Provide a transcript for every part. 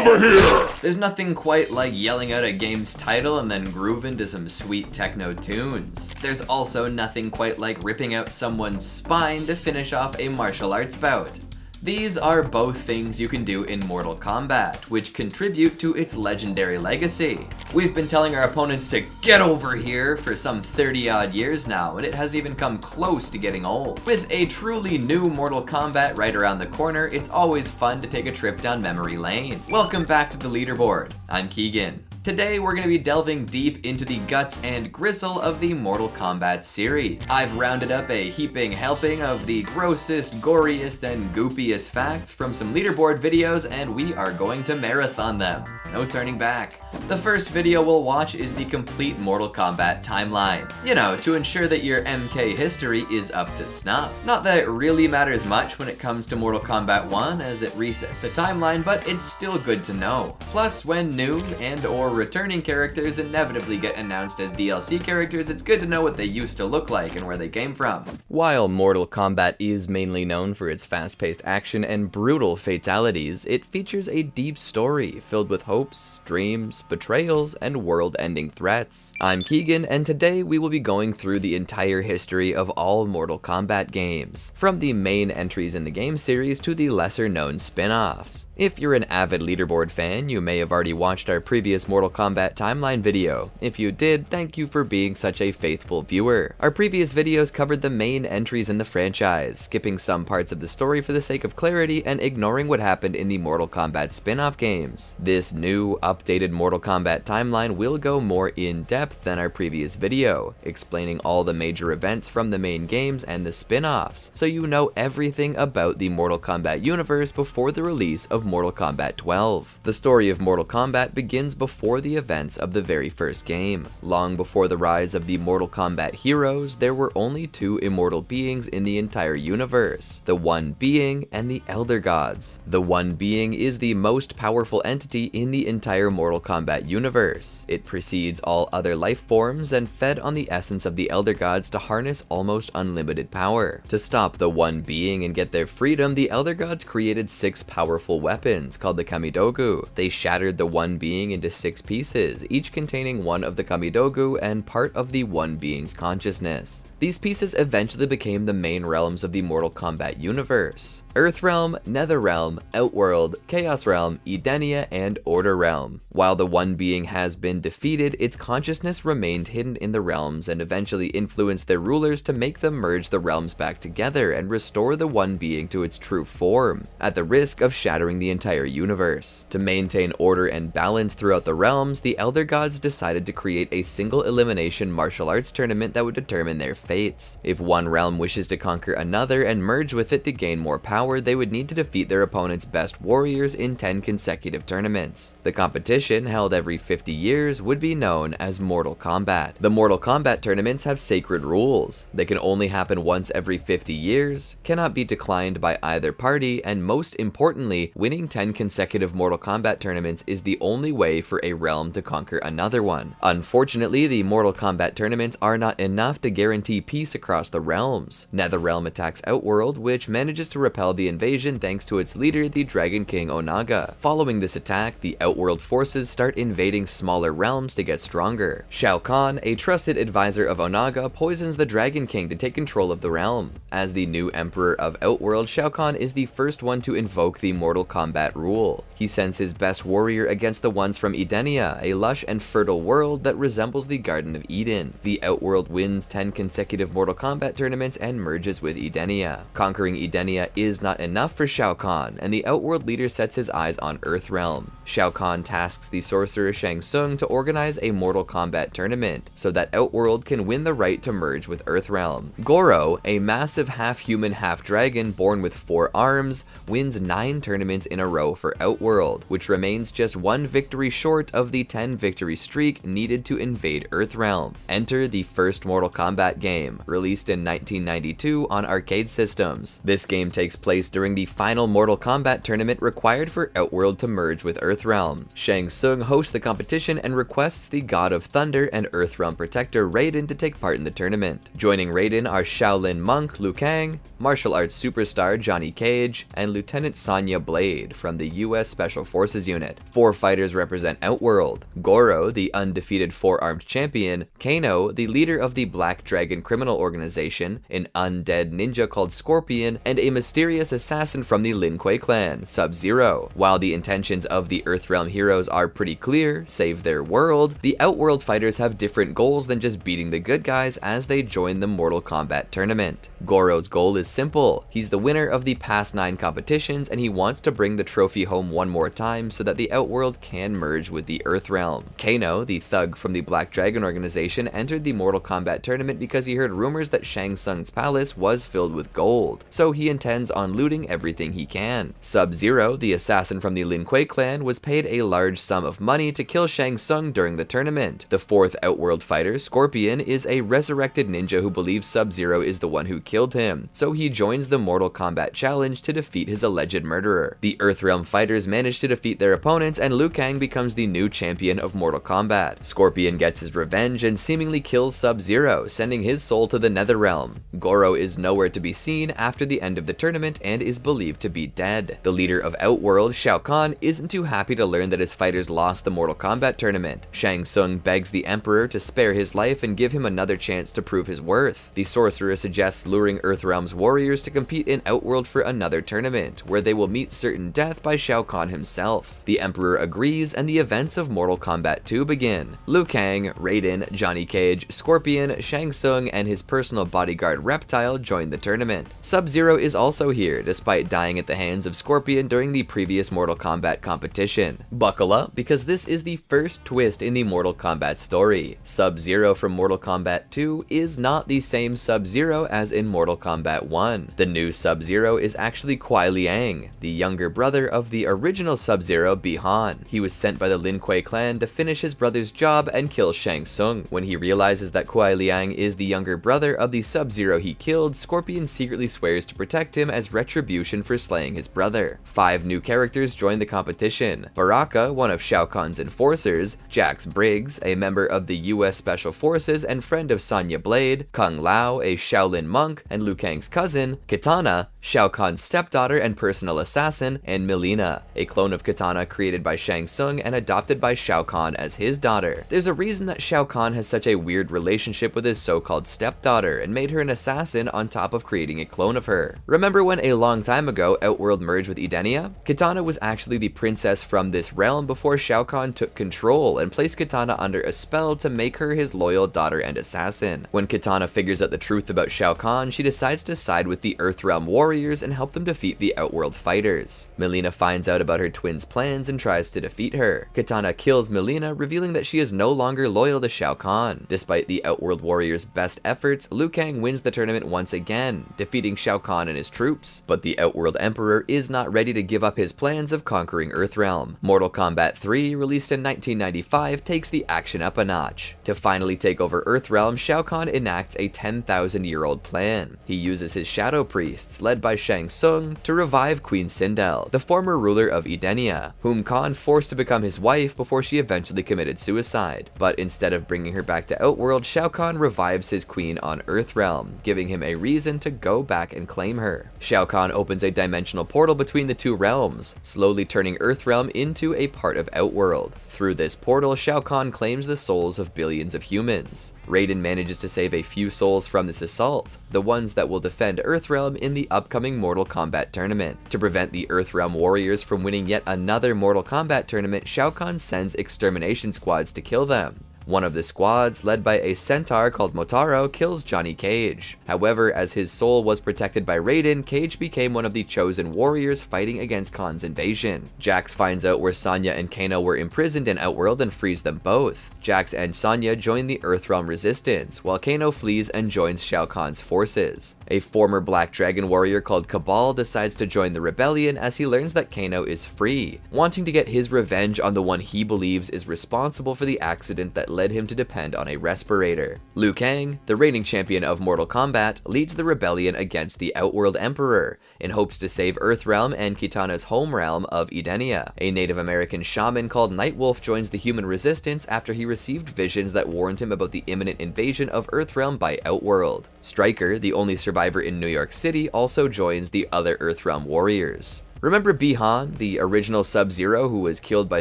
over here! There's nothing quite like yelling out a game's title and then grooving to some sweet techno tunes. There's also nothing quite like ripping out someone's spine to finish off a martial arts bout. These are both things you can do in Mortal Kombat, which contribute to its legendary legacy. We've been telling our opponents to get over here for some 30 odd years now, and it hasn't even come close to getting old. With a truly new Mortal Kombat right around the corner, it's always fun to take a trip down memory lane. Welcome back to the Leaderboard. I'm Keegan. Today we're going to be delving deep into the guts and gristle of the Mortal Kombat series. I've rounded up a heaping helping of the grossest, goriest, and goopiest facts from some leaderboard videos, and we are going to marathon them. No turning back. The first video we'll watch is the complete Mortal Kombat timeline. You know, to ensure that your MK history is up to snuff. Not that it really matters much when it comes to Mortal Kombat 1 as it resets the timeline, but it's still good to know. Plus, when new and or returning characters inevitably get announced as DLC characters, it's good to know what they used to look like and where they came from. While Mortal Kombat is mainly known for its fast-paced action and brutal fatalities, it features a deep story filled with hopes, dreams, betrayals, and world-ending threats. I'm Keegan, and today we will be going through the entire history of all Mortal Kombat games, from the main entries in the game series to the lesser-known spin-offs. If you're an avid leaderboard fan, you may have already watched our previous Mortal Kombat timeline video. If you did, thank you for being such a faithful viewer. Our previous videos covered the main entries in the franchise, skipping some parts of the story for the sake of clarity and ignoring what happened in the Mortal Kombat spin-off games. This new, updated Mortal Kombat timeline will go more in-depth than our previous video, explaining all the major events from the main games and the spin-offs, so you know everything about the Mortal Kombat universe before the release of Mortal Kombat 12. The story of Mortal Kombat begins before the events of the very first game. Long before the rise of the Mortal Kombat heroes, there were only two immortal beings in the entire universe, the One Being and the Elder Gods. The One Being is the most powerful entity in the entire Mortal Kombat universe. It precedes all other life forms and fed on the essence of the Elder Gods to harness almost unlimited power. To stop the One Being and get their freedom, the Elder Gods created 6 powerful weapons called the Kamidogu. They shattered the One Being into 6 pieces, each containing one of the Kamidogu and part of the One Being's consciousness. These pieces eventually became the main realms of the Mortal Kombat universe: Earthrealm, Netherrealm, Outworld, Chaos Realm, Edenia, and Order Realm. While the One Being has been defeated, its consciousness remained hidden in the realms and eventually influenced their rulers to make them merge the realms back together and restore the One Being to its true form, at the risk of shattering the entire universe. To maintain order and balance throughout the realms, the Elder Gods decided to create a single elimination martial arts tournament that would determine their fates. If one realm wishes to conquer another and merge with it to gain more power, they would need to defeat their opponent's best warriors in 10 consecutive tournaments. The competition, held every 50 years, would be known as Mortal Kombat. The Mortal Kombat tournaments have sacred rules. They can only happen once every 50 years, cannot be declined by either party, and most importantly, winning 10 consecutive Mortal Kombat tournaments is the only way for a realm to conquer another one. Unfortunately, the Mortal Kombat tournaments are not enough to guarantee peace across the realms. Netherrealm attacks Outworld, which manages to repel the invasion thanks to its leader, the Dragon King Onaga. Following this attack, the Outworld forces start invading smaller realms to get stronger. Shao Kahn, a trusted advisor of Onaga, poisons the Dragon King to take control of the realm. As the new Emperor of Outworld, Shao Kahn is the first one to invoke the Mortal Kombat rule. He sends his best warrior against the ones from Edenia, a lush and fertile world that resembles the Garden of Eden. The Outworld wins 10 consecutive Mortal Kombat tournaments and merges with Edenia. Conquering Edenia is not enough for Shao Kahn, and the Outworld leader sets his eyes on Earthrealm. Shao Kahn tasks the sorcerer Shang Tsung to organize a Mortal Kombat tournament, so that Outworld can win the right to merge with Earthrealm. Goro, a massive half-human, half-dragon born with 4 arms, wins 9 tournaments in a row for Outworld, which remains just 1 victory short of the 10 victory streak needed to invade Earthrealm. Enter the first Mortal Kombat game game, released in 1992 on arcade systems. This game takes place during the final Mortal Kombat tournament required for Outworld to merge with Earthrealm. Shang Tsung hosts the competition and requests the God of Thunder and Earthrealm protector Raiden to take part in the tournament. Joining Raiden are Shaolin monk Liu Kang, martial arts superstar Johnny Cage, and Lieutenant Sonya Blade from the US Special Forces unit. 4 fighters represent Outworld: Goro, the undefeated 4-armed champion; Kano, the leader of the Black Dragon criminal organization; an undead ninja called Scorpion; and a mysterious assassin from the Lin Kuei clan, Sub-Zero. While the intentions of the Earthrealm heroes are pretty clear: save their world, the Outworld fighters have different goals than just beating the good guys as they join the Mortal Kombat tournament. Goro's goal is simple. He's the winner of the past 9 competitions, and he wants to bring the trophy home one more time so that the Outworld can merge with the Earthrealm. Kano, the thug from the Black Dragon organization, entered the Mortal Kombat tournament because he heard rumors that Shang Tsung's palace was filled with gold, so he intends on looting everything he can. Sub-Zero, the assassin from the Lin Kuei clan, was paid a large sum of money to kill Shang Tsung during the tournament. The 4th Outworld fighter, Scorpion, is a resurrected ninja who believes Sub-Zero is the one who killed him, so he joins the Mortal Kombat challenge to defeat his alleged murderer. The Earthrealm fighters manage to defeat their opponents, and Liu Kang becomes the new champion of Mortal Kombat. Scorpion gets his revenge and seemingly kills Sub-Zero, sending his soul to the Netherrealm. Goro is nowhere to be seen after the end of the tournament and is believed to be dead. The leader of Outworld, Shao Kahn, isn't too happy to learn that his fighters lost the Mortal Kombat tournament. Shang Tsung begs the Emperor to spare his life and give him another chance to prove his worth. The sorcerer suggests luring Earthrealm's warriors to compete in Outworld for another tournament, where they will meet certain death by Shao Kahn himself. The Emperor agrees, and the events of Mortal Kombat 2 begin. Liu Kang, Raiden, Johnny Cage, Scorpion, Shang Tsung, and his personal bodyguard Reptile join the tournament. Sub-Zero is also here, despite dying at the hands of Scorpion during the previous Mortal Kombat competition. Buckle up, because this is the first twist in the Mortal Kombat story. Sub-Zero from Mortal Kombat 2 is not the same Sub-Zero as in Mortal Kombat 1. The new Sub-Zero is actually Kuai Liang, the younger brother of the original Sub-Zero, Bi-Han. He was sent by the Lin Kuei clan to finish his brother's job and kill Shang Tsung. When he realizes that Kuai Liang is the younger brother of the Sub-Zero he killed, Scorpion secretly swears to protect him as retribution for slaying his brother. 5 new characters join the competition: Baraka, one of Shao Kahn's enforcers; Jax Briggs, a member of the US Special Forces and friend of Sonya Blade; Kung Lao, a Shaolin monk and Liu Kang's cousin; Kitana, Shao Kahn's stepdaughter and personal assassin; and Mileena, a clone of Kitana created by Shang Tsung and adopted by Shao Kahn as his daughter. There's a reason that Shao Kahn has such a weird relationship with his so-called stepdaughter and made her an assassin on top of creating a clone of her. Remember when a long time ago Outworld merged with Edenia? Kitana was actually the princess from this realm before Shao Kahn took control and placed Kitana under a spell to make her his loyal daughter and assassin. When Kitana figures out the truth about Shao Kahn, she decides to side with the Earthrealm warriors and help them defeat the Outworld fighters. Mileena finds out about her twin's plans and tries to defeat her. Kitana kills Mileena, revealing that she is no longer loyal to Shao Kahn. Despite the Outworld warriors' best efforts, Liu Kang wins the tournament once again, defeating Shao Kahn and his troops. But the Outworld Emperor is not ready to give up his plans of conquering Earthrealm. Mortal Kombat 3, released in 1995, takes the action up a notch. To finally take over Earthrealm, Shao Kahn enacts a 10,000-year-old plan. He uses his shadow priests, led by Shang Tsung, to revive Queen Sindel, the former ruler of Edenia, whom Kahn forced to become his wife before she eventually committed suicide. But instead of bringing her back to Outworld, Shao Kahn revives his queen on Earthrealm, giving him a reason to go back and claim her. Shao Kahn opens a dimensional portal between the two realms, slowly turning Earthrealm into a part of Outworld. Through this portal, Shao Kahn claims the souls of billions of humans. Raiden manages to save a few souls from this assault, the ones that will defend Earthrealm in the upcoming Mortal Kombat tournament. To prevent the Earthrealm warriors from winning yet another Mortal Kombat tournament, Shao Kahn sends extermination squads to kill them. One of the squads, led by a centaur called Motaro, kills Johnny Cage. However, as his soul was protected by Raiden, Cage became one of the chosen warriors fighting against Kahn's invasion. Jax finds out where Sonya and Kano were imprisoned in Outworld and frees them both. Jax and Sonya join the Earthrealm resistance, while Kano flees and joins Shao Kahn's forces. A former Black Dragon warrior called Cabal decides to join the rebellion as he learns that Kano is free, wanting to get his revenge on the one he believes is responsible for the accident that led him to depend on a respirator. Liu Kang, the reigning champion of Mortal Kombat, leads the rebellion against the Outworld Emperor in hopes to save Earthrealm and Kitana's home realm of Edenia. A Native American shaman called Nightwolf joins the human resistance after he received visions that warned him about the imminent invasion of Earthrealm by Outworld. Stryker, the only survivor in New York City, also joins the other Earthrealm warriors. Remember Bi-Han, the original Sub-Zero who was killed by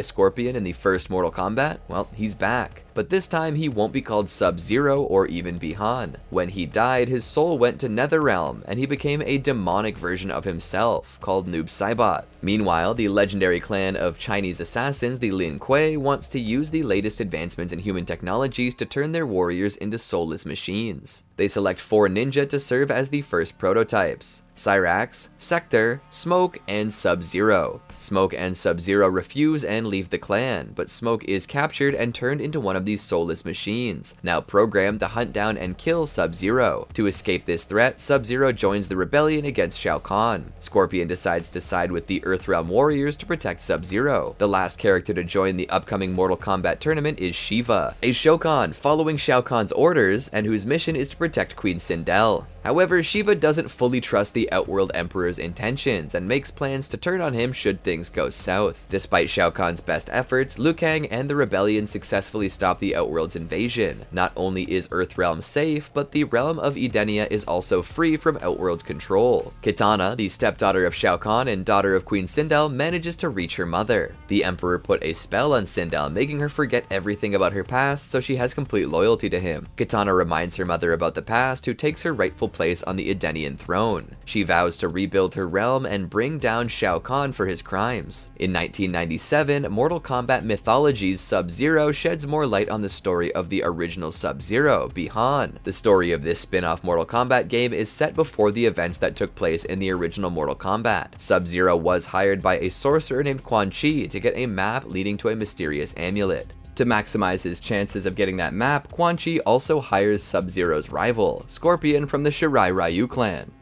Scorpion in the first Mortal Kombat? Well, he's back. But this time he won't be called Sub-Zero or even Bi-Han. When he died, his soul went to Netherrealm, and he became a demonic version of himself, called Noob Saibot. Meanwhile, the legendary clan of Chinese assassins, the Lin Kuei, wants to use the latest advancements in human technologies to turn their warriors into soulless machines. They select 4 ninja to serve as the first prototypes: Cyrax, Sector, Smoke, and Sub-Zero. Smoke and Sub-Zero refuse and leave the clan, but Smoke is captured and turned into one of these soulless machines, now programmed to hunt down and kill Sub-Zero. To escape this threat, Sub-Zero joins the rebellion against Shao Kahn. Scorpion decides to side with the Earthrealm warriors to protect Sub-Zero. The last character to join the upcoming Mortal Kombat tournament is Shiva, a Shokan following Shao Kahn's orders and whose mission is to protect Queen Sindel. However, Shiva doesn't fully trust the Outworld Emperor's intentions and makes plans to turn on him should things go south. Despite Shao Kahn's best efforts, Liu Kang and the rebellion successfully stop the Outworld's invasion. Not only is Earthrealm safe, but the realm of Edenia is also free from Outworld's control. Kitana, the stepdaughter of Shao Kahn and daughter of Queen Sindel, manages to reach her mother. The Emperor put a spell on Sindel, making her forget everything about her past, so she has complete loyalty to him. Kitana reminds her mother about the past, who takes her rightful place on the Edenian throne. She vows to rebuild her realm and bring down Shao Kahn for his crimes. In 1997, Mortal Kombat Mythology's Sub-Zero sheds more light on the story of the original Sub-Zero, Bi-Han. The story of this spin-off Mortal Kombat game is set before the events that took place in the original Mortal Kombat. Sub-Zero was hired by a sorcerer named Quan Chi to get a map leading to a mysterious amulet. To maximize his chances of getting that map, Quan Chi also hires Sub-Zero's rival, Scorpion from the Shirai Ryu clan.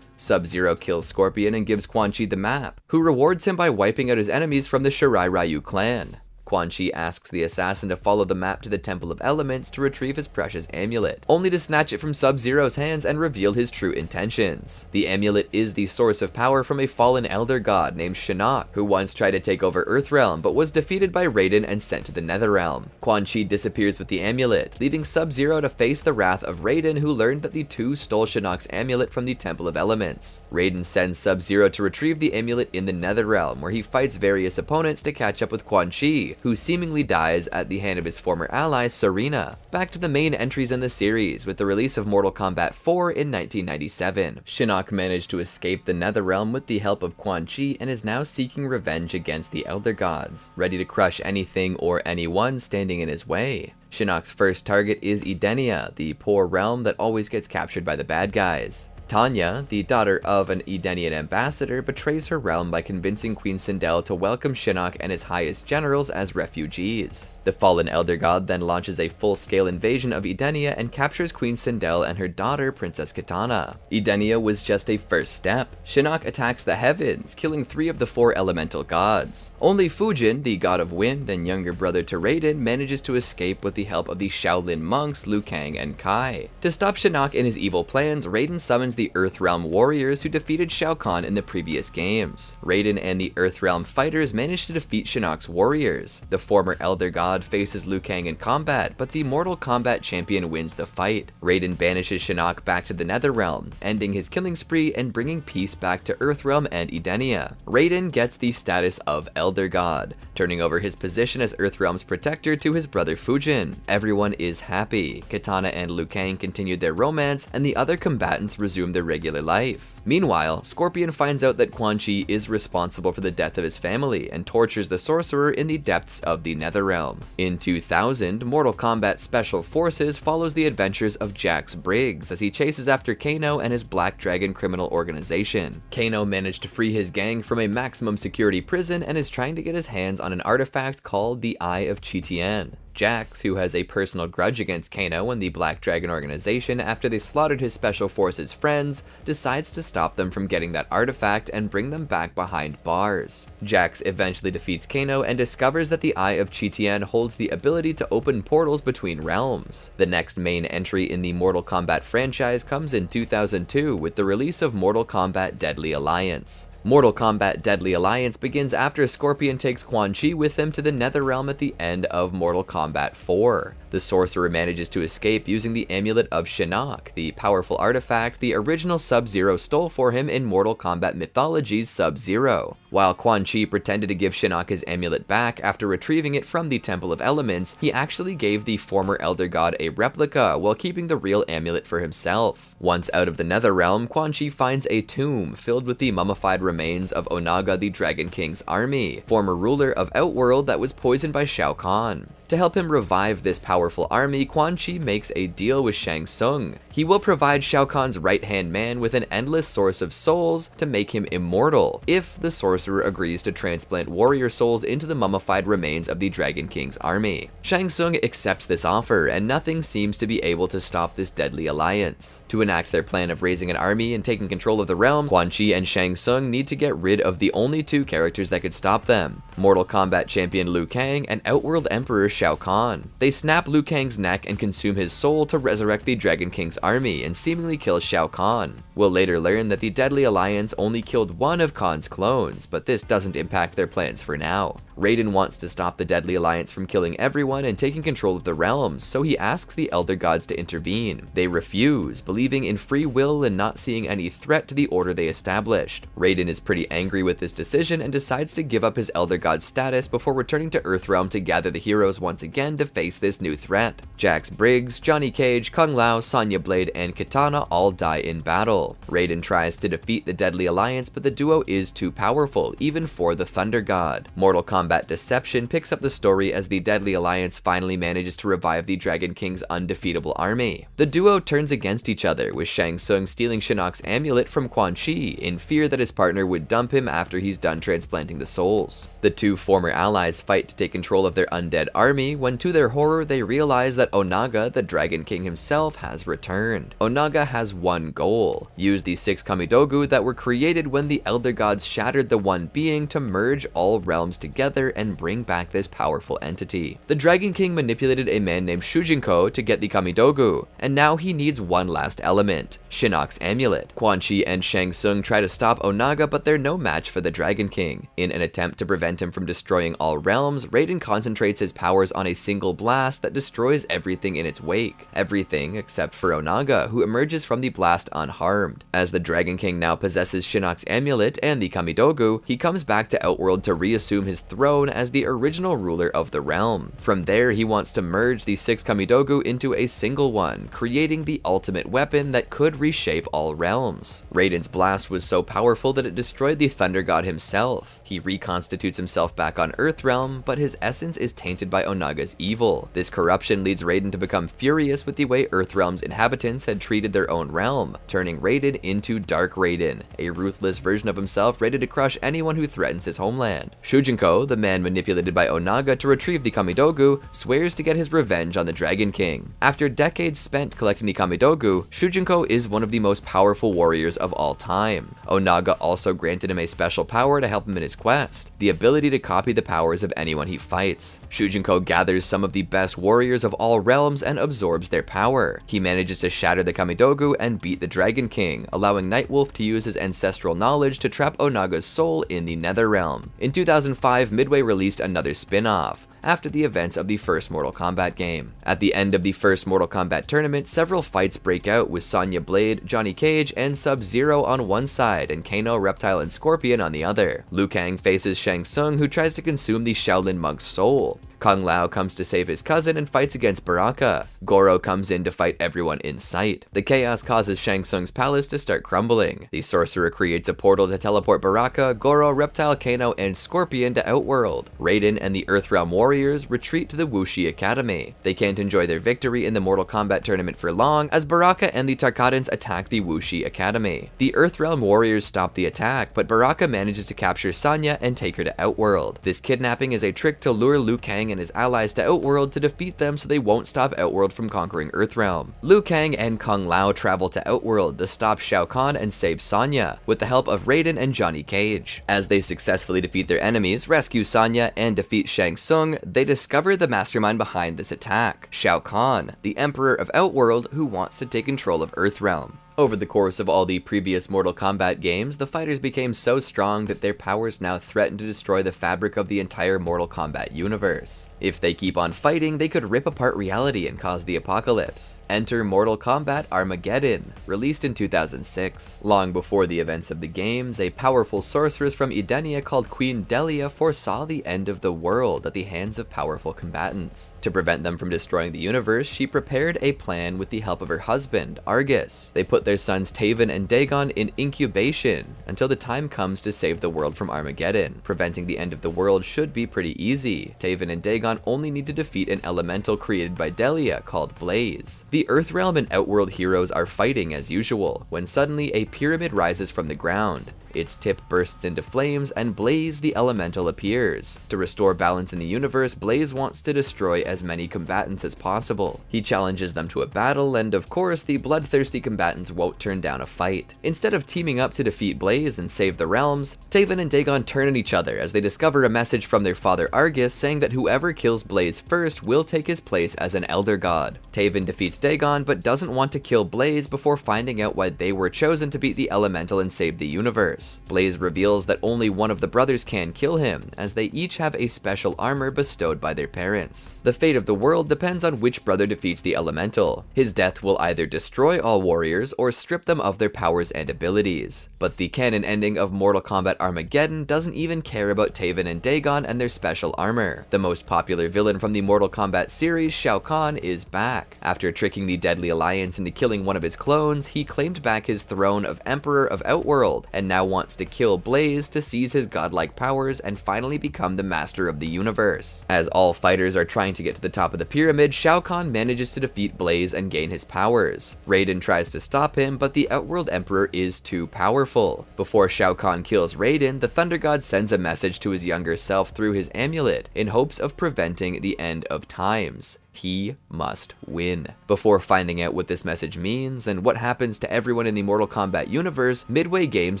Sub-Zero kills Scorpion and gives Quan Chi the map, who rewards him by wiping out his enemies from the Shirai Ryu clan. Quan Chi asks the assassin to follow the map to the Temple of Elements to retrieve his precious amulet, only to snatch it from Sub-Zero's hands and reveal his true intentions. The amulet is the source of power from a fallen elder god named Shinnok, who once tried to take over Earthrealm but was defeated by Raiden and sent to the Netherrealm. Quan Chi disappears with the amulet, leaving Sub-Zero to face the wrath of Raiden, who learned that the two stole Shinnok's amulet from the Temple of Elements. Raiden sends Sub-Zero to retrieve the amulet in the Netherrealm, where he fights various opponents to catch up with Quan Chi, who seemingly dies at the hand of his former ally, Serena. Back to the main entries in the series, with the release of Mortal Kombat 4 in 1997. Shinnok managed to escape the Netherrealm with the help of Quan Chi and is now seeking revenge against the Elder Gods, ready to crush anything or anyone standing in his way. Shinnok's first target is Edenia, the poor realm that always gets captured by the bad guys. Tanya, the daughter of an Edenian ambassador, betrays her realm by convincing Queen Sindel to welcome Shinnok and his highest generals as refugees. The fallen Elder God then launches a full-scale invasion of Edenia and captures Queen Sindel and her daughter, Princess Kitana. Edenia was just a first step. Shinnok attacks the heavens, killing 3 of the 4 elemental gods. Only Fujin, the god of wind and younger brother to Raiden, manages to escape with the help of the Shaolin monks Liu Kang and Kai. To stop Shinnok in his evil plans, Raiden summons the Earthrealm warriors who defeated Shao Kahn in the previous games. Raiden and the Earthrealm fighters manage to defeat Shinnok's warriors. The former Elder God faces Liu Kang in combat, but the Mortal Kombat champion wins the fight. Raiden banishes Shinnok back to the Netherrealm, ending his killing spree and bringing peace back to Earthrealm and Edenia. Raiden gets the status of Elder God, turning over his position as Earthrealm's protector to his brother Fujin. Everyone is happy. Kitana and Liu Kang continued their romance, and the other combatants resumed their regular life. Meanwhile, Scorpion finds out that Quan Chi is responsible for the death of his family and tortures the sorcerer in the depths of the Netherrealm. In 2000, Mortal Kombat Special Forces follows the adventures of Jax Briggs as he chases after Kano and his Black Dragon criminal organization. Kano managed to free his gang from a maximum security prison and is trying to get his hands on an artifact called the Eye of Chi-Tien. Jax, who has a personal grudge against Kano and the Black Dragon organization after they slaughtered his Special Forces friends, decides to stop them from getting that artifact and bring them back behind bars. Jax eventually defeats Kano and discovers that the Eye of Chi-Tien holds the ability to open portals between realms. The next main entry in the Mortal Kombat franchise comes in 2002 with the release of Mortal Kombat Deadly Alliance. Mortal Kombat Deadly Alliance begins after Scorpion takes Quan Chi with him to the Netherrealm at the end of Mortal Kombat 4. The sorcerer manages to escape using the Amulet of Shinnok, the powerful artifact the original Sub-Zero stole for him in Mortal Kombat Mythology's Sub-Zero. While Quan Chi pretended to give Shinnok his amulet back after retrieving it from the Temple of Elements, he actually gave the former Elder God a replica while keeping the real amulet for himself. Once out of the Netherrealm, Quan Chi finds a tomb filled with the mummified remains of Onaga the Dragon King's army, former ruler of Outworld that was poisoned by Shao Kahn. To help him revive this powerful army, Quan Chi makes a deal with Shang Tsung. He will provide Shao Kahn's right-hand man with an endless source of souls to make him immortal, if the sorcerer agrees to transplant warrior souls into the mummified remains of the Dragon King's army. Shang Tsung accepts this offer, and nothing seems to be able to stop this deadly alliance. To enact their plan of raising an army and taking control of the realms, Quan Chi and Shang Tsung need to get rid of the only two characters that could stop them: Mortal Kombat champion Liu Kang and Outworld Emperor Shao Kahn. They snap Liu Kang's neck and consume his soul to resurrect the Dragon King's army and seemingly kill Shao Kahn. We'll later learn that the Deadly Alliance only killed one of Kahn's clones, but this doesn't impact their plans for now. Raiden wants to stop the Deadly Alliance from killing everyone and taking control of the realms, so he asks the Elder Gods to intervene. They refuse, believing in free will and not seeing any threat to the order they established. Raiden is pretty angry with this decision and decides to give up his Elder God status before returning to Earthrealm to gather the heroes once again to face this new threat. Jax Briggs, Johnny Cage, Kung Lao, Sonya Blade, and Kitana all die in battle. Raiden tries to defeat the Deadly Alliance, but the duo is too powerful, even for the Thunder God. Mortal Kombat Deception picks up the story as the Deadly Alliance finally manages to revive the Dragon King's undefeatable army. The duo turns against each other, with Shang Tsung stealing Shinnok's amulet from Quan Chi in fear that his partner would dump him after he's done transplanting the souls. The two former allies fight to take control of their undead army when, to their horror, they realize that Onaga, the Dragon King himself, has returned. Onaga has one goal: use the 6 Kamidogu that were created when the Elder Gods shattered the One Being to merge all realms together and bring back this powerful entity. The Dragon King manipulated a man named Shujinko to get the Kamidogu, and now he needs one last element: Shinnok's amulet. Quan Chi and Shang Tsung try to stop Onaga, but they're no match for the Dragon King. In an attempt to prevent him from destroying all realms, Raiden concentrates his powers on a single blast that destroys everything in its wake. Everything except for Onaga, who emerges from the blast unharmed. As the Dragon King now possesses Shinnok's amulet and the Kamidogu, he comes back to Outworld to reassume his throne as the original ruler of the realm. From there, he wants to merge the 6 Kamidogu into a single one, creating the ultimate weapon that could reshape all realms. Raiden's blast was so powerful that it destroyed the Thunder God himself. He reconstitutes himself back on Earthrealm, but his essence is tainted by Onaga's evil. This corruption leads Raiden to become furious with the way Earthrealm's inhabitants had treated their own realm, turning Raiden into Dark Raiden, a ruthless version of himself ready to crush anyone who threatens his homeland. Shujinko, the man manipulated by Onaga to retrieve the Kamidogu, swears to get his revenge on the Dragon King. After decades spent collecting the Kamidogu, Shujinko is one of the most powerful warriors of all time. Onaga also granted him a special power to help him in his quest: the ability to copy the powers of anyone he fights. Shujinko gathers some of the best warriors of all realms and absorbs their power. He manages to shatter the Kamidogu and beat the Dragon King, allowing Nightwolf to use his ancestral knowledge to trap Onaga's soul in the Netherrealm. In 2005, Midway released another spin-off, after the events of the first Mortal Kombat game. At the end of the first Mortal Kombat tournament, several fights break out with Sonya Blade, Johnny Cage, and Sub-Zero on one side and Kano, Reptile, and Scorpion on the other. Liu Kang faces Shang Tsung, who tries to consume the Shaolin monk's soul. Kung Lao comes to save his cousin and fights against Baraka. Goro comes in to fight everyone in sight. The chaos causes Shang Tsung's palace to start crumbling. The sorcerer creates a portal to teleport Baraka, Goro, Reptile, Kano, and Scorpion to Outworld. Raiden and the Earthrealm warriors retreat to the Wuxi Academy. They can't enjoy their victory in the Mortal Kombat tournament for long, as Baraka and the Tarkatans attack the Wuxi Academy. The Earthrealm warriors stop the attack, but Baraka manages to capture Sonya and take her to Outworld. This kidnapping is a trick to lure Liu Kang and and his allies to Outworld to defeat them so they won't stop Outworld from conquering Earthrealm. Liu Kang and Kung Lao travel to Outworld to stop Shao Kahn and save Sonya, with the help of Raiden and Johnny Cage. As they successfully defeat their enemies, rescue Sonya, and defeat Shang Tsung, they discover the mastermind behind this attack, Shao Kahn, the Emperor of Outworld who wants to take control of Earthrealm. Over the course of all the previous Mortal Kombat games, the fighters became so strong that their powers now threaten to destroy the fabric of the entire Mortal Kombat universe. If they keep on fighting, they could rip apart reality and cause the apocalypse. Enter Mortal Kombat Armageddon, released in 2006. Long before the events of the games, a powerful sorceress from Edenia called Queen Delia foresaw the end of the world at the hands of powerful combatants. To prevent them from destroying the universe, she prepared a plan with the help of her husband, Argus. They put their sons Taven and Dagon in incubation until the time comes to save the world from Armageddon. Preventing the end of the world should be pretty easy. Taven and Dagon only need to defeat an elemental created by Delia called Blaze. The Earthrealm and Outworld heroes are fighting as usual, when suddenly a pyramid rises from the ground. Its tip bursts into flames, and Blaze the Elemental appears. To restore balance in the universe, Blaze wants to destroy as many combatants as possible. He challenges them to a battle, and of course, the bloodthirsty combatants won't turn down a fight. Instead of teaming up to defeat Blaze and save the realms, Taven and Dagon turn on each other as they discover a message from their father Argus saying that whoever kills Blaze first will take his place as an Elder God. Taven defeats Dagon, but doesn't want to kill Blaze before finding out why they were chosen to beat the Elemental and save the universe. Blaze reveals that only one of the brothers can kill him, as they each have a special armor bestowed by their parents. The fate of the world depends on which brother defeats the Elemental. His death will either destroy all warriors or strip them of their powers and abilities. But the canon ending of Mortal Kombat Armageddon doesn't even care about Taven and Dagon and their special armor. The most popular villain from the Mortal Kombat series, Shao Kahn, is back. After tricking the Deadly Alliance into killing one of his clones, he claimed back his throne of Emperor of Outworld, and now wants to kill Blaze to seize his godlike powers and finally become the master of the universe. As all fighters are trying to get to the top of the pyramid, Shao Kahn manages to defeat Blaze and gain his powers. Raiden tries to stop him, but the Outworld Emperor is too powerful. Before Shao Kahn kills Raiden, the Thunder God sends a message to his younger self through his amulet in hopes of preventing the end of times. He must win. Before finding out what this message means and what happens to everyone in the Mortal Kombat universe, Midway Games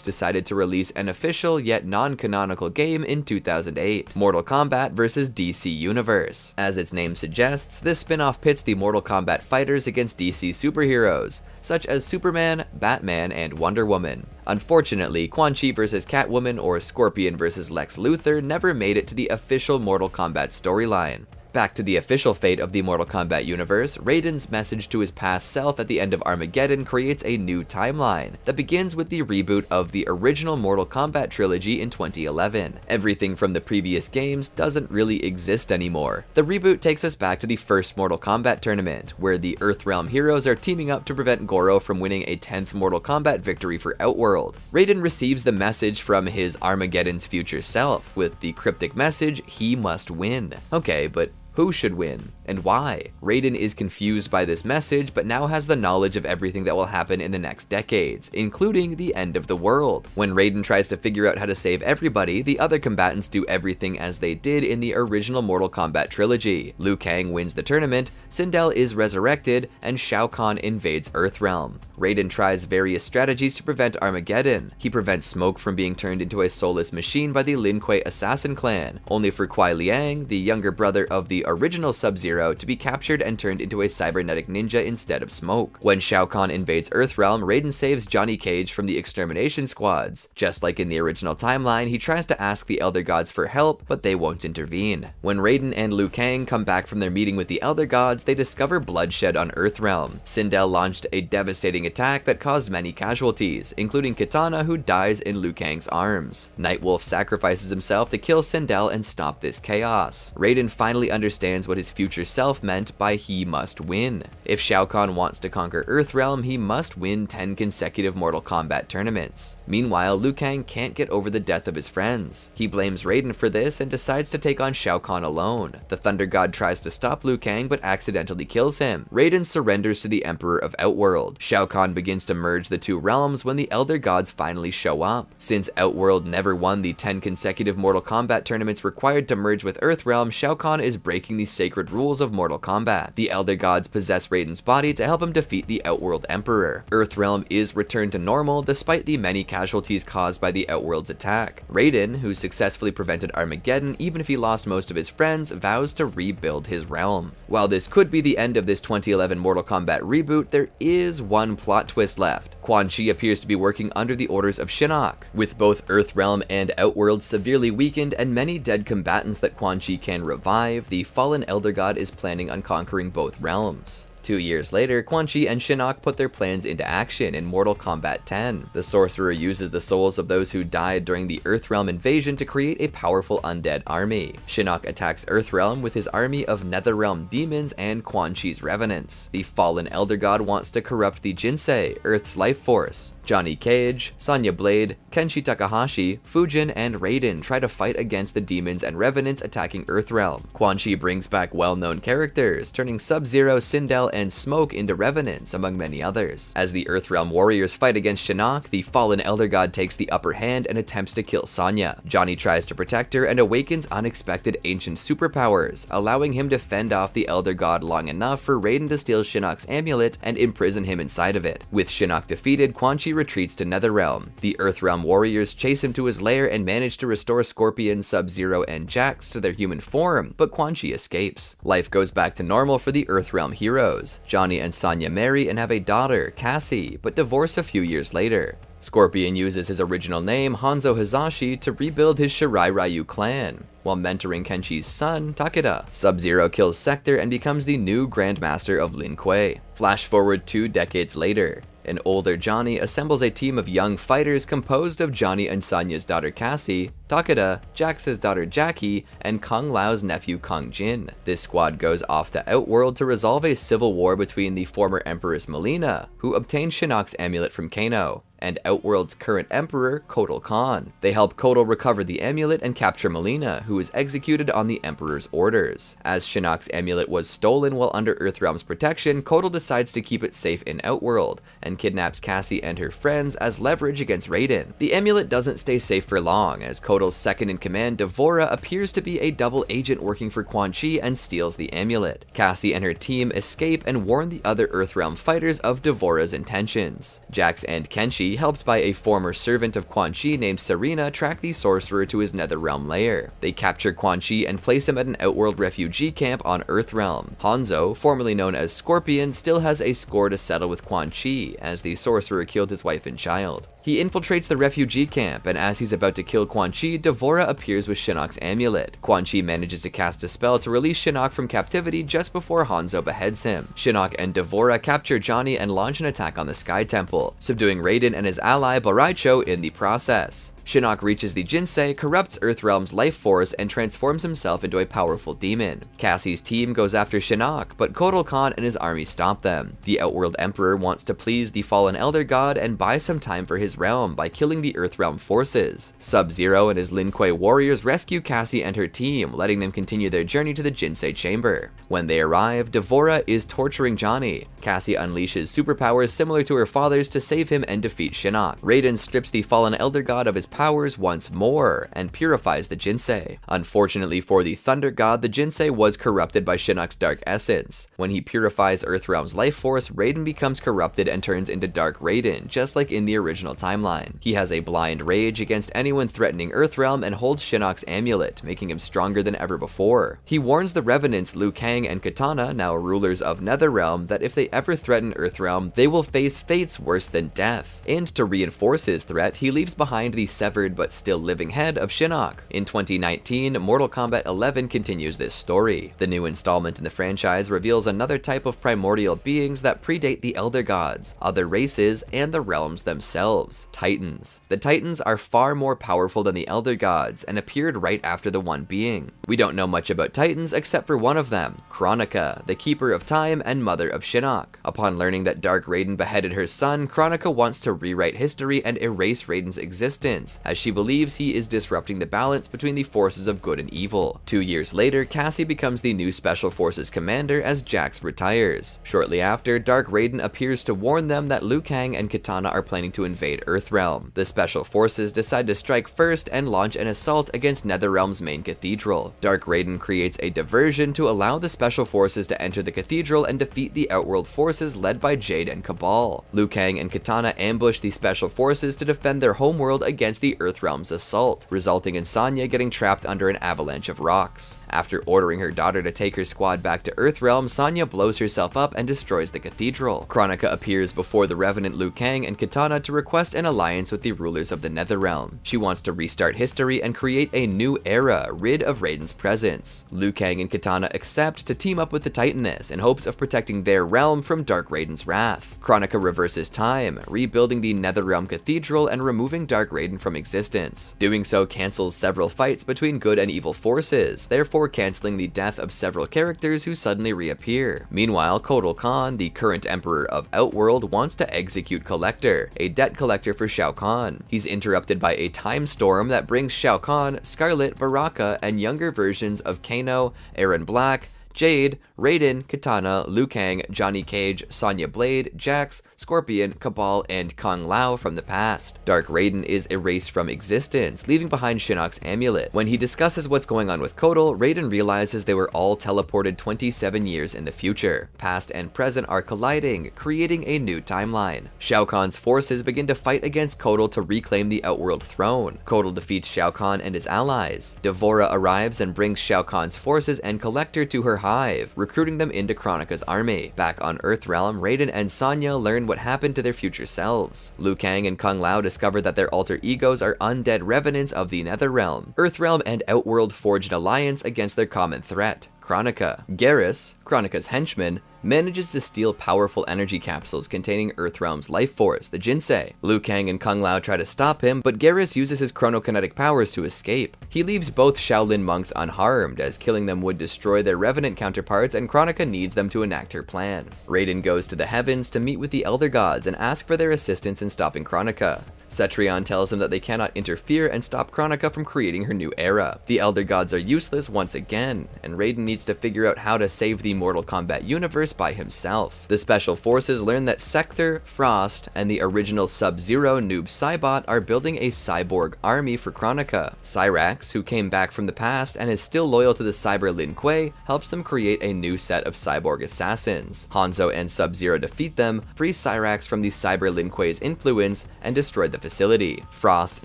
decided to release an official yet non-canonical game in 2008, Mortal Kombat vs. DC Universe. As its name suggests, this spin-off pits the Mortal Kombat fighters against DC superheroes, such as Superman, Batman, and Wonder Woman. Unfortunately, Quan Chi vs. Catwoman or Scorpion vs. Lex Luthor never made it to the official Mortal Kombat storyline. Back to the official fate of the Mortal Kombat universe, Raiden's message to his past self at the end of Armageddon creates a new timeline that begins with the reboot of the original Mortal Kombat trilogy in 2011. Everything from the previous games doesn't really exist anymore. The reboot takes us back to the first Mortal Kombat tournament, where the Earthrealm heroes are teaming up to prevent Goro from winning a 10th Mortal Kombat victory for Outworld. Raiden receives the message from his Armageddon's future self, with the cryptic message, "He must win." Okay, but who should win, and why? Raiden is confused by this message, but now has the knowledge of everything that will happen in the next decades, including the end of the world. When Raiden tries to figure out how to save everybody, the other combatants do everything as they did in the original Mortal Kombat trilogy. Liu Kang wins the tournament, Sindel is resurrected, and Shao Kahn invades Earthrealm. Raiden tries various strategies to prevent Armageddon. He prevents Smoke from being turned into a soulless machine by the Lin Kuei assassin clan, only for Kuai Liang, the younger brother of the original Sub-Zero, to be captured and turned into a cybernetic ninja instead of Smoke. When Shao Kahn invades Earthrealm, Raiden saves Johnny Cage from the extermination squads. Just like in the original timeline, he tries to ask the Elder Gods for help, but they won't intervene. When Raiden and Liu Kang come back from their meeting with the Elder Gods, they discover bloodshed on Earthrealm. Sindel launched a devastating attack that caused many casualties, including Kitana, who dies in Liu Kang's arms. Nightwolf sacrifices himself to kill Sindel and stop this chaos. Raiden finally understands what his future self meant by "he must win." If Shao Kahn wants to conquer Earthrealm, he must win 10 consecutive Mortal Kombat tournaments. Meanwhile, Liu Kang can't get over the death of his friends. He blames Raiden for this and decides to take on Shao Kahn alone. The Thunder God tries to stop Liu Kang but accidentally kills him. Raiden surrenders to the Emperor of Outworld. Shao Kahn begins to merge the two realms when the Elder Gods finally show up. Since Outworld never won the 10 consecutive Mortal Kombat tournaments required to merge with Earthrealm, Shao Kahn is breaking breaking the sacred rules of Mortal Kombat. The Elder Gods possess Raiden's body to help him defeat the Outworld Emperor. Earthrealm is returned to normal despite the many casualties caused by the Outworld's attack. Raiden, who successfully prevented Armageddon even if he lost most of his friends, vows to rebuild his realm. While this could be the end of this 2011 Mortal Kombat reboot, there is one plot twist left. Quan Chi appears to be working under the orders of Shinnok. With both Earthrealm and Outworld severely weakened and many dead combatants that Quan Chi can revive, the fallen Elder God is planning on conquering both realms. 2 years later, Quan Chi and Shinnok put their plans into action in Mortal Kombat 10. The sorcerer uses the souls of those who died during the Earthrealm invasion to create a powerful undead army. Shinnok attacks Earthrealm with his army of Netherrealm demons and Quan Chi's revenants. The fallen Elder God wants to corrupt the Jinsei, Earth's life force. Johnny Cage, Sonya Blade, Kenshi Takahashi, Fujin, and Raiden try to fight against the demons and revenants attacking Earthrealm. Quan Chi brings back well-known characters, turning Sub-Zero, Sindel, and Smoke into revenants, among many others. As the Earthrealm warriors fight against Shinnok, the fallen Elder God takes the upper hand and attempts to kill Sonya. Johnny tries to protect her and awakens unexpected ancient superpowers, allowing him to fend off the Elder God long enough for Raiden to steal Shinnok's amulet and imprison him inside of it. With Shinnok defeated, Quan Chi retreats to Netherrealm. The Earthrealm warriors chase him to his lair and manage to restore Scorpion, Sub-Zero, and Jax to their human form, but Quan Chi escapes. Life goes back to normal for the Earthrealm heroes. Johnny and Sonya marry and have a daughter, Cassie, but divorce a few years later. Scorpion uses his original name, Hanzo Hazashi, to rebuild his Shirai Ryu clan, while mentoring Kenshi's son, Takeda. Sub-Zero kills Sector and becomes the new Grandmaster of Lin Kuei. Flash forward 2 decades later. An older Johnny assembles a team of young fighters composed of Johnny and Sonya's daughter Cassie, Takeda, Jax's daughter Jackie, and Kung Lao's nephew Kung Jin. This squad goes off to Outworld to resolve a civil war between the former Empress Mileena, who obtained Shinnok's amulet from Kano, and Outworld's current emperor, Kotal Khan. They help Kotal recover the amulet and capture Mileena, who was executed on the emperor's orders. As Shinnok's amulet was stolen while under Earthrealm's protection, Kotal decides to keep it safe in Outworld, and kidnaps Cassie and her friends as leverage against Raiden. The amulet doesn't stay safe for long, as Kotal's second-in-command, D'Vorah, appears to be a double agent working for Quan Chi and steals the amulet. Cassie and her team escape and warn the other Earthrealm fighters of D'Vorah's intentions. Jax and Kenshi, helped by a former servant of Quan Chi named Serena, track the sorcerer to his Netherrealm lair. They capture Quan Chi and place him at an Outworld refugee camp on Earthrealm. Hanzo, formerly known as Scorpion, still has a score to settle with Quan Chi, as the sorcerer killed his wife and child. He infiltrates the refugee camp, and as he's about to kill Quan Chi, D'Vorah appears with Shinnok's amulet. Quan Chi manages to cast a spell to release Shinnok from captivity just before Hanzo beheads him. Shinnok and D'Vorah capture Johnny and launch an attack on the Sky Temple, subduing Raiden and his ally Baraicho in the process. Shinnok reaches the Jinsei, corrupts Earthrealm's life force, and transforms himself into a powerful demon. Cassie's team goes after Shinnok, but Kotal Khan and his army stop them. The Outworld Emperor wants to please the fallen Elder God and buy some time for his realm by killing the Earthrealm forces. Sub-Zero and his Lin Kuei warriors rescue Cassie and her team, letting them continue their journey to the Jinsei chamber. When they arrive, D'Vorah is torturing Johnny. Cassie unleashes superpowers similar to her father's to save him and defeat Shinnok. Raiden strips the fallen Elder God of his powers once more and purifies the Jinsei. Unfortunately for the Thunder God, the Jinsei was corrupted by Shinnok's dark essence. When he purifies Earthrealm's life force, Raiden becomes corrupted and turns into Dark Raiden, just like in the original timeline. He has a blind rage against anyone threatening Earthrealm and holds Shinnok's amulet, making him stronger than ever before. He warns the Revenants Liu Kang and Katana, now rulers of Netherrealm, that if they ever threaten Earthrealm, they will face fates worse than death. And to reinforce his threat, he leaves behind the severed but still living head of Shinnok. In 2019, Mortal Kombat 11 continues this story. The new installment in the franchise reveals another type of primordial beings that predate the Elder Gods, other races, and the realms themselves, Titans. The Titans are far more powerful than the Elder Gods and appeared right after the One Being. We don't know much about Titans except for one of them, Kronika, the Keeper of Time and mother of Shinnok. Upon learning that Dark Raiden beheaded her son, Kronika wants to rewrite history and erase Raiden's existence, Hughes, as she believes he is disrupting the balance between the forces of good and evil. 2 years later, Cassie becomes the new Special Forces commander as Jax retires. Shortly after, Dark Raiden appears to warn them that Liu Kang and Kitana are planning to invade Earthrealm. The Special Forces decide to strike first and launch an assault against Netherrealm's main cathedral. Dark Raiden creates a diversion to allow the Special Forces to enter the cathedral and defeat the Outworld forces led by Jade and Cabal. Liu Kang and Kitana ambush the Special Forces to defend their homeworld against the Earthrealm's assault, resulting in Sonya getting trapped under an avalanche of rocks. After ordering her daughter to take her squad back to Earthrealm, Sonya blows herself up and destroys the cathedral. Kronika appears before the Revenant Liu Kang and Kitana to request an alliance with the rulers of the Netherrealm. She wants to restart history and create a new era, rid of Raiden's presence. Liu Kang and Kitana accept to team up with the Titaness in hopes of protecting their realm from Dark Raiden's wrath. Kronika reverses time, rebuilding the Netherrealm Cathedral and removing Dark Raiden from existence. Doing so cancels several fights between good and evil forces, therefore canceling the death of several characters who suddenly reappear. Meanwhile, Kotal Khan, the current emperor of Outworld, wants to execute Collector, a debt collector for Shao Kahn. He's interrupted by a time storm that brings Shao Kahn, Scarlet, Baraka, and younger versions of Kano, Aaron Black, Jade, Raiden, Kitana, Liu Kang, Johnny Cage, Sonya Blade, Jax, Scorpion, Cabal, and Kung Lao from the past. Dark Raiden is erased from existence, leaving behind Shinnok's amulet. When he discusses what's going on with Kotal, Raiden realizes they were all teleported 27 years in the future. Past and present are colliding, creating a new timeline. Shao Kahn's forces begin to fight against Kotal to reclaim the Outworld throne. Kotal defeats Shao Kahn and his allies. D'Vorah arrives and brings Shao Kahn's forces and Collector to her hive, recruiting them into Kronika's army. Back on Earthrealm, Raiden and Sonya learn what happened to their future selves. Liu Kang and Kung Lao discover that their alter egos are undead revenants of the Netherrealm. Earthrealm and Outworld forge an alliance against their common threat, Kronika. Garrus, Kronika's henchman, manages to steal powerful energy capsules containing Earthrealm's life force, the Jinsei. Liu Kang and Kung Lao try to stop him, but Garrus uses his chronokinetic powers to escape. He leaves both Shaolin monks unharmed, as killing them would destroy their revenant counterparts, and Kronika needs them to enact her plan. Raiden goes to the heavens to meet with the Elder Gods and ask for their assistance in stopping Kronika. Cetrion tells him that they cannot interfere and stop Kronika from creating her new era. The Elder Gods are useless once again, and Raiden needs to figure out how to save the Mortal Kombat universe by himself. The Special Forces learn that Sector, Frost, and the original Sub-Zero noob Cybot are building a cyborg army for Kronika. Cyrax, who came back from the past and is still loyal to the Cyber Lin Kuei, helps them create a new set of cyborg assassins. Hanzo and Sub-Zero defeat them, free Cyrax from the Cyber Lin Kuei's influence, and destroy the facility. Frost,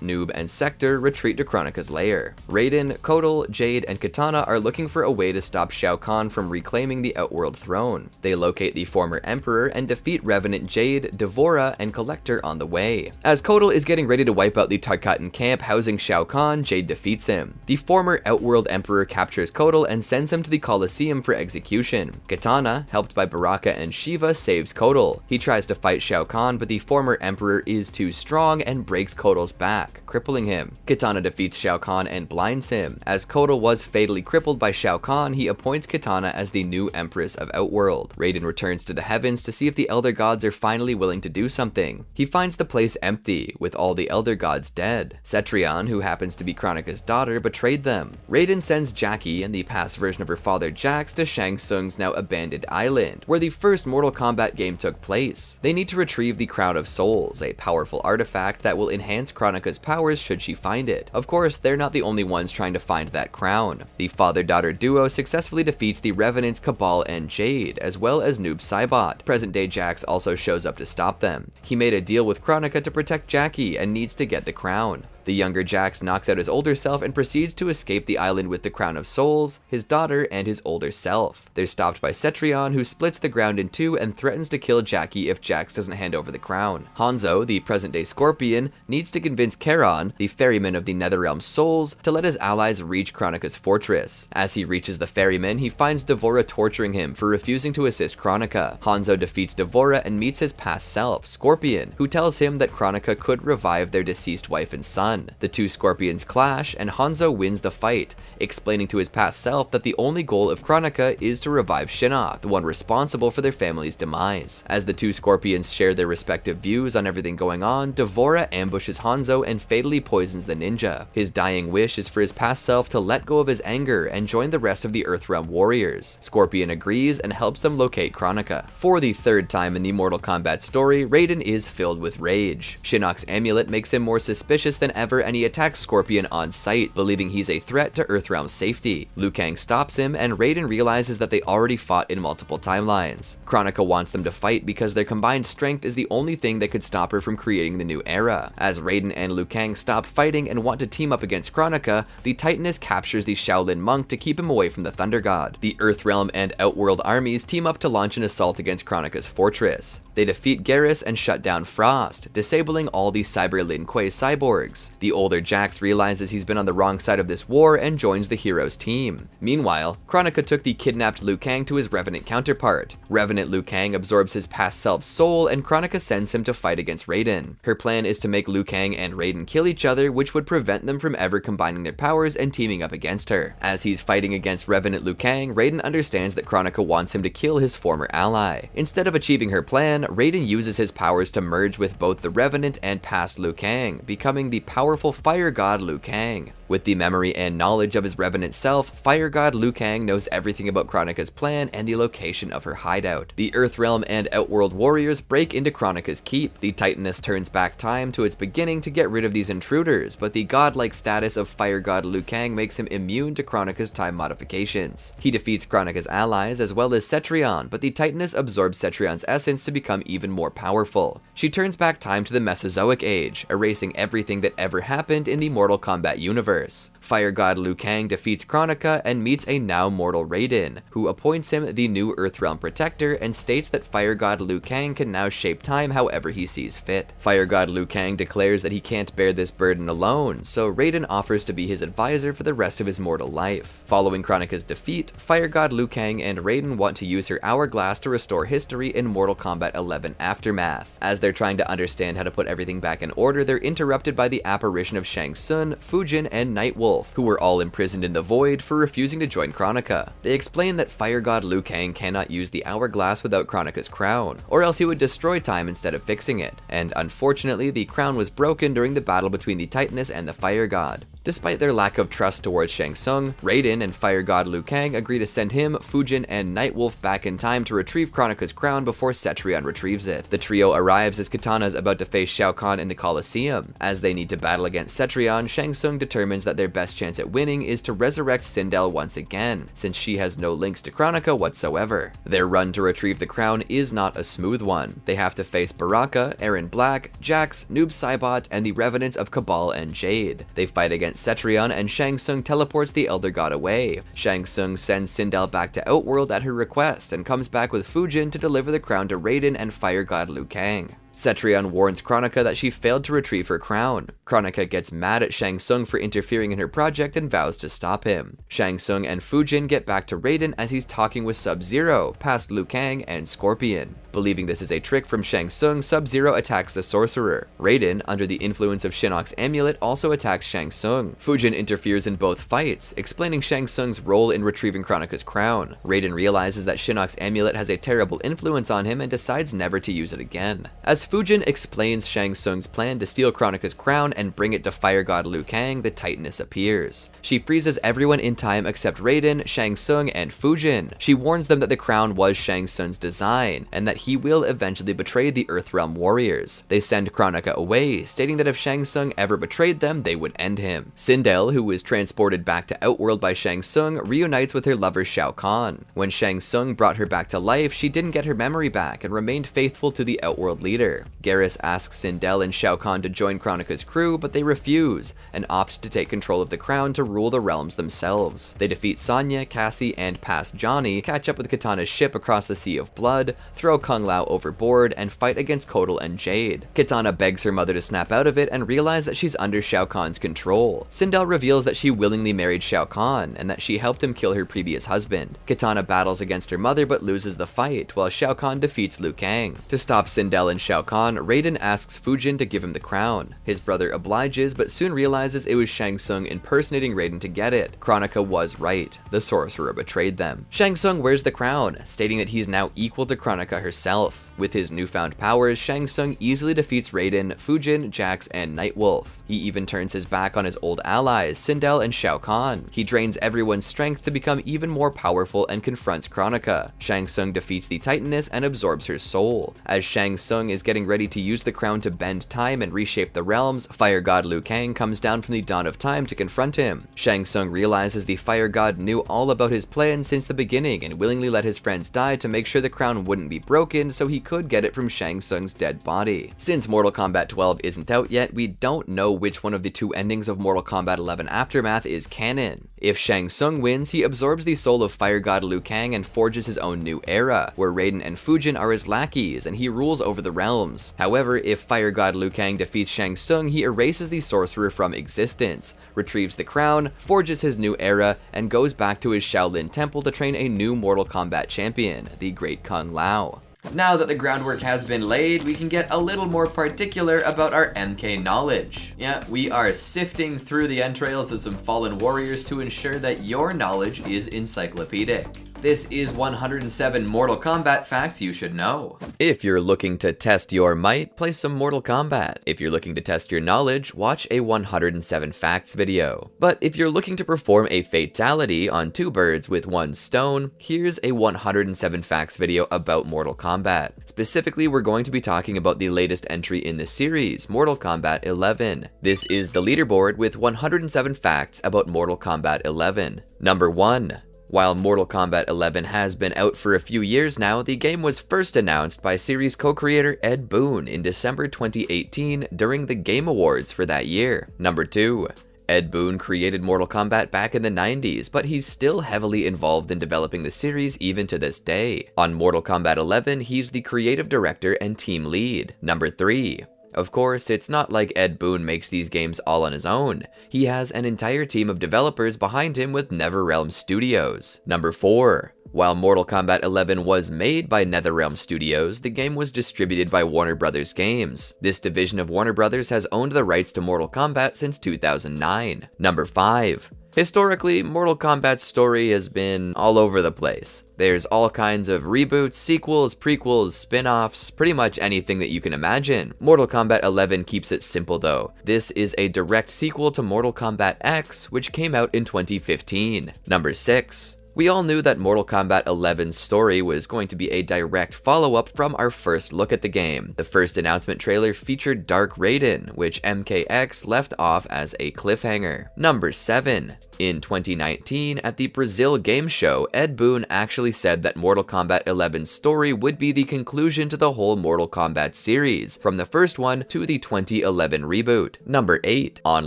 Noob, and Sector retreat to Kronika's lair. Raiden, Kotal, Jade, and Kitana are looking for a way to stop Shao Kahn from reclaiming the Outworld throne. They locate the former emperor and defeat Revenant Jade, D'Vorah, and Collector on the way. As Kotal is getting ready to wipe out the Tarkatan camp housing Shao Kahn, Jade defeats him. The former Outworld emperor captures Kotal and sends him to the Colosseum for execution. Kitana, helped by Baraka and Shiva, saves Kotal. He tries to fight Shao Kahn, but the former emperor is too strong and breaks Kotal's back, crippling him. Kitana defeats Shao Kahn and blinds him. As Kotal was fatally crippled by Shao Kahn, he appoints Kitana as the new Empress of Outworld. Raiden returns to the heavens to see if the Elder Gods are finally willing to do something. He finds the place empty, with all the Elder Gods dead. Cetrion, who happens to be Kronika's daughter, betrayed them. Raiden sends Jackie and the past version of her father Jax to Shang Tsung's now abandoned island, where the first Mortal Kombat game took place. They need to retrieve the Crown of Souls, a powerful artifact that will enhance Kronika's powers should she find it. Of course, they're not the only ones trying to find that crown. The father-daughter duo successfully defeats the Revenants Cabal and Jade, as well as Noob Saibot. Present-day Jax also shows up to stop them. He made a deal with Kronika to protect Jackie and needs to get the crown. The younger Jax knocks out his older self and proceeds to escape the island with the Crown of Souls, his daughter, and his older self. They're stopped by Cetrion, who splits the ground in two and threatens to kill Jackie if Jax doesn't hand over the crown. Hanzo, the present-day Scorpion, needs to convince Charon, the ferryman of the Netherrealm's souls, to let his allies reach Kronika's fortress. As he reaches the ferryman, he finds D'Vorah torturing him for refusing to assist Kronika. Hanzo defeats D'Vorah and meets his past self, Scorpion, who tells him that Kronika could revive their deceased wife and son. Sun. The two Scorpions clash, and Hanzo wins the fight, explaining to his past self that the only goal of Kronika is to revive Shinnok, the one responsible for their family's demise. As the two Scorpions share their respective views on everything going on, Devora ambushes Hanzo and fatally poisons the ninja. His dying wish is for his past self to let go of his anger and join the rest of the Earthrealm warriors. Scorpion agrees and helps them locate Kronika. For the third time in the Mortal Kombat story, Raiden is filled with rage. Shinnok's amulet makes him more suspicious than ever, and he attacks Scorpion on sight, believing he's a threat to Earthrealm's safety. Liu Kang stops him, and Raiden realizes that they already fought in multiple timelines. Kronika wants them to fight because their combined strength is the only thing that could stop her from creating the new era. As Raiden and Liu Kang stop fighting and want to team up against Kronika, the Titaness captures the Shaolin monk to keep him away from the Thunder God. The Earthrealm and Outworld armies team up to launch an assault against Kronika's fortress. They defeat Garrus and shut down Frost, disabling all the Cyber Lin Kuei cyborgs. The older Jax realizes he's been on the wrong side of this war and joins the heroes' team. Meanwhile, Kronika took the kidnapped Liu Kang to his Revenant counterpart. Revenant Liu Kang absorbs his past self's soul, and Kronika sends him to fight against Raiden. Her plan is to make Liu Kang and Raiden kill each other, which would prevent them from ever combining their powers and teaming up against her. As he's fighting against Revenant Liu Kang, Raiden understands that Kronika wants him to kill his former ally. Instead of achieving her plan, Raiden uses his powers to merge with both the Revenant and past Liu Kang, becoming the powerful Fire God Liu Kang. With the memory and knowledge of his Revenant self, Fire God Liu Kang knows everything about Kronika's plan and the location of her hideout. The Earthrealm and Outworld warriors break into Kronika's keep. The Titaness turns back time to its beginning to get rid of these intruders, but the godlike status of Fire God Liu Kang makes him immune to Kronika's time modifications. He defeats Kronika's allies as well as Cetrion, but the Titaness absorbs Cetrion's essence to become even more powerful. She turns back time to the Mesozoic Age, erasing everything that ever happened in the Mortal Kombat universe. Fire God Liu Kang defeats Kronika and meets a now mortal Raiden, who appoints him the new Earthrealm protector and states that Fire God Liu Kang can now shape time however he sees fit. Fire God Liu Kang declares that he can't bear this burden alone, so Raiden offers to be his advisor for the rest of his mortal life. Following Kronika's defeat, Fire God Liu Kang and Raiden want to use her hourglass to restore history in Mortal Kombat 11 Aftermath. As they're trying to understand how to put everything back in order, they're interrupted by the apparition of Shang Tsung, Fujin, and Nightwolf, who were all imprisoned in the Void for refusing to join Kronika. They explain that Fire God Liu Kang cannot use the hourglass without Kronika's crown, or else he would destroy time instead of fixing it, and unfortunately the crown was broken during the battle between the Titaness and the Fire God. Despite their lack of trust towards Shang Tsung, Raiden and Fire God Liu Kang agree to send him, Fujin, and Nightwolf back in time to retrieve Kronika's crown before Cetrion retrieves it. The trio arrives as Kitana is about to face Shao Kahn in the Colosseum. As they need to battle against Cetrion, Shang Tsung determines that their best chance at winning is to resurrect Sindel once again, since she has no links to Kronika whatsoever. Their run to retrieve the crown is not a smooth one. They have to face Baraka, Aaron Black, Jax, Noob Saibot, and the Revenants of Cabal and Jade. They fight against Cetrion, and Shang Tsung teleports the Elder God away. Shang Tsung sends Sindel back to Outworld at her request and comes back with Fujin to deliver the crown to Raiden and Fire God Liu Kang. Cetrion warns Kronika that she failed to retrieve her crown. Kronika gets mad at Shang Tsung for interfering in her project and vows to stop him. Shang Tsung and Fujin get back to Raiden as he's talking with Sub-Zero, past Liu Kang, and Scorpion. Believing this is a trick from Shang Tsung, Sub-Zero attacks the sorcerer. Raiden, under the influence of Shinnok's amulet, also attacks Shang Tsung. Fujin interferes in both fights, explaining Shang Tsung's role in retrieving Kronika's crown. Raiden realizes that Shinnok's amulet has a terrible influence on him and decides never to use it again. As Fujin explains Shang Tsung's plan to steal Kronika's crown and bring it to Fire God Liu Kang, the Titaness appears. She freezes everyone in time except Raiden, Shang Tsung, and Fujin. She warns them that the crown was Shang Tsung's design, and that he will eventually betray the Earthrealm warriors. They send Kronika away, stating that if Shang Tsung ever betrayed them, they would end him. Sindel, who was transported back to Outworld by Shang Tsung, reunites with her lover Shao Kahn. When Shang Tsung brought her back to life, she didn't get her memory back and remained faithful to the Outworld leader. Garrus asks Sindel and Shao Kahn to join Kronika's crew, but they refuse, and opt to take control of the crown to rule the realms themselves. They defeat Sonya, Cassie, and past Johnny, catch up with Kitana's ship across the Sea of Blood, throw Kung Lao overboard and fight against Kotal and Jade. Kitana begs her mother to snap out of it and realize that she's under Shao Kahn's control. Sindel reveals that she willingly married Shao Kahn and that she helped him kill her previous husband. Kitana battles against her mother but loses the fight, while Shao Kahn defeats Liu Kang. To stop Sindel and Shao Kahn, Raiden asks Fujin to give him the crown. His brother obliges but soon realizes it was Shang Tsung impersonating Raiden to get it. Kronika was right. The sorcerer betrayed them. Shang Tsung wears the crown, stating that he's now equal to Kronika herself. With his newfound powers, Shang Tsung easily defeats Raiden, Fujin, Jax, and Nightwolf. He even turns his back on his old allies, Sindel and Shao Kahn. He drains everyone's strength to become even more powerful and confronts Kronika. Shang Tsung defeats the Titaness and absorbs her soul. As Shang Tsung is getting ready to use the crown to bend time and reshape the realms, Fire God Liu Kang comes down from the dawn of time to confront him. Shang Tsung realizes the Fire God knew all about his plan since the beginning and willingly let his friends die to make sure the crown wouldn't be broken so he could get it from Shang Tsung's dead body. Since Mortal Kombat 12 isn't out yet, we don't know which one of the two endings of Mortal Kombat 11 Aftermath is canon. If Shang Tsung wins, he absorbs the soul of Fire God Liu Kang and forges his own new era, where Raiden and Fujin are his lackeys and he rules over the realms. However, if Fire God Liu Kang defeats Shang Tsung, he erases the sorcerer from existence, retrieves the crown, forges his new era, and goes back to his Shaolin temple to train a new Mortal Kombat champion, the Great Kung Lao. Now that the groundwork has been laid, we can get a little more particular about our MK knowledge. Yeah, we are sifting through the entrails of some fallen warriors to ensure that your knowledge is encyclopedic. This is 107 Mortal Kombat facts you should know. If you're looking to test your might, play some Mortal Kombat. If you're looking to test your knowledge, watch a 107 facts video. But if you're looking to perform a fatality on two birds with one stone, here's a 107 facts video about Mortal Kombat. Specifically, we're going to be talking about the latest entry in the series, Mortal Kombat 11. This is the leaderboard with 107 facts about Mortal Kombat 11. Number 1. While Mortal Kombat 11 has been out for a few years now, the game was first announced by series co-creator Ed Boon in December 2018 during the Game Awards for that year. Number 2. Ed Boon created Mortal Kombat back in the 90s, but he's still heavily involved in developing the series even to this day. On Mortal Kombat 11, he's the creative director and team lead. Number 3. Of course, it's not like Ed Boon makes these games all on his own. He has an entire team of developers behind him with NetherRealm Studios. Number 4. While Mortal Kombat 11 was made by NetherRealm Studios, the game was distributed by Warner Bros. Games. This division of Warner Bros. Has owned the rights to Mortal Kombat since 2009. Number 5. Historically, Mortal Kombat's story has been all over the place. There's all kinds of reboots, sequels, prequels, spin-offs, pretty much anything that you can imagine. Mortal Kombat 11 keeps it simple though. This is a direct sequel to Mortal Kombat X, which came out in 2015. Number 6. We all knew that Mortal Kombat 11's story was going to be a direct follow-up from our first look at the game. The first announcement trailer featured Dark Raiden, which MKX left off as a cliffhanger. Number 7. In 2019, at the Brazil Game Show, Ed Boon actually said that Mortal Kombat 11's story would be the conclusion to the whole Mortal Kombat series, from the first one to the 2011 reboot. Number 8. On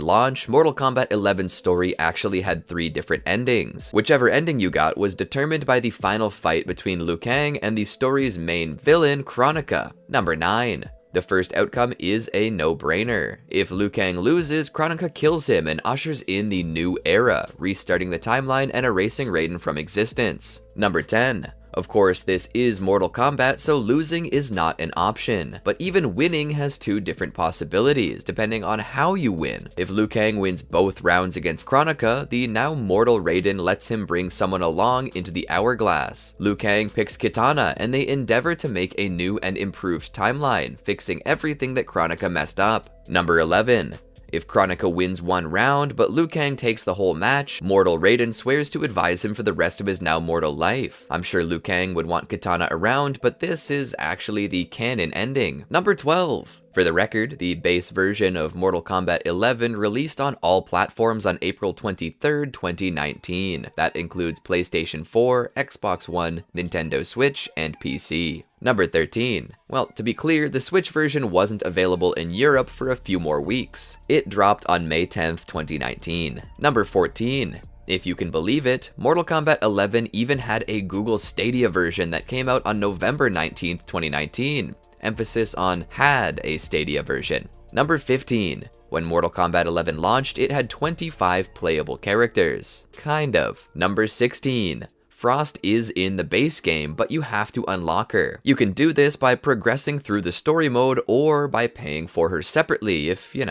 launch, Mortal Kombat 11's story actually had 3 different endings. Whichever ending you got was determined by the final fight between Liu Kang and the story's main villain, Kronika. Number 9. The first outcome is a no-brainer. If Liu Kang loses, Kronika kills him and ushers in the new era, restarting the timeline and erasing Raiden from existence. Number 10. Of course, this is Mortal Kombat, so losing is not an option. But even winning has 2 different possibilities, depending on how you win. If Liu Kang wins both rounds against Kronika, the now mortal Raiden lets him bring someone along into the hourglass. Liu Kang picks Kitana, and they endeavor to make a new and improved timeline, fixing everything that Kronika messed up. Number 11. If Kronika wins one round, but Liu Kang takes the whole match, mortal Raiden swears to advise him for the rest of his now mortal life. I'm sure Liu Kang would want Kitana around, but this is actually the canon ending. Number 12. For the record, the base version of Mortal Kombat 11 released on all platforms on April 23rd, 2019. That includes PlayStation 4, Xbox One, Nintendo Switch, and PC. Number 13. Well, to be clear, the Switch version wasn't available in Europe for a few more weeks. It dropped on May 10th, 2019. Number 14. If you can believe it, Mortal Kombat 11 even had a Google Stadia version that came out on November 19th, 2019. Emphasis on had a Stadia version. Number 15. When Mortal Kombat 11 launched, it had 25 playable characters. Kind of. Number 16. Frost is in the base game, but you have to unlock her. You can do this by progressing through the story mode or by paying for her separately if, you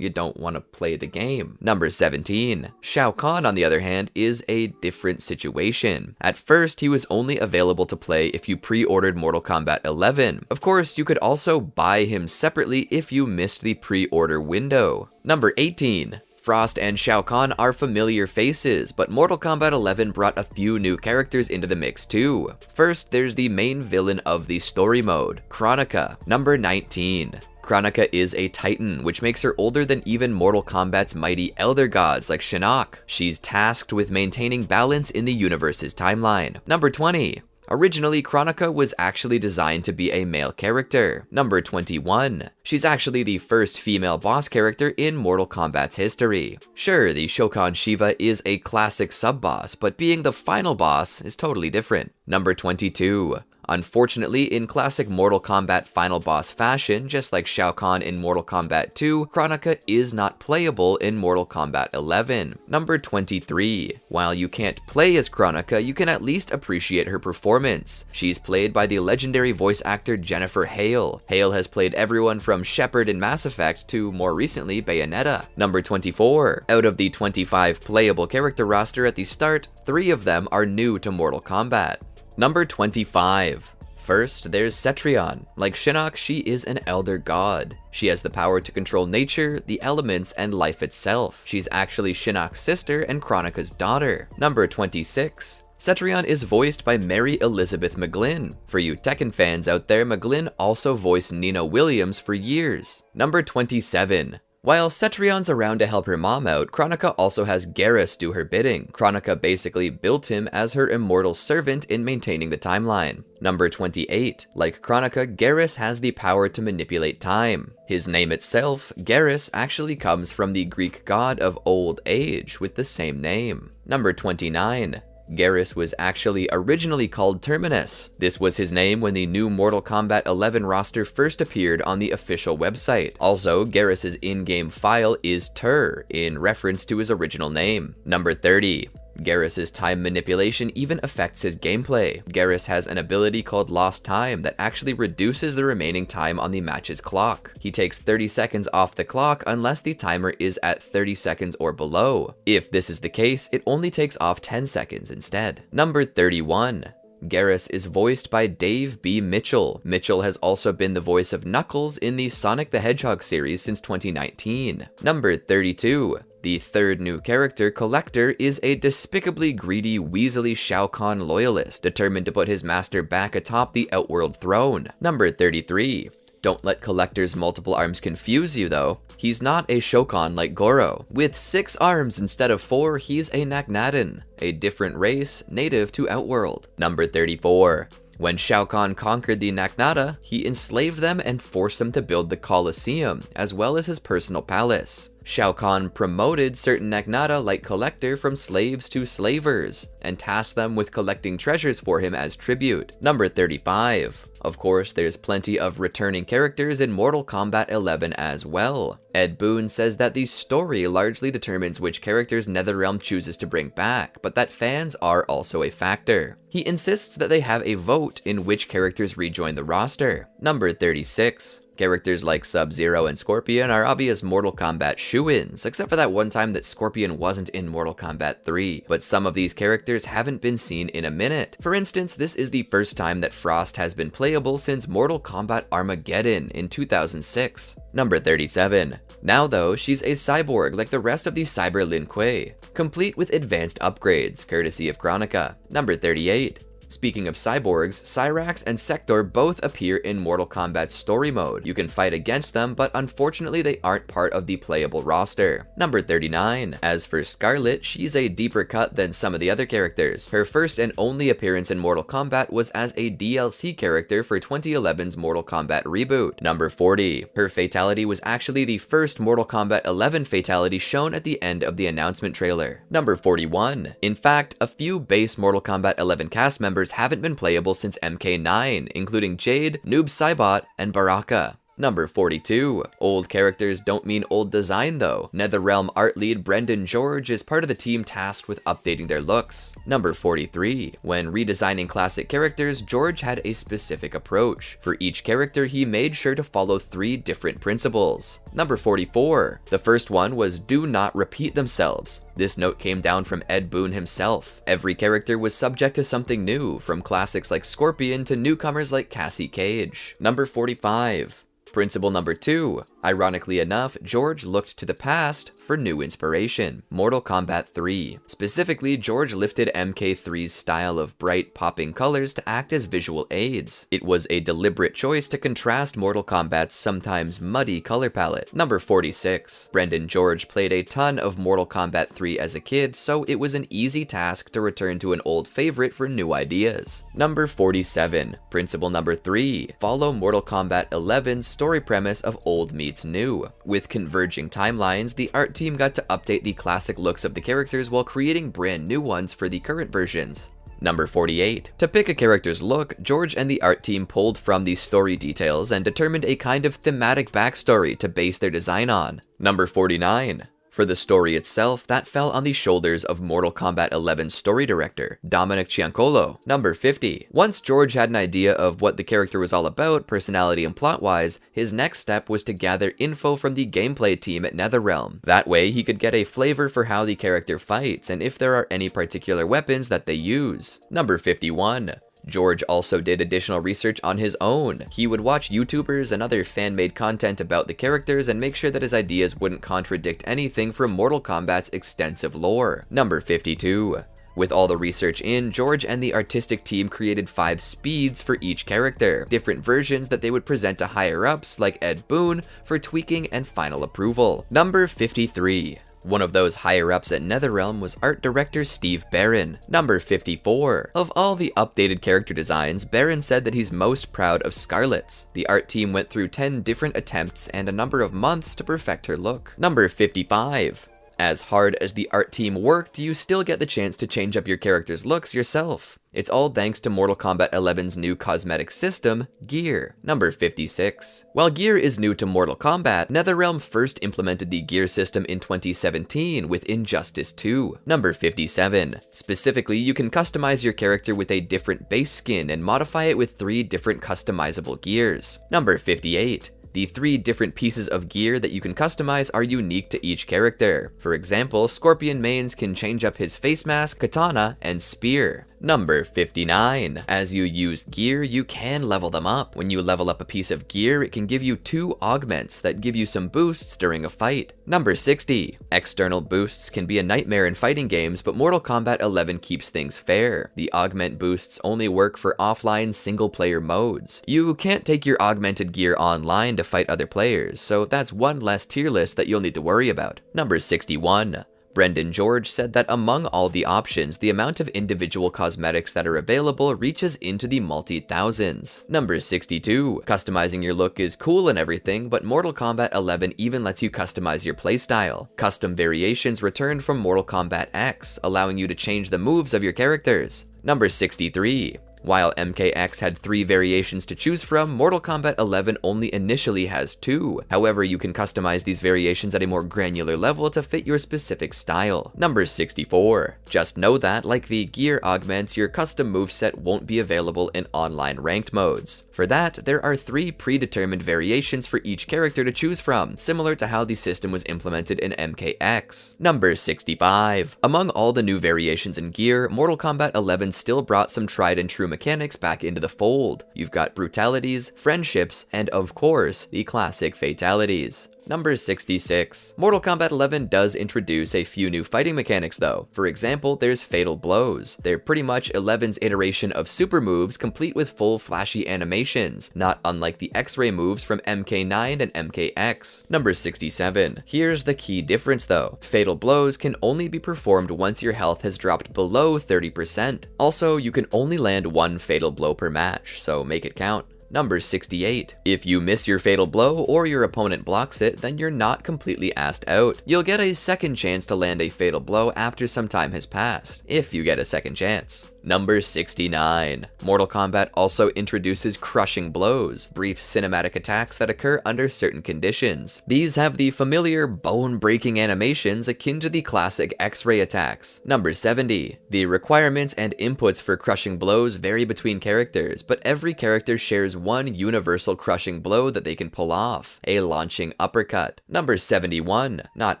don't want to play the game. Number 17. Shao Kahn, on the other hand, is a different situation. At first, he was only available to play if you pre-ordered Mortal Kombat 11. Of course, you could also buy him separately if you missed the pre-order window. Number 18. Frost and Shao Kahn are familiar faces, but Mortal Kombat 11 brought a few new characters into the mix too. First, there's the main villain of the story mode, Kronika. Number 19. Kronika is a titan, which makes her older than even Mortal Kombat's mighty elder gods like Shinnok. She's tasked with maintaining balance in the universe's timeline. Number 20. Originally, Kronika was actually designed to be a male character. Number 21. She's actually the first female boss character in Mortal Kombat's history. Sure, the Shokan Shiva is a classic sub-boss, but being the final boss is totally different. Number 22. Unfortunately, in classic Mortal Kombat final boss fashion, just like Shao Kahn in Mortal Kombat 2, Kronika is not playable in Mortal Kombat 11. Number 23. While you can't play as Kronika, you can at least appreciate her performance. She's played by the legendary voice actor Jennifer Hale. Hale has played everyone from Shepard in Mass Effect to, more recently, Bayonetta. Number 24. Out of the 25 playable character roster at the start, 3 of them are new to Mortal Kombat. Number 25. First, there's Cetrion. Like Shinnok, she is an elder god. She has the power to control nature, the elements, and life itself. She's actually Shinnok's sister and Kronika's daughter. Number 26. Cetrion is voiced by Mary Elizabeth McGlynn. For you Tekken fans out there, McGlynn also voiced Nina Williams for years. Number 27. While Cetrion's around to help her mom out, Kronika also has Garrus do her bidding. Kronika basically built him as her immortal servant in maintaining the timeline. Number 28. Like Kronika, Garrus has the power to manipulate time. His name itself, Garrus, actually comes from the Greek god of old age with the same name. Number 29. Garrus was actually originally called Terminus. This was his name when the new Mortal Kombat 11 roster first appeared on the official website. Also, Garrus's in-game file is Ter, in reference to his original name. Number 30. Garrus's time manipulation even affects his gameplay. Garrus has an ability called Lost Time that actually reduces the remaining time on the match's clock. He takes 30 seconds off the clock unless the timer is at 30 seconds or below. If this is the case, it only takes off 10 seconds instead. Number 31. Garrus is voiced by Dave B. Mitchell. Mitchell has also been the voice of Knuckles in the Sonic the Hedgehog series since 2019. Number 32. The third new character, Collector, is a despicably greedy, weaselly Shao Kahn loyalist, determined to put his master back atop the Outworld throne. Number 33. Don't let Collector's multiple arms confuse you though. He's not a Shokan like Goro. With 6 arms instead of 4, he's a Nagnaden, a different race native to Outworld. Number 34. When Shao Kahn conquered the Nagnata, he enslaved them and forced them to build the Colosseum, as well as his personal palace. Shao Kahn promoted certain Nagnata like Collector from slaves to slavers, and tasked them with collecting treasures for him as tribute. Number 35. Of course, there's plenty of returning characters in Mortal Kombat 11 as well. Ed Boon says that the story largely determines which characters NetherRealm chooses to bring back, but that fans are also a factor. He insists that they have a vote in which characters rejoin the roster. Number 36. Characters like Sub-Zero and Scorpion are obvious Mortal Kombat shoo-ins, except for that one time that Scorpion wasn't in Mortal Kombat 3, but some of these characters haven't been seen in a minute. For instance, this is the first time that Frost has been playable since Mortal Kombat Armageddon in 2006. Number 37. Now though, she's a cyborg like the rest of the Cyber Lin Kuei, complete with advanced upgrades, courtesy of Kronika. Number 38. Speaking of cyborgs, Cyrax and Sector both appear in Mortal Kombat's story mode. You can fight against them, but unfortunately they aren't part of the playable roster. Number 39. As for Scarlet, she's a deeper cut than some of the other characters. Her first and only appearance in Mortal Kombat was as a DLC character for 2011's Mortal Kombat reboot. Number 40. Her fatality was actually the first Mortal Kombat 11 fatality shown at the end of the announcement trailer. Number 41. In fact, a few base Mortal Kombat 11 cast members haven't been playable since MK9, including Jade, Noob Saibot, and Baraka. Number 42. Old characters don't mean old design though. NetherRealm art lead Brendan George is part of the team tasked with updating their looks. Number 43. When redesigning classic characters, George had a specific approach. For each character, he made sure to follow 3 different principles. Number 44. The first one was do not repeat themselves. This note came down from Ed Boon himself. Every character was subject to something new, from classics like Scorpion to newcomers like Cassie Cage. Number 45. Principle number 2. Ironically enough, George looked to the past for new inspiration. Mortal Kombat 3. Specifically, George lifted MK3's style of bright, popping colors to act as visual aids. It was a deliberate choice to contrast Mortal Kombat's sometimes muddy color palette. Number 46. Brendan George played a ton of Mortal Kombat 3 as a kid, so it was an easy task to return to an old favorite for new ideas. Number 47. Principle number 3. Follow Mortal Kombat 11's story premise of old meets new. With converging timelines, the art team got to update the classic looks of the characters while creating brand new ones for the current versions. Number 48. To pick a character's look, George and the art team pulled from the story details and determined a kind of thematic backstory to base their design on. Number 49. For the story itself, that fell on the shoulders of Mortal Kombat 11's story director, Dominic Ciancolo. Number 50. Once George had an idea of what the character was all about, personality and plot-wise, his next step was to gather info from the gameplay team at NetherRealm. That way, he could get a flavor for how the character fights and if there are any particular weapons that they use. Number 51. George also did additional research on his own. He would watch YouTubers and other fan-made content about the characters and make sure that his ideas wouldn't contradict anything from Mortal Kombat's extensive lore. Number 52. With all the research in, George and the artistic team created 5 speeds for each character, different versions that they would present to higher-ups like Ed Boon for tweaking and final approval. Number 53. One of those higher-ups at NetherRealm was art director Steve Barron. Number 54. Of all the updated character designs, Barron said that he's most proud of Scarlet's. The art team went through 10 different attempts and a number of months to perfect her look. Number 55. As hard as the art team worked, you still get the chance to change up your character's looks yourself. It's all thanks to Mortal Kombat 11's new cosmetic system, Gear. Number 56. While Gear is new to Mortal Kombat, NetherRealm first implemented the Gear system in 2017 with Injustice 2. Number 57. Specifically, you can customize your character with a different base skin and modify it with 3 different customizable gears. Number 58. The 3 different pieces of gear that you can customize are unique to each character. For example, Scorpion mains can change up his face mask, katana, and spear. Number 59. As you use gear, you can level them up. When you level up a piece of gear, it can give you 2 augments that give you some boosts during a fight. Number 60. External boosts can be a nightmare in fighting games, but Mortal Kombat 11 keeps things fair. The augment boosts only work for offline single-player modes. You can't take your augmented gear online to fight other players, so that's one less tier list that you'll need to worry about. Number 61. Brendan George said that among all the options, the amount of individual cosmetics that are available reaches into the multi-thousands. Number 62. Customizing your look is cool and everything, but Mortal Kombat 11 even lets you customize your playstyle. Custom variations returned from Mortal Kombat X, allowing you to change the moves of your characters. Number 63. While MKX had 3 variations to choose from, Mortal Kombat 11 only initially has 2. However, you can customize these variations at a more granular level to fit your specific style. Number 64. Just know that, like the gear augments, your custom moveset won't be available in online ranked modes. For that, there are 3 predetermined variations for each character to choose from, similar to how the system was implemented in MKX. Number 65. Among all the new variations in gear, Mortal Kombat 11 still brought some tried and true mechanics back into the fold. You've got brutalities, friendships, and of course, the classic fatalities. Number 66. Mortal Kombat 11 does introduce a few new fighting mechanics though. For example, there's Fatal Blows. They're pretty much 11's iteration of super moves complete with full flashy animations, not unlike the X-ray moves from MK9 and MKX. Number 67. Here's the key difference though. Fatal Blows can only be performed once your health has dropped below 30%. Also, you can only land one fatal blow per match, so make it count. Number 68. If you miss your fatal blow or your opponent blocks it, then you're not completely asked out. You'll get a second chance to land a fatal blow after some time has passed, if you get a second chance. Number 69. Mortal Kombat also introduces crushing blows, brief cinematic attacks that occur under certain conditions. These have the familiar bone-breaking animations akin to the classic X-ray attacks. Number 70. The requirements and inputs for crushing blows vary between characters, but every character shares one universal crushing blow that they can pull off, a launching uppercut. Number 71. Not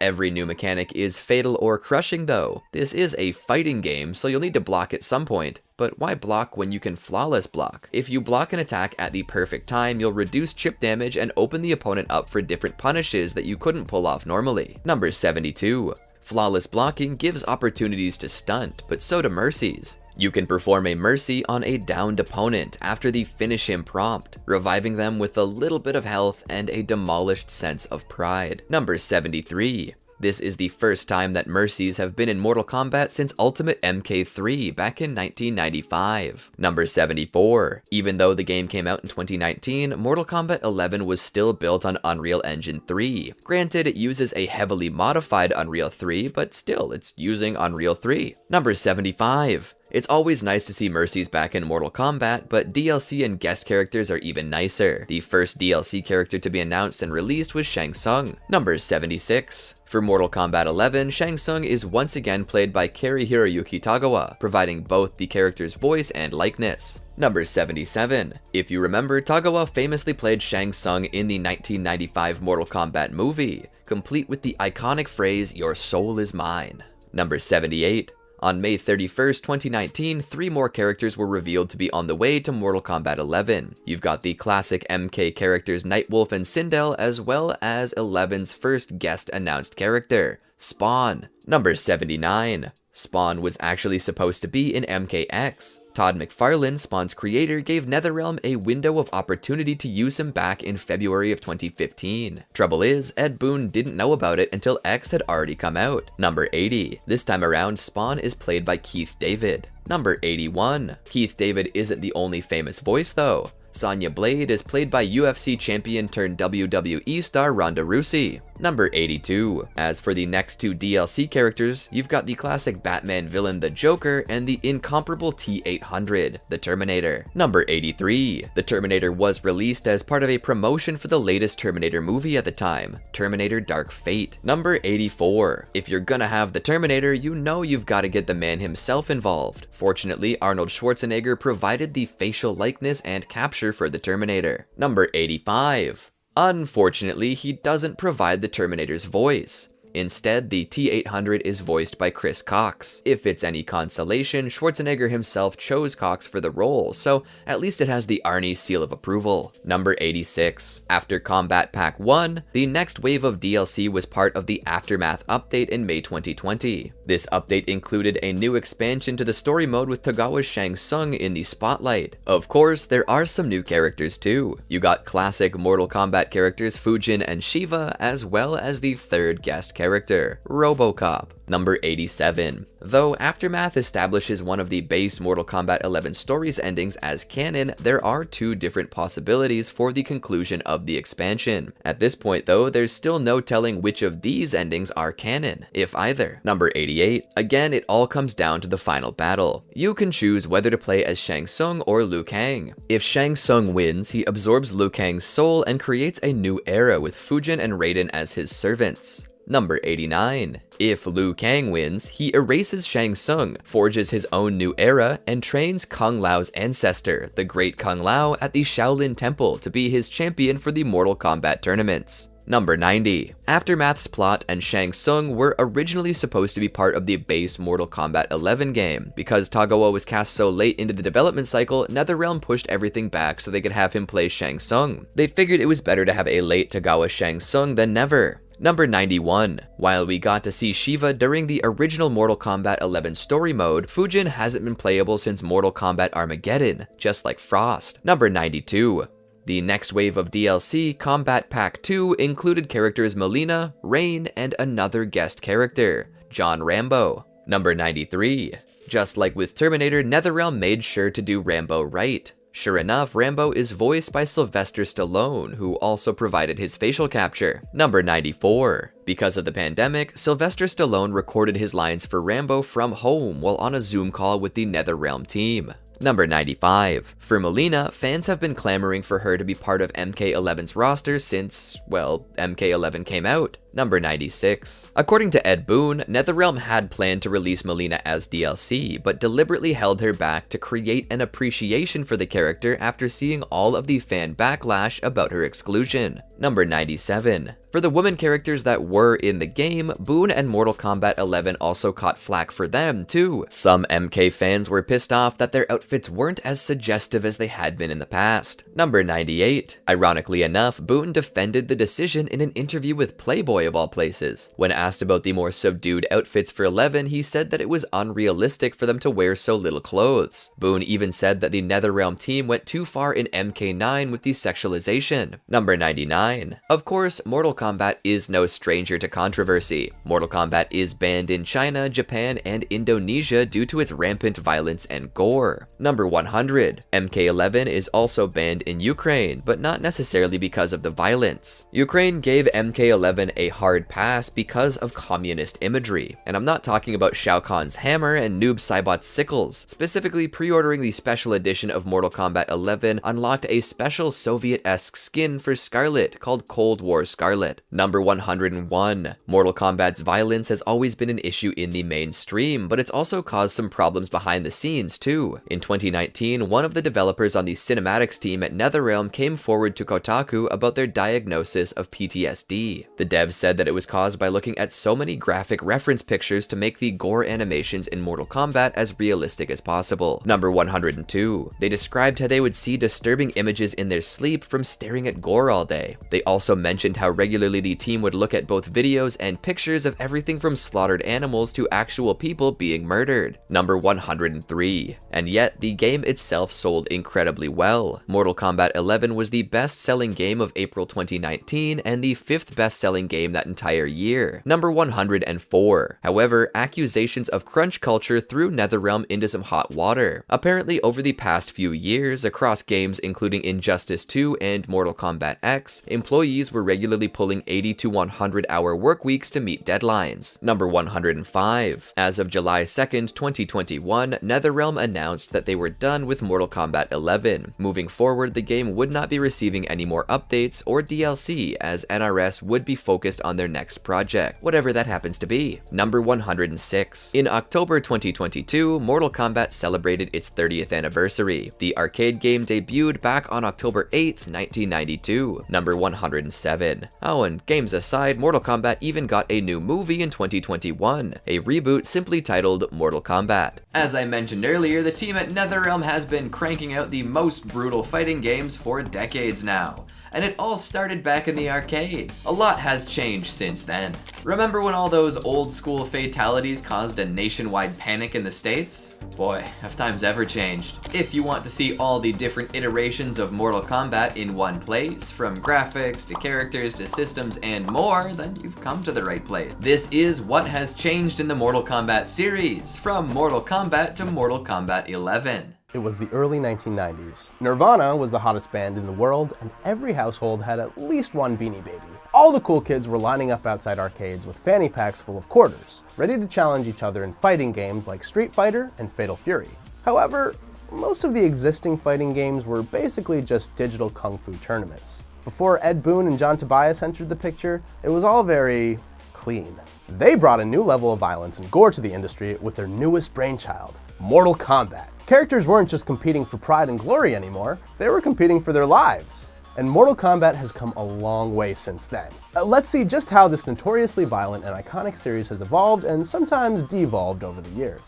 every new mechanic is fatal or crushing though. This is a fighting game, so you'll need to block at some point. But why block when you can flawless block? If you block an attack at the perfect time, you'll reduce chip damage and open the opponent up for different punishes that you couldn't pull off normally. Number 72. Flawless blocking gives opportunities to stunt, but so do mercies. You can perform a mercy on a downed opponent after the finish him prompt, reviving them with a little bit of health and a demolished sense of pride. Number 73. This is the first time that mercies have been in Mortal Kombat since Ultimate MK3 back in 1995. Number 74. Even though the game came out in 2019, Mortal Kombat 11 was still built on Unreal Engine 3. Granted, it uses a heavily modified Unreal 3, but still, it's using Unreal 3. Number 75. It's always nice to see mercies back in Mortal Kombat, but DLC and guest characters are even nicer. The first DLC character to be announced and released was Shang Tsung. Number 76. For Mortal Kombat 11, Shang Tsung is once again played by Cary Hiroyuki Tagawa, providing both the character's voice and likeness. Number 77. If you remember, Tagawa famously played Shang Tsung in the 1995 Mortal Kombat movie, complete with the iconic phrase, "Your soul is mine." Number 78. On May 31st, 2019, 3 more characters were revealed to be on the way to Mortal Kombat 11. You've got the classic MK characters Nightwolf and Sindel, as well as 11's first guest announced character, Spawn. Number 79. Spawn was actually supposed to be in MKX. Todd McFarlane, Spawn's creator, gave NetherRealm a window of opportunity to use him back in February of 2015. Trouble is, Ed Boon didn't know about it until X had already come out. Number 80. This time around, Spawn is played by Keith David. Number 81. Keith David isn't the only famous voice though. Sonya Blade is played by UFC champion turned WWE star Ronda Rousey. Number 82. As for the next 2 DLC characters, you've got the classic Batman villain the Joker and the incomparable T-800, the Terminator. Number 83. The Terminator was released as part of a promotion for the latest Terminator movie at the time, Terminator Dark Fate. Number 84. If you're gonna have the Terminator, you know you've got to get the man himself involved. Fortunately, Arnold Schwarzenegger provided the facial likeness and capture for the Terminator. Number 85. Unfortunately, he doesn't provide the Terminator's voice. Instead, the T-800 is voiced by Chris Cox. If it's any consolation, Schwarzenegger himself chose Cox for the role, so at least it has the Arnie seal of approval. Number 86. After Combat Pack 1, the next wave of DLC was part of the Aftermath update in May 2020. This update included a new expansion to the story mode with Tagawa's Shang Tsung in the spotlight. Of course, there are some new characters too. You got classic Mortal Kombat characters Fujin and Shiva, as well as the third guest character, RoboCop. Number 87. Though Aftermath establishes one of the base Mortal Kombat 11 story's endings as canon, there are 2 different possibilities for the conclusion of the expansion. At this point though, there's still no telling which of these endings are canon, if either. Number 88. Again, it all comes down to the final battle. You can choose whether to play as Shang Tsung or Liu Kang. If Shang Tsung wins, he absorbs Liu Kang's soul and creates a new era with Fujin and Raiden as his servants. Number 89. If Liu Kang wins, he erases Shang Tsung, forges his own new era, and trains Kung Lao's ancestor, the great Kung Lao, at the Shaolin Temple to be his champion for the Mortal Kombat tournaments. Number 90. Aftermath's plot and Shang Tsung were originally supposed to be part of the base Mortal Kombat 11 game. Because Tagawa was cast so late into the development cycle, NetherRealm pushed everything back so they could have him play Shang Tsung. They figured it was better to have a late Tagawa Shang Tsung than never. Number 91. While we got to see Shiva during the original Mortal Kombat 11 story mode, Fujin hasn't been playable since Mortal Kombat Armageddon, just like Frost. Number 92. The next wave of DLC, Combat Pack 2, included characters Melina, Rain, and another guest character, John Rambo. Number 93. Just like with Terminator, NetherRealm made sure to do Rambo right. Sure enough, Rambo is voiced by Sylvester Stallone, who also provided his facial capture. Number 94. Because of the pandemic, Sylvester Stallone recorded his lines for Rambo from home while on a Zoom call with the NetherRealm team. Number 95. For Melina, fans have been clamoring for her to be part of MK11's roster since, well, MK11 came out. Number 96. According to Ed Boon, NetherRealm had planned to release Melina as DLC, but deliberately held her back to create an appreciation for the character after seeing all of the fan backlash about her exclusion. Number 97. For the woman characters that were in the game, Boon and Mortal Kombat 11 also caught flack for them too. Some MK fans were pissed off that their outfits weren't as suggestive as they had been in the past. Number 98. Ironically enough, Boon defended the decision in an interview with Playboy of all places. When asked about the more subdued outfits for 11, he said that it was unrealistic for them to wear so little clothes. Boon even said that the NetherRealm team went too far in MK9 with the sexualization. Number 99. Of course, Mortal Kombat is no stranger to controversy. Mortal Kombat is banned in China, Japan, and Indonesia due to its rampant violence and gore. Number 100. MK11 is also banned in Ukraine, but not necessarily because of the violence. Ukraine gave MK11 a hard pass because of communist imagery, and I'm not talking about Shao Kahn's hammer and Noob Saibot's sickles. Specifically, pre-ordering the special edition of Mortal Kombat 11 unlocked a special Soviet-esque skin for Scarlet called Cold War Scarlet. Number 101. Mortal Kombat's violence has always been an issue in the mainstream, but it's also caused some problems behind the scenes too. In 2019, one of the developers on the Cinematics team at NetherRealm came forward to Kotaku about their diagnosis of PTSD. The devs said that it was caused by looking at so many graphic reference pictures to make the gore animations in Mortal Kombat as realistic as possible. Number 102. They described how they would see disturbing images in their sleep from staring at gore all day. They also mentioned how regularly the team would look at both videos and pictures of everything from slaughtered animals to actual people being murdered. Number 103. And yet, the game itself sold incredibly well. Mortal Kombat 11 was the best-selling game of April 2019 and the 5th best-selling game that entire year. Number 104. However, accusations of crunch culture threw NetherRealm into some hot water. Apparently, over the past few years, across games including Injustice 2 and Mortal Kombat X, employees were regularly pulling 80 to 100 hour work weeks to meet deadlines. Number 105. As of July 2nd, 2021, NetherRealm announced that they were done with Mortal Kombat 11. Moving forward, the game would not be receiving any more updates or DLC, as NRS would be focused on their next project, whatever that happens to be. Number 106. In October 2022, Mortal Kombat celebrated its 30th anniversary. The arcade game debuted back on October 8th, 1992. Number 107. Oh, and games aside, Mortal Kombat even got a new movie in 2021, a reboot simply titled Mortal Kombat. As I mentioned earlier, the team at NetherRealm has been cranking out the most brutal fighting games for decades now. And it all started back in the arcade. A lot has changed since then. Remember when all those old school fatalities caused a nationwide panic in the States? Boy, have times ever changed. If you want to see all the different iterations of Mortal Kombat in one place, from graphics to characters to systems and more, then you've come to the right place. This is what has changed in the Mortal Kombat series, from Mortal Kombat to Mortal Kombat 11. It was the early 1990s. Nirvana was the hottest band in the world, and every household had at least one Beanie Baby. All the cool kids were lining up outside arcades with fanny packs full of quarters, ready to challenge each other in fighting games like Street Fighter and Fatal Fury. However, most of the existing fighting games were basically just digital kung fu tournaments. Before Ed Boon and John Tobias entered the picture, it was all very clean. They brought a new level of violence and gore to the industry with their newest brainchild, Mortal Kombat. Characters weren't just competing for pride and glory anymore, they were competing for their lives. and Mortal Kombat has come a long way since then. Let's see just how this notoriously violent and iconic series has evolved and sometimes devolved over the years.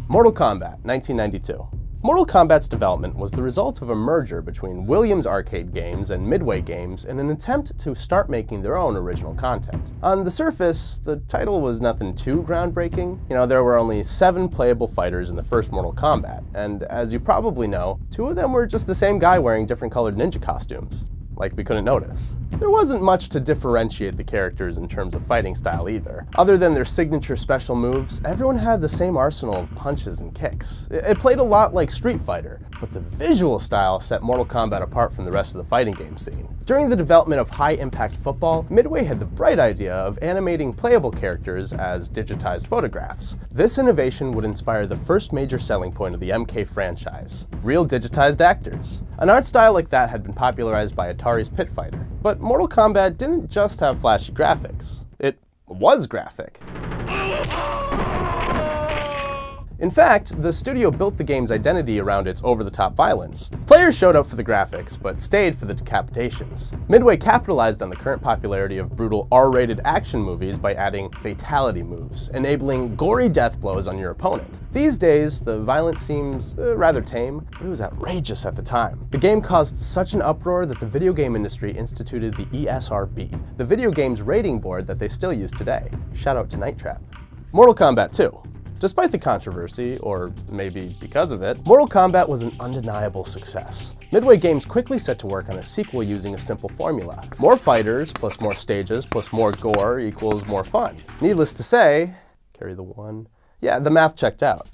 Mortal Kombat, 1992. Mortal Kombat's development was the result of a merger between Williams Arcade Games and Midway Games in an attempt to start making their own original content. On the surface, the title was nothing too groundbreaking. There were only 7 playable fighters in the first Mortal Kombat, and as you probably know, 2 of them were just the same guy wearing different colored ninja costumes. Like we couldn't notice. There wasn't much to differentiate the characters in terms of fighting style either. Other than their signature special moves, everyone had the same arsenal of punches and kicks. It played a lot like Street Fighter, but the visual style set Mortal Kombat apart from the rest of the fighting game scene. During the development of high-impact football, Midway had the bright idea of animating playable characters as digitized photographs. This innovation would inspire the first major selling point of the MK franchise: real digitized actors. An art style like that had been popularized by Atari's Pit Fighter. But Mortal Kombat didn't just have flashy graphics. It was graphic. In fact, the studio built the game's identity around its over-the-top violence. Players showed up for the graphics, but stayed for the decapitations. Midway capitalized on the current popularity of brutal R-rated action movies by adding fatality moves, enabling gory death blows on your opponent. These days, the violence seems rather tame, but it was outrageous at the time. The game caused such an uproar that the video game industry instituted the ESRB, the video games rating board that they still use today. Shout out to Night Trap. Mortal Kombat 2. Despite the controversy, or maybe because of it, Mortal Kombat was an undeniable success. Midway Games quickly set to work on a sequel using a simple formula. More fighters, plus more stages, plus more gore equals more fun. Needless to say, carry the one, yeah, the math checked out.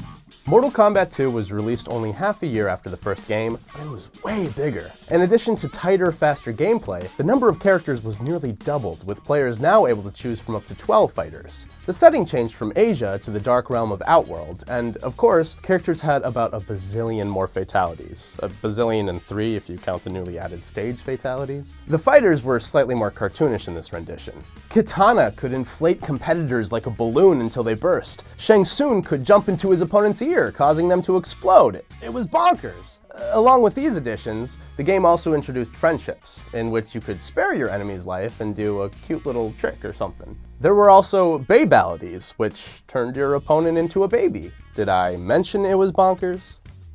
Mortal Kombat 2 was released only half a year after the first game, but it was way bigger. In addition to tighter, faster gameplay, the number of characters was nearly doubled, with players now able to choose from up to 12 fighters. The setting changed from Asia to the dark realm of Outworld, and of course, characters had about a bazillion more fatalities. A bazillion and 3 if you count the newly added stage fatalities. The fighters were slightly more cartoonish in this rendition. Kitana could inflate competitors like a balloon until they burst. Shang Tsung could jump into his opponent's ear, causing them to explode. It was bonkers. Along with these additions, the game also introduced friendships, in which you could spare your enemy's life and do a cute little trick or something. There were also babalities, which turned your opponent into a baby. Did I mention it was bonkers?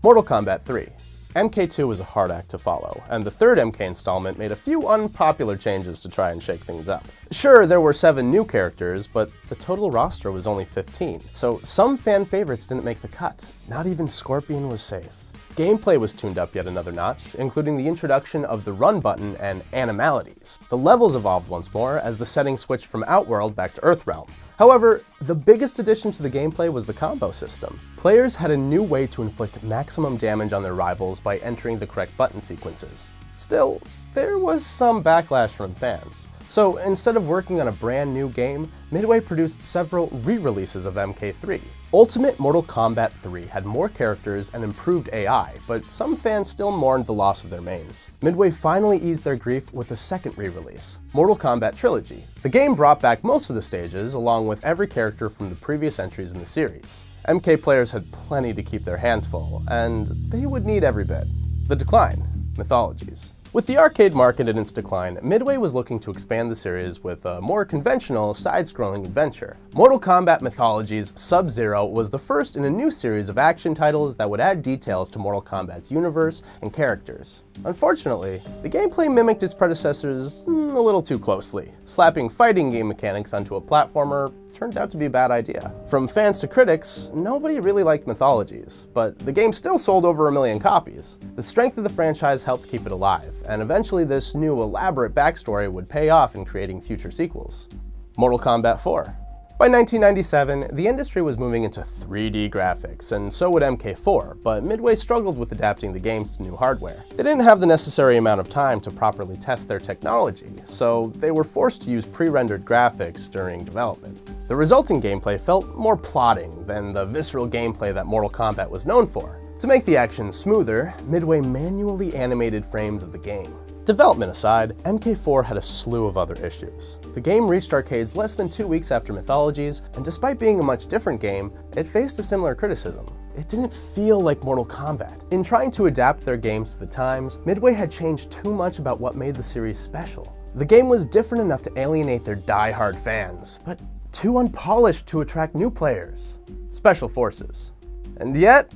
Mortal Kombat 3. MK2 was a hard act to follow, and the third MK installment made a few unpopular changes to try and shake things up. Sure, there were 7 new characters, but the total roster was only 15, so some fan favorites didn't make the cut. Not even Scorpion was safe. Gameplay was tuned up yet another notch, including the introduction of the run button and animalities. The levels evolved once more as the settings switched from Outworld back to Earthrealm. However, the biggest addition to the gameplay was the combo system. Players had a new way to inflict maximum damage on their rivals by entering the correct button sequences. Still, there was some backlash from fans. So instead of working on a brand new game, Midway produced several re-releases of MK3. Ultimate Mortal Kombat 3 had more characters and improved AI, but some fans still mourned the loss of their mains. Midway finally eased their grief with a second re-release, Mortal Kombat Trilogy. The game brought back most of the stages, along with every character from the previous entries in the series. MK players had plenty to keep their hands full, and they would need every bit. The decline, Mythologies. With the arcade market in its decline, Midway was looking to expand the series with a more conventional, side-scrolling adventure. Mortal Kombat Mythologies Sub-Zero was the first in a new series of action titles that would add details to Mortal Kombat's universe and characters. Unfortunately, the gameplay mimicked its predecessors a little too closely. Slapping fighting game mechanics onto a platformer turned out to be a bad idea. From fans to critics, nobody really liked Mythologies, but the game still sold over 1 million copies. The strength of the franchise helped keep it alive, and eventually this new elaborate backstory would pay off in creating future sequels. Mortal Kombat 4. By 1997, the industry was moving into 3D graphics, and so would MK4, but Midway struggled with adapting the games to new hardware. They didn't have the necessary amount of time to properly test their technology, so they were forced to use pre-rendered graphics during development. The resulting gameplay felt more plodding than the visceral gameplay that Mortal Kombat was known for. To make the action smoother, Midway manually animated frames of the game. Development aside, MK4 had a slew of other issues. The game reached arcades less than 2 weeks after Mythologies, and despite being a much different game, it faced a similar criticism. it didn't feel like Mortal Kombat. In trying to adapt their games to the times, Midway had changed too much about what made the series special. The game was different enough to alienate their die-hard fans, but too unpolished to attract new players. Special Forces. And yet,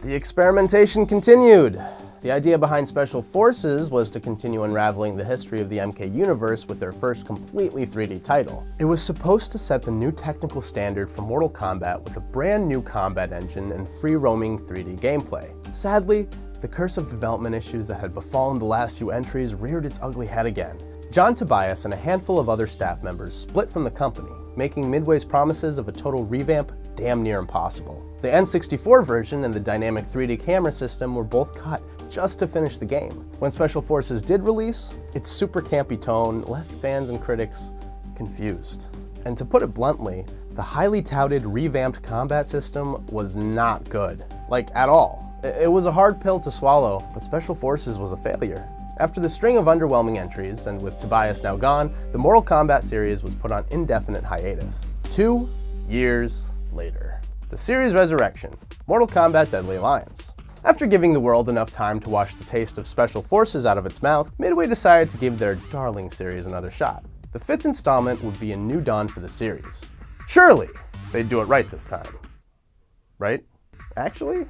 the experimentation continued. The idea behind Special Forces was to continue unraveling the history of the MK universe with their first completely 3D title. It was supposed to set the new technical standard for Mortal Kombat with a brand new combat engine and free-roaming 3D gameplay. Sadly, the curse of development issues that had befallen the last few entries reared its ugly head again. John Tobias and a handful of other staff members split from the company, making Midway's promises of a total revamp damn near impossible. The N64 version and the dynamic 3D camera system were both cut just to finish the game. When Special Forces did release, its super campy tone left fans and critics confused. And to put it bluntly, the highly touted revamped combat system was not good. Like, at all. It was a hard pill to swallow, but Special Forces was a failure. After the string of underwhelming entries, and with Tobias now gone, the Mortal Kombat series was put on indefinite hiatus. 2 years later. The series resurrection, Mortal Kombat Deadly Alliance. After giving the world enough time to wash the taste of Special Forces out of its mouth, Midway decided to give their darling series another shot. The 5th installment would be a new dawn for the series. Surely, they'd do it right this time. Right? Actually?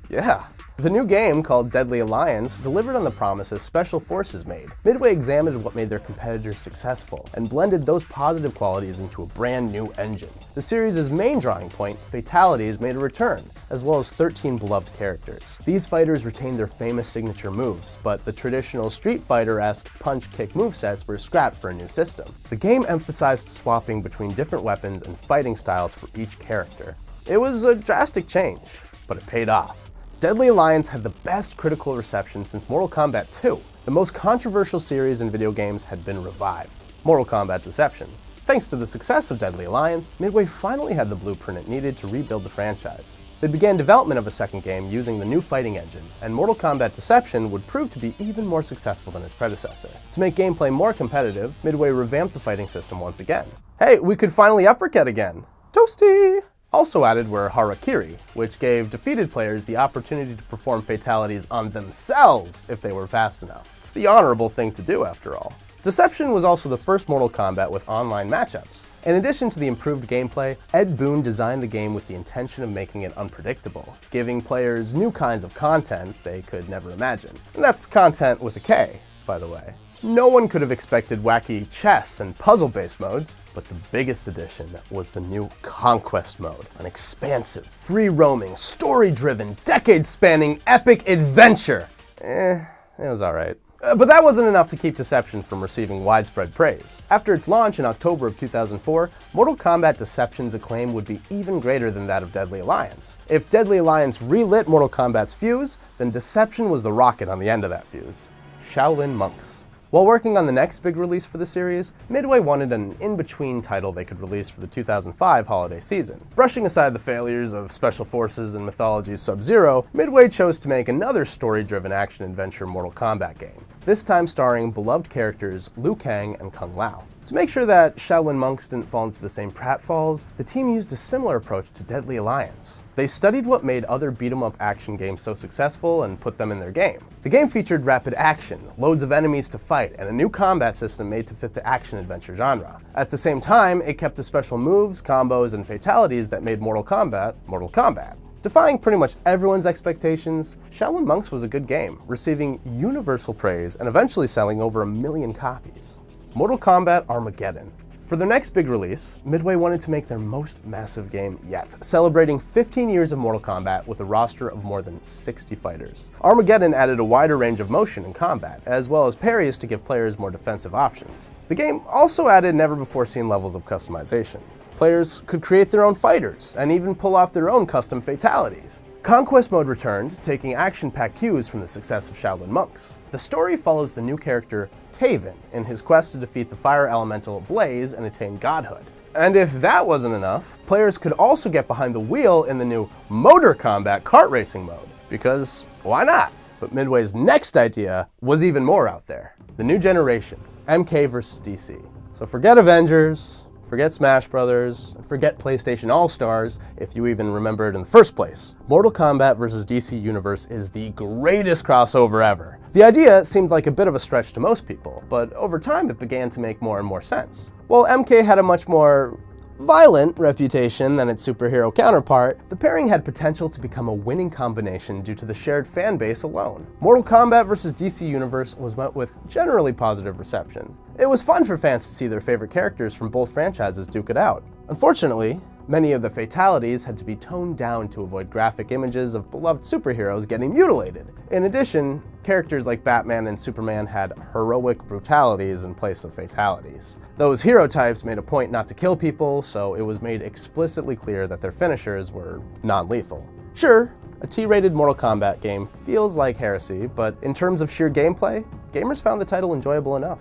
Yeah. The new game, called Deadly Alliance, delivered on the promises Special Forces made. Midway examined what made their competitors successful, and blended those positive qualities into a brand new engine. The series' main drawing point, fatalities, made a return, as well as 13 beloved characters. These fighters retained their famous signature moves, but the traditional Street Fighter-esque punch-kick movesets were scrapped for a new system. The game emphasized swapping between different weapons and fighting styles for each character. It was a drastic change, but it paid off. Deadly Alliance had the best critical reception since Mortal Kombat 2. The most controversial series in video games had been revived, Mortal Kombat Deception. Thanks to the success of Deadly Alliance, Midway finally had the blueprint it needed to rebuild the franchise. They began development of a second game using the new fighting engine, and Mortal Kombat Deception would prove to be even more successful than its predecessor. To make gameplay more competitive, Midway revamped the fighting system once again. Hey, we could finally uppercut again! Toasty! Also added were Harakiri, which gave defeated players the opportunity to perform fatalities on themselves if they were fast enough. It's the honorable thing to do, after all. Deception was also the first Mortal Kombat with online matchups. In addition to the improved gameplay, Ed Boon designed the game with the intention of making it unpredictable, giving players new kinds of content they could never imagine. And that's content with a K, by the way. No one could have expected wacky chess and puzzle-based modes, but the biggest addition was the new Conquest mode, an expansive, free-roaming, story-driven, decade-spanning epic adventure. It was alright. But that wasn't enough to keep Deception from receiving widespread praise. After its launch in October of 2004, Mortal Kombat Deception's acclaim would be even greater than that of Deadly Alliance. If Deadly Alliance relit Mortal Kombat's fuse, then Deception was the rocket on the end of that fuse. Shaolin Monks. While working on the next big release for the series, Midway wanted an in-between title they could release for the 2005 holiday season. Brushing aside the failures of Special Forces and Mythology's Sub-Zero, Midway chose to make another story-driven action-adventure Mortal Kombat game, this time starring beloved characters Liu Kang and Kung Lao. To make sure that Shaolin Monks didn't fall into the same pratfalls, the team used a similar approach to Deadly Alliance. They studied what made other beat-em-up action games so successful and put them in their game. The game featured rapid action, loads of enemies to fight, and a new combat system made to fit the action-adventure genre. At the same time, it kept the special moves, combos, and fatalities that made Mortal Kombat, Mortal Kombat. Defying pretty much everyone's expectations, Shaolin Monks was a good game, receiving universal praise and eventually selling over 1 million copies. Mortal Kombat Armageddon. For their next big release, Midway wanted to make their most massive game yet, celebrating 15 years of Mortal Kombat with a roster of more than 60 fighters. Armageddon added a wider range of motion in combat, as well as parries to give players more defensive options. The game also added never-before-seen levels of customization. Players could create their own fighters, and even pull off their own custom fatalities. Conquest mode returned, taking action-packed cues from the success of Shaolin Monks. The story follows the new character Taven in his quest to defeat the fire elemental Blaze and attain godhood. And if that wasn't enough, players could also get behind the wheel in the new Motor Combat kart racing mode, because why not? But Midway's next idea was even more out there. The new generation, MK versus DC. So forget Avengers, Forget Smash Brothers, forget PlayStation All-Stars, if you even remember it in the first place. Mortal Kombat vs. DC Universe is the greatest crossover ever. The idea seemed like a bit of a stretch to most people, but over time it began to make more and more sense. While MK had a much more violent reputation than its superhero counterpart, the pairing had potential to become a winning combination due to the shared fan base alone. Mortal Kombat vs. DC Universe was met with generally positive reception. It was fun for fans to see their favorite characters from both franchises duke it out. Unfortunately, many of the fatalities had to be toned down to avoid graphic images of beloved superheroes getting mutilated. In addition, characters like Batman and Superman had heroic brutalities in place of fatalities. Those hero types made a point not to kill people, so it was made explicitly clear that their finishers were non-lethal. Sure, a T-rated Mortal Kombat game feels like heresy, but in terms of sheer gameplay, gamers found the title enjoyable enough.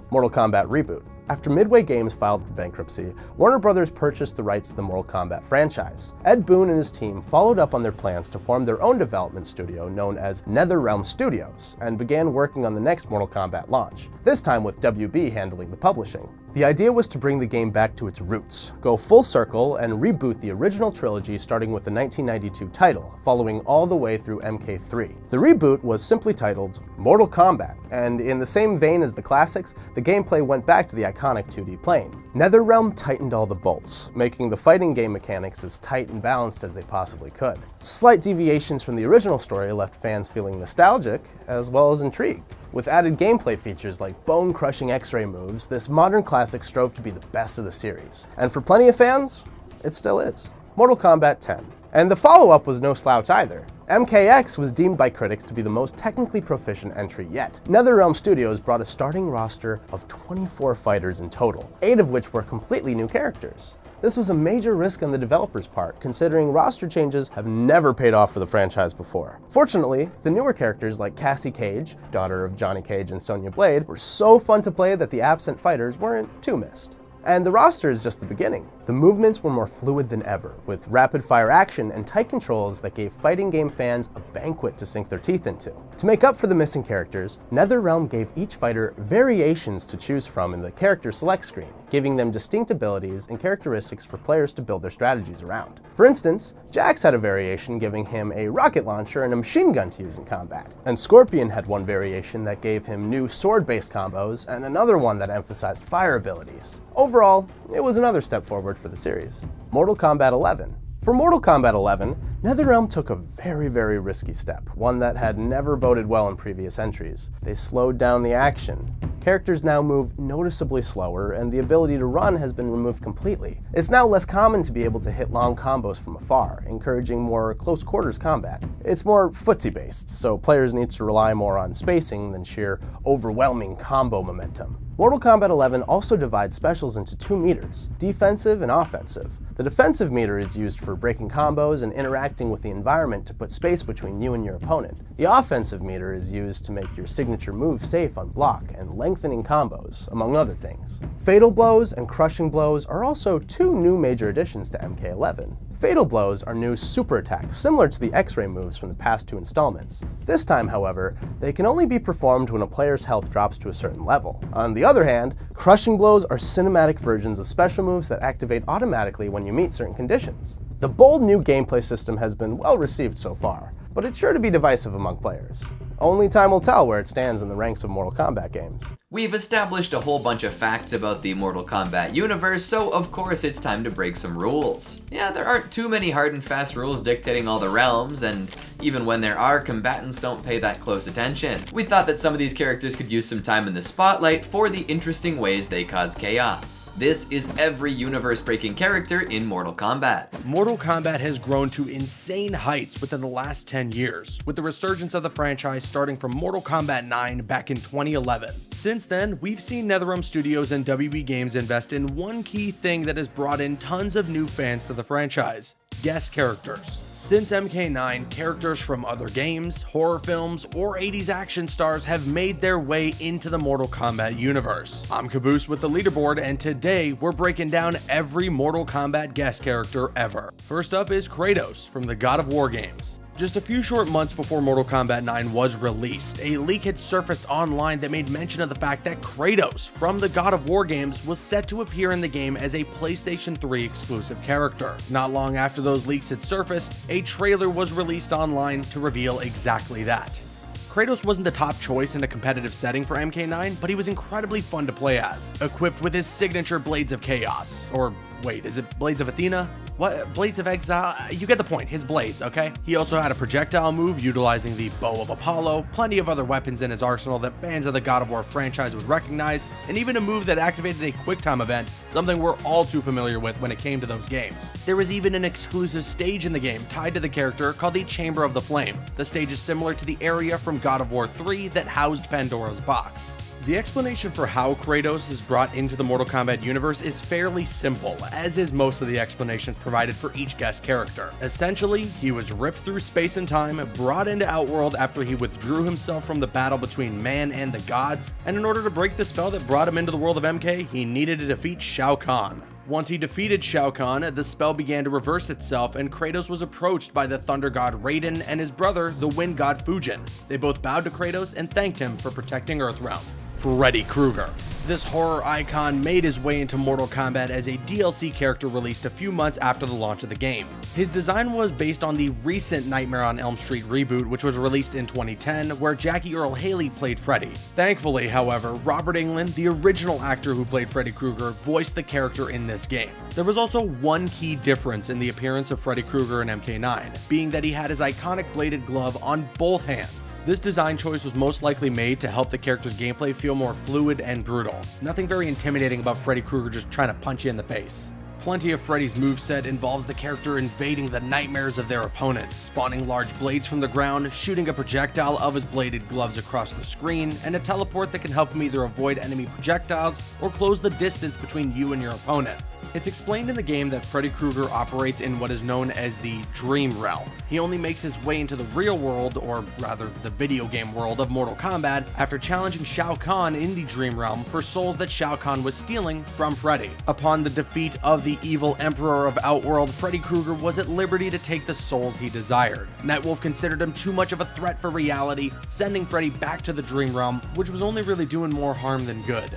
Mortal Kombat Reboot. After Midway Games filed for bankruptcy, Warner Bros. Purchased the rights to the Mortal Kombat franchise. Ed Boon and his team followed up on their plans to form their own development studio known as NetherRealm Studios, and began working on the next Mortal Kombat launch, this time with WB handling the publishing. The idea was to bring the game back to its roots, go full circle, and reboot the original trilogy starting with the 1992 title, following all the way through MK3. The reboot was simply titled Mortal Kombat, and in the same vein as the classics, the gameplay went back to the iconic 2D plane. NetherRealm tightened all the bolts, making the fighting game mechanics as tight and balanced as they possibly could. Slight deviations from the original story left fans feeling nostalgic, as well as intrigued. With added gameplay features like bone-crushing X-ray moves, this modern classic strove to be the best of the series. And for plenty of fans, it still is. Mortal Kombat 10. And the follow-up was no slouch either. MKX was deemed by critics to be the most technically proficient entry yet. NetherRealm Studios brought a starting roster of 24 fighters in total, 8 of which were completely new characters. This was a major risk on the developers' part, considering roster changes have never paid off for the franchise before. Fortunately, the newer characters like Cassie Cage, daughter of Johnny Cage and Sonya Blade, were so fun to play that the absent fighters weren't too missed. And the roster is just the beginning. The movements were more fluid than ever, with rapid-fire action and tight controls that gave fighting game fans a banquet to sink their teeth into. To make up for the missing characters, NetherRealm gave each fighter variations to choose from in the character select screen, giving them distinct abilities and characteristics for players to build their strategies around. For instance, Jax had a variation giving him a rocket launcher and a machine gun to use in combat, and Scorpion had one variation that gave him new sword-based combos and another one that emphasized fire abilities. Overall, it was another step forward for the series. Mortal Kombat 11. For Mortal Kombat 11, NetherRealm took a very risky step, one that had never boded well in previous entries. They slowed down the action. Characters now move noticeably slower, and the ability to run has been removed completely. It's now less common to be able to hit long combos from afar, encouraging more close quarters combat. It's more footsie-based, so players need to rely more on spacing than sheer overwhelming combo momentum. Mortal Kombat 11 also divides specials into 2 meters, defensive and offensive. The defensive meter is used for breaking combos and interacting with the environment to put space between you and your opponent. The offensive meter is used to make your signature move safe on block and lengthening combos, among other things. Fatal Blows and Crushing Blows are also 2 new major additions to MK11. Fatal Blows are new super attacks similar to the X-ray moves from the past 2 installments. This time, however, they can only be performed when a player's health drops to a certain level. On the other hand, Crushing Blows are cinematic versions of special moves that activate automatically when you meet certain conditions. The bold new gameplay system has been well received so far, but it's sure to be divisive among players. Only time will tell where it stands in the ranks of Mortal Kombat games. We've established a whole bunch of facts about the Mortal Kombat universe, so of course it's time to break some rules. Yeah, there aren't too many hard and fast rules dictating all the realms, and even when there are, combatants don't pay that close attention. We thought that some of these characters could use some time in the spotlight for the interesting ways they cause chaos. This is every universe-breaking character in Mortal Kombat. Mortal Kombat has grown to insane heights within the last 10 years, with the resurgence of the franchise starting from Mortal Kombat 9 back in 2011. Since then, we've seen NetherRealm Studios and WB Games invest in one key thing that has brought in tons of new fans to the franchise: guest characters. Since MK9, characters from other games, horror films, or 80s action stars have made their way into the Mortal Kombat universe. I'm Caboose with the Leaderboard, and today we're breaking down every Mortal Kombat guest character ever. First up is Kratos from the God of War games. Just a few short months before Mortal Kombat 9 was released, a leak had surfaced online that made mention of the fact that Kratos from the God of War games was set to appear in the game as a PlayStation 3 exclusive character. Not long after those leaks had surfaced, a trailer was released online to reveal exactly that. Kratos wasn't the top choice in a competitive setting for MK9, but he was incredibly fun to play as, equipped with his signature Blades of Chaos. Or wait, is it Blades of Athena? What? Blades of Exile? You get the point, his blades, okay? He also had a projectile move utilizing the Bow of Apollo, plenty of other weapons in his arsenal that fans of the God of War franchise would recognize, and even a move that activated a QuickTime event, something we're all too familiar with when it came to those games. There was even an exclusive stage in the game tied to the character called the Chamber of the Flame. The stage is similar to the area from God of War 3 that housed Pandora's box. The explanation for how Kratos is brought into the Mortal Kombat universe is fairly simple, as is most of the explanations provided for each guest character. Essentially, he was ripped through space and time, brought into Outworld after he withdrew himself from the battle between man and the gods, and in order to break the spell that brought him into the world of MK, he needed to defeat Shao Kahn. Once he defeated Shao Kahn, the spell began to reverse itself, and Kratos was approached by the Thunder God Raiden and his brother, the Wind God Fujin. They both bowed to Kratos and thanked him for protecting Earthrealm. Freddy Krueger. This horror icon made his way into Mortal Kombat as a DLC character released a few months after the launch of the game. His design was based on the recent Nightmare on Elm Street reboot, which was released in 2010, where Jackie Earle Haley played Freddy. Thankfully, however, Robert Englund, the original actor who played Freddy Krueger, voiced the character in this game. There was also one key difference in the appearance of Freddy Krueger in MK9, being that he had his iconic bladed glove on both hands. This design choice was most likely made to help the character's gameplay feel more fluid and brutal. Nothing very intimidating about Freddy Krueger just trying to punch you in the face. Plenty of Freddy's moveset involves the character invading the nightmares of their opponents, spawning large blades from the ground, shooting a projectile of his bladed gloves across the screen, and a teleport that can help him either avoid enemy projectiles or close the distance between you and your opponent. It's explained in the game that Freddy Krueger operates in what is known as the Dream Realm. He only makes his way into the real world, or rather the video game world of Mortal Kombat, after challenging Shao Kahn in the Dream Realm for souls that Shao Kahn was stealing from Freddy. Upon the defeat of the evil Emperor of Outworld, Freddy Krueger was at liberty to take the souls he desired. Nightwolf considered him too much of a threat for reality, sending Freddy back to the Dream Realm, which was only really doing more harm than good.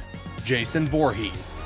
Jason Voorhees.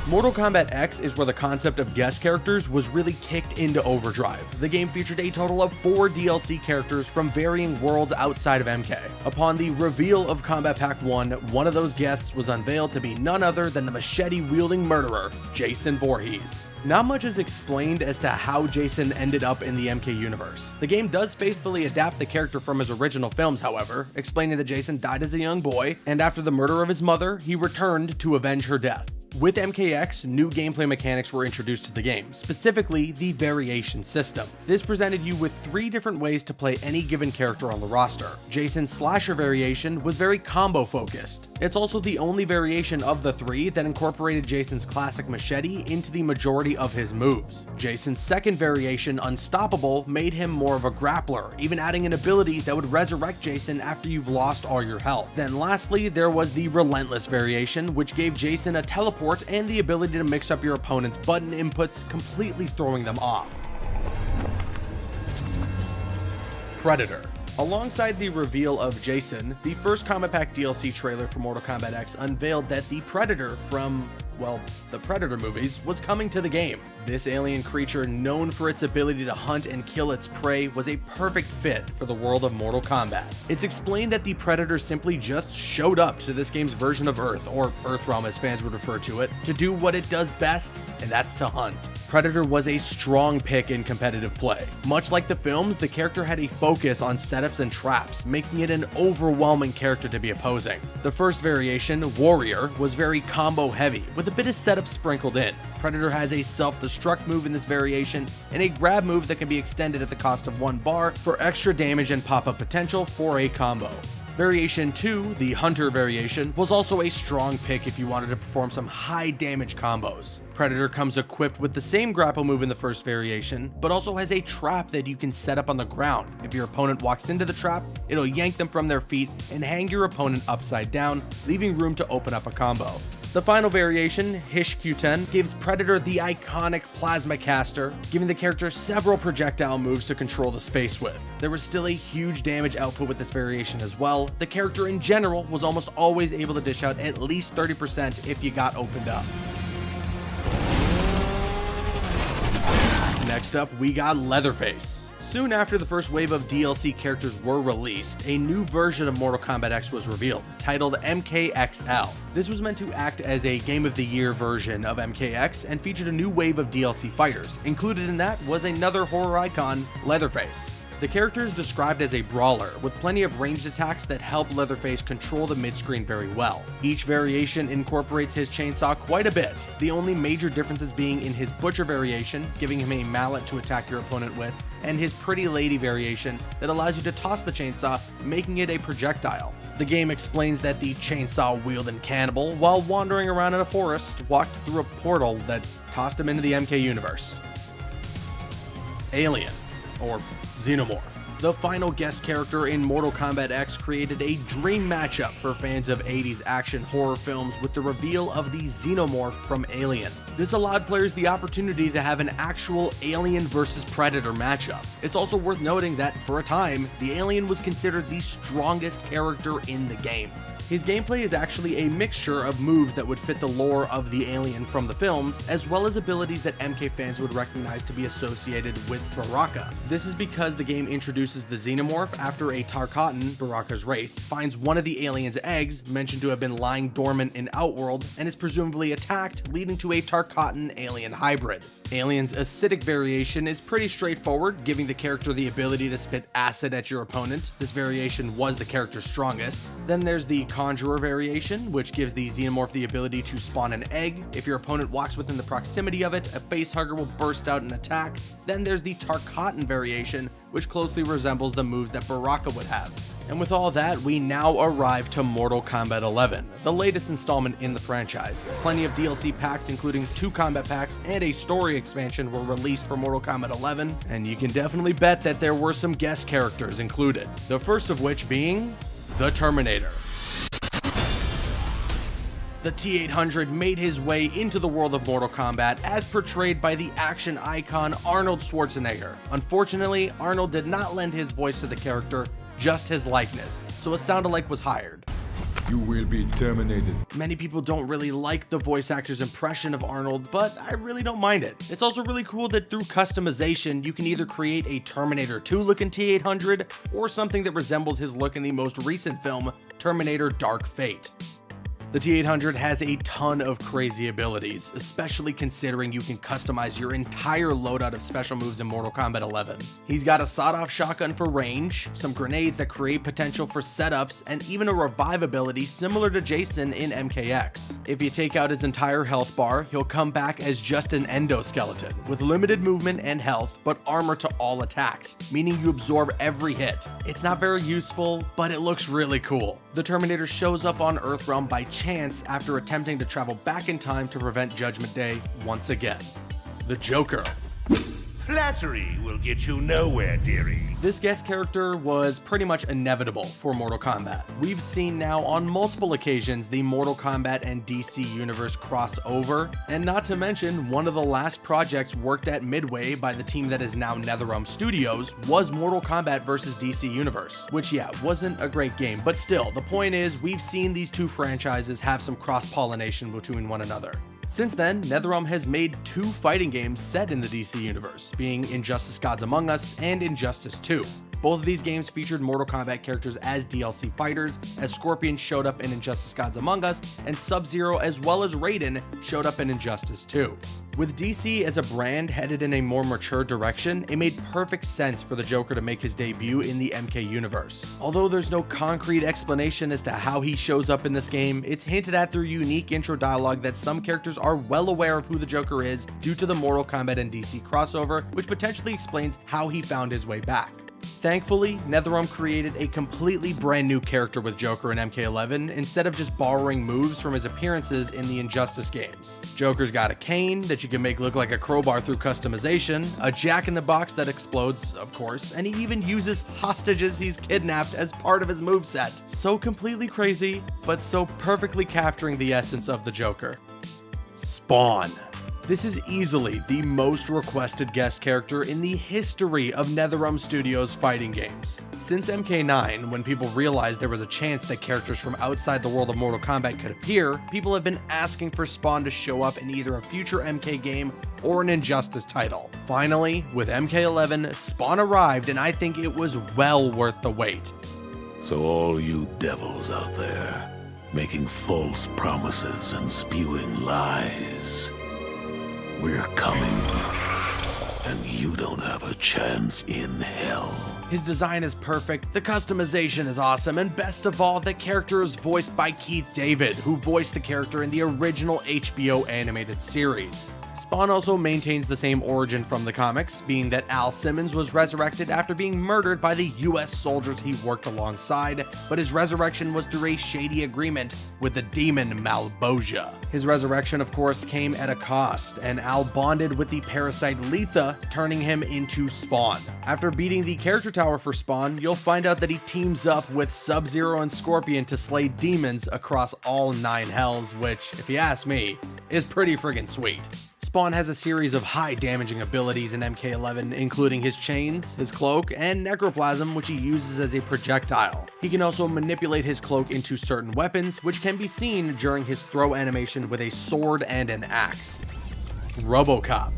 Mortal Kombat X is where the concept of guest characters was really kicked into overdrive. The game featured a total of 4 DLC characters from varying worlds outside of MK. Upon the reveal of Combat Pack 1, one of those guests was unveiled to be none other than the machete-wielding murderer, Jason Voorhees. Not much is explained as to how Jason ended up in the MK universe. The game does faithfully adapt the character from his original films, however, explaining that Jason died as a young boy, and after the murder of his mother, he returned to avenge her death. With MKX, new gameplay mechanics were introduced to the game, specifically the variation system. This presented you with 3 different ways to play any given character on the roster. Jason's slasher variation was very combo focused. It's also the only variation of the 3 that incorporated Jason's classic machete into the majority of his moves. Jason's second variation, Unstoppable, made him more of a grappler, even adding an ability that would resurrect Jason after you've lost all your health. Then lastly, there was the Relentless variation, which gave Jason a teleport and the ability to mix up your opponent's button inputs, completely throwing them off. Predator. Alongside the reveal of Jason, the first Combat Pack DLC trailer for Mortal Kombat X unveiled that the Predator from, well, the Predator movies was coming to the game. This alien creature, known for its ability to hunt and kill its prey, was a perfect fit for the world of Mortal Kombat. It's explained that the Predator simply just showed up to this game's version of Earth, or Earthrealm as fans would refer to it, to do what it does best, and that's to hunt. Predator was a strong pick in competitive play. Much like the films, the character had a focus on setups and traps, making it an overwhelming character to be opposing. The first variation, Warrior, was very combo heavy, with a bit of setup sprinkled in. Predator has a self-destruct move in this variation, and a grab move that can be extended at the cost of 1 bar for extra damage and pop-up potential for a combo. Variation 2, the Hunter variation, was also a strong pick if you wanted to perform some high damage combos. Predator comes equipped with the same grapple move in the first variation, but also has a trap that you can set up on the ground. If your opponent walks into the trap, it'll yank them from their feet and hang your opponent upside down, leaving room to open up a combo. The final variation, Hughes, gives Predator the iconic plasma caster, giving the character several projectile moves to control the space with. There was still a huge damage output with this variation as well. The character in general was almost always able to dish out at least 30% if you got opened up. Next up, we got Leatherface. Soon after the first wave of DLC characters were released, a new version of Mortal Kombat X was revealed, titled MKXL. This was meant to act as a Game of the Year version of MKX and featured a new wave of DLC fighters. Included in that was another horror icon, Leatherface. The character is described as a brawler, with plenty of ranged attacks that help Leatherface control the mid-screen very well. Each variation incorporates his chainsaw quite a bit, the only major differences being in his Butcher variation, giving him a mallet to attack your opponent with, and his Pretty Lady variation that allows you to toss the chainsaw, making it a projectile. The game explains that the chainsaw-wielding cannibal, while wandering around in a forest, walked through a portal that tossed him into the MK universe. Alien, or Xenomorph. The final guest character in Mortal Kombat X created a dream matchup for fans of 80s action horror films with the reveal of the Xenomorph from Alien. This allowed players the opportunity to have an actual Alien versus Predator matchup. It's also worth noting that, for a time, the Alien was considered the strongest character in the game. His gameplay is actually a mixture of moves that would fit the lore of the Alien from the films, as well as abilities that MK fans would recognize to be associated with Baraka. This is because the game introduces the Xenomorph after a Tarkatan, Baraka's race, finds one of the alien's eggs, mentioned to have been lying dormant in Outworld, and is presumably attacked, leading to a Tarkatan alien hybrid. Alien's acidic variation is pretty straightforward, giving the character the ability to spit acid at your opponent. This variation was the character's strongest. Then there's the Conjurer variation, which gives the Xenomorph the ability to spawn an egg. If your opponent walks within the proximity of it, a facehugger will burst out and attack. Then there's the Tarkatan variation, which closely resembles the moves that Baraka would have. And with all that, we now arrive to Mortal Kombat 11, the latest installment in the franchise. Plenty of DLC packs, including 2 combat packs and a story expansion, were released for Mortal Kombat 11, and you can definitely bet that there were some guest characters included. The first of which being the Terminator. The T-800 made his way into the world of Mortal Kombat as portrayed by the action icon Arnold Schwarzenegger. Unfortunately, Arnold did not lend his voice to the character, just his likeness, so a sound-alike was hired. You will be terminated. Many people don't really like the voice actor's impression of Arnold, but I really don't mind it. It's also really cool that through customization, you can either create a Terminator 2 looking T-800 or something that resembles his look in the most recent film, Terminator Dark Fate. The T-800 has a ton of crazy abilities, especially considering you can customize your entire loadout of special moves in Mortal Kombat 11. He's got a sawed-off shotgun for range, some grenades that create potential for setups, and even a revive ability similar to Jason in MKX. If you take out his entire health bar, he'll come back as just an endoskeleton, with limited movement and health, but armor to all attacks, meaning you absorb every hit. It's not very useful, but it looks really cool. The Terminator shows up on Earthrealm by chance after attempting to travel back in time to prevent Judgment Day once again. The Joker. Flattery will get you nowhere, dearie. This guest character was pretty much inevitable for Mortal Kombat. We've seen now on multiple occasions the Mortal Kombat and DC Universe crossover, and not to mention one of the last projects worked at Midway by the team that is now NetherRealm Studios was Mortal Kombat vs. DC Universe, which wasn't a great game, but still, the point is we've seen these two franchises have some cross-pollination between one another. Since then, NetherRealm has made 2 fighting games set in the DC universe, being Injustice Gods Among Us and Injustice 2. Both of these games featured Mortal Kombat characters as DLC fighters, as Scorpion showed up in Injustice Gods Among Us, and Sub-Zero as well as Raiden showed up in Injustice 2. With DC as a brand headed in a more mature direction, it made perfect sense for the Joker to make his debut in the MK universe. Although there's no concrete explanation as to how he shows up in this game, it's hinted at through unique intro dialogue that some characters are well aware of who the Joker is due to the Mortal Kombat and DC crossover, which potentially explains how he found his way back. Thankfully, NetherRealm created a completely brand new character with Joker in MK11 instead of just borrowing moves from his appearances in the Injustice games. Joker's got a cane that you can make look like a crowbar through customization, a jack-in-the-box that explodes, of course, and he even uses hostages he's kidnapped as part of his moveset. So completely crazy, but so perfectly capturing the essence of the Joker. Spawn. This is easily the most requested guest character in the history of NetherRealm Studios fighting games. Since MK9, when people realized there was a chance that characters from outside the world of Mortal Kombat could appear, people have been asking for Spawn to show up in either a future MK game or an Injustice title. Finally, with MK11, Spawn arrived, and I think it was well worth the wait. So all you devils out there, making false promises and spewing lies, we're coming, and you don't have a chance in hell. His design is perfect, the customization is awesome, and best of all, the character is voiced by Keith David, who voiced the character in the original HBO animated series. Spawn also maintains the same origin from the comics, being that Al Simmons was resurrected after being murdered by the US soldiers he worked alongside, but his resurrection was through a shady agreement with the demon Malbosia. His resurrection, of course, came at a cost, and Al bonded with the parasite Letha, turning him into Spawn. After beating the character tower for Spawn, you'll find out that he teams up with Sub-Zero and Scorpion to slay demons across all 9 hells, which, if you ask me, is pretty friggin' sweet. Spawn has a series of high damaging abilities in MK11, including his chains, his cloak, and necroplasm, which he uses as a projectile. He can also manipulate his cloak into certain weapons, which can be seen during his throw animation with a sword and an axe. RoboCop.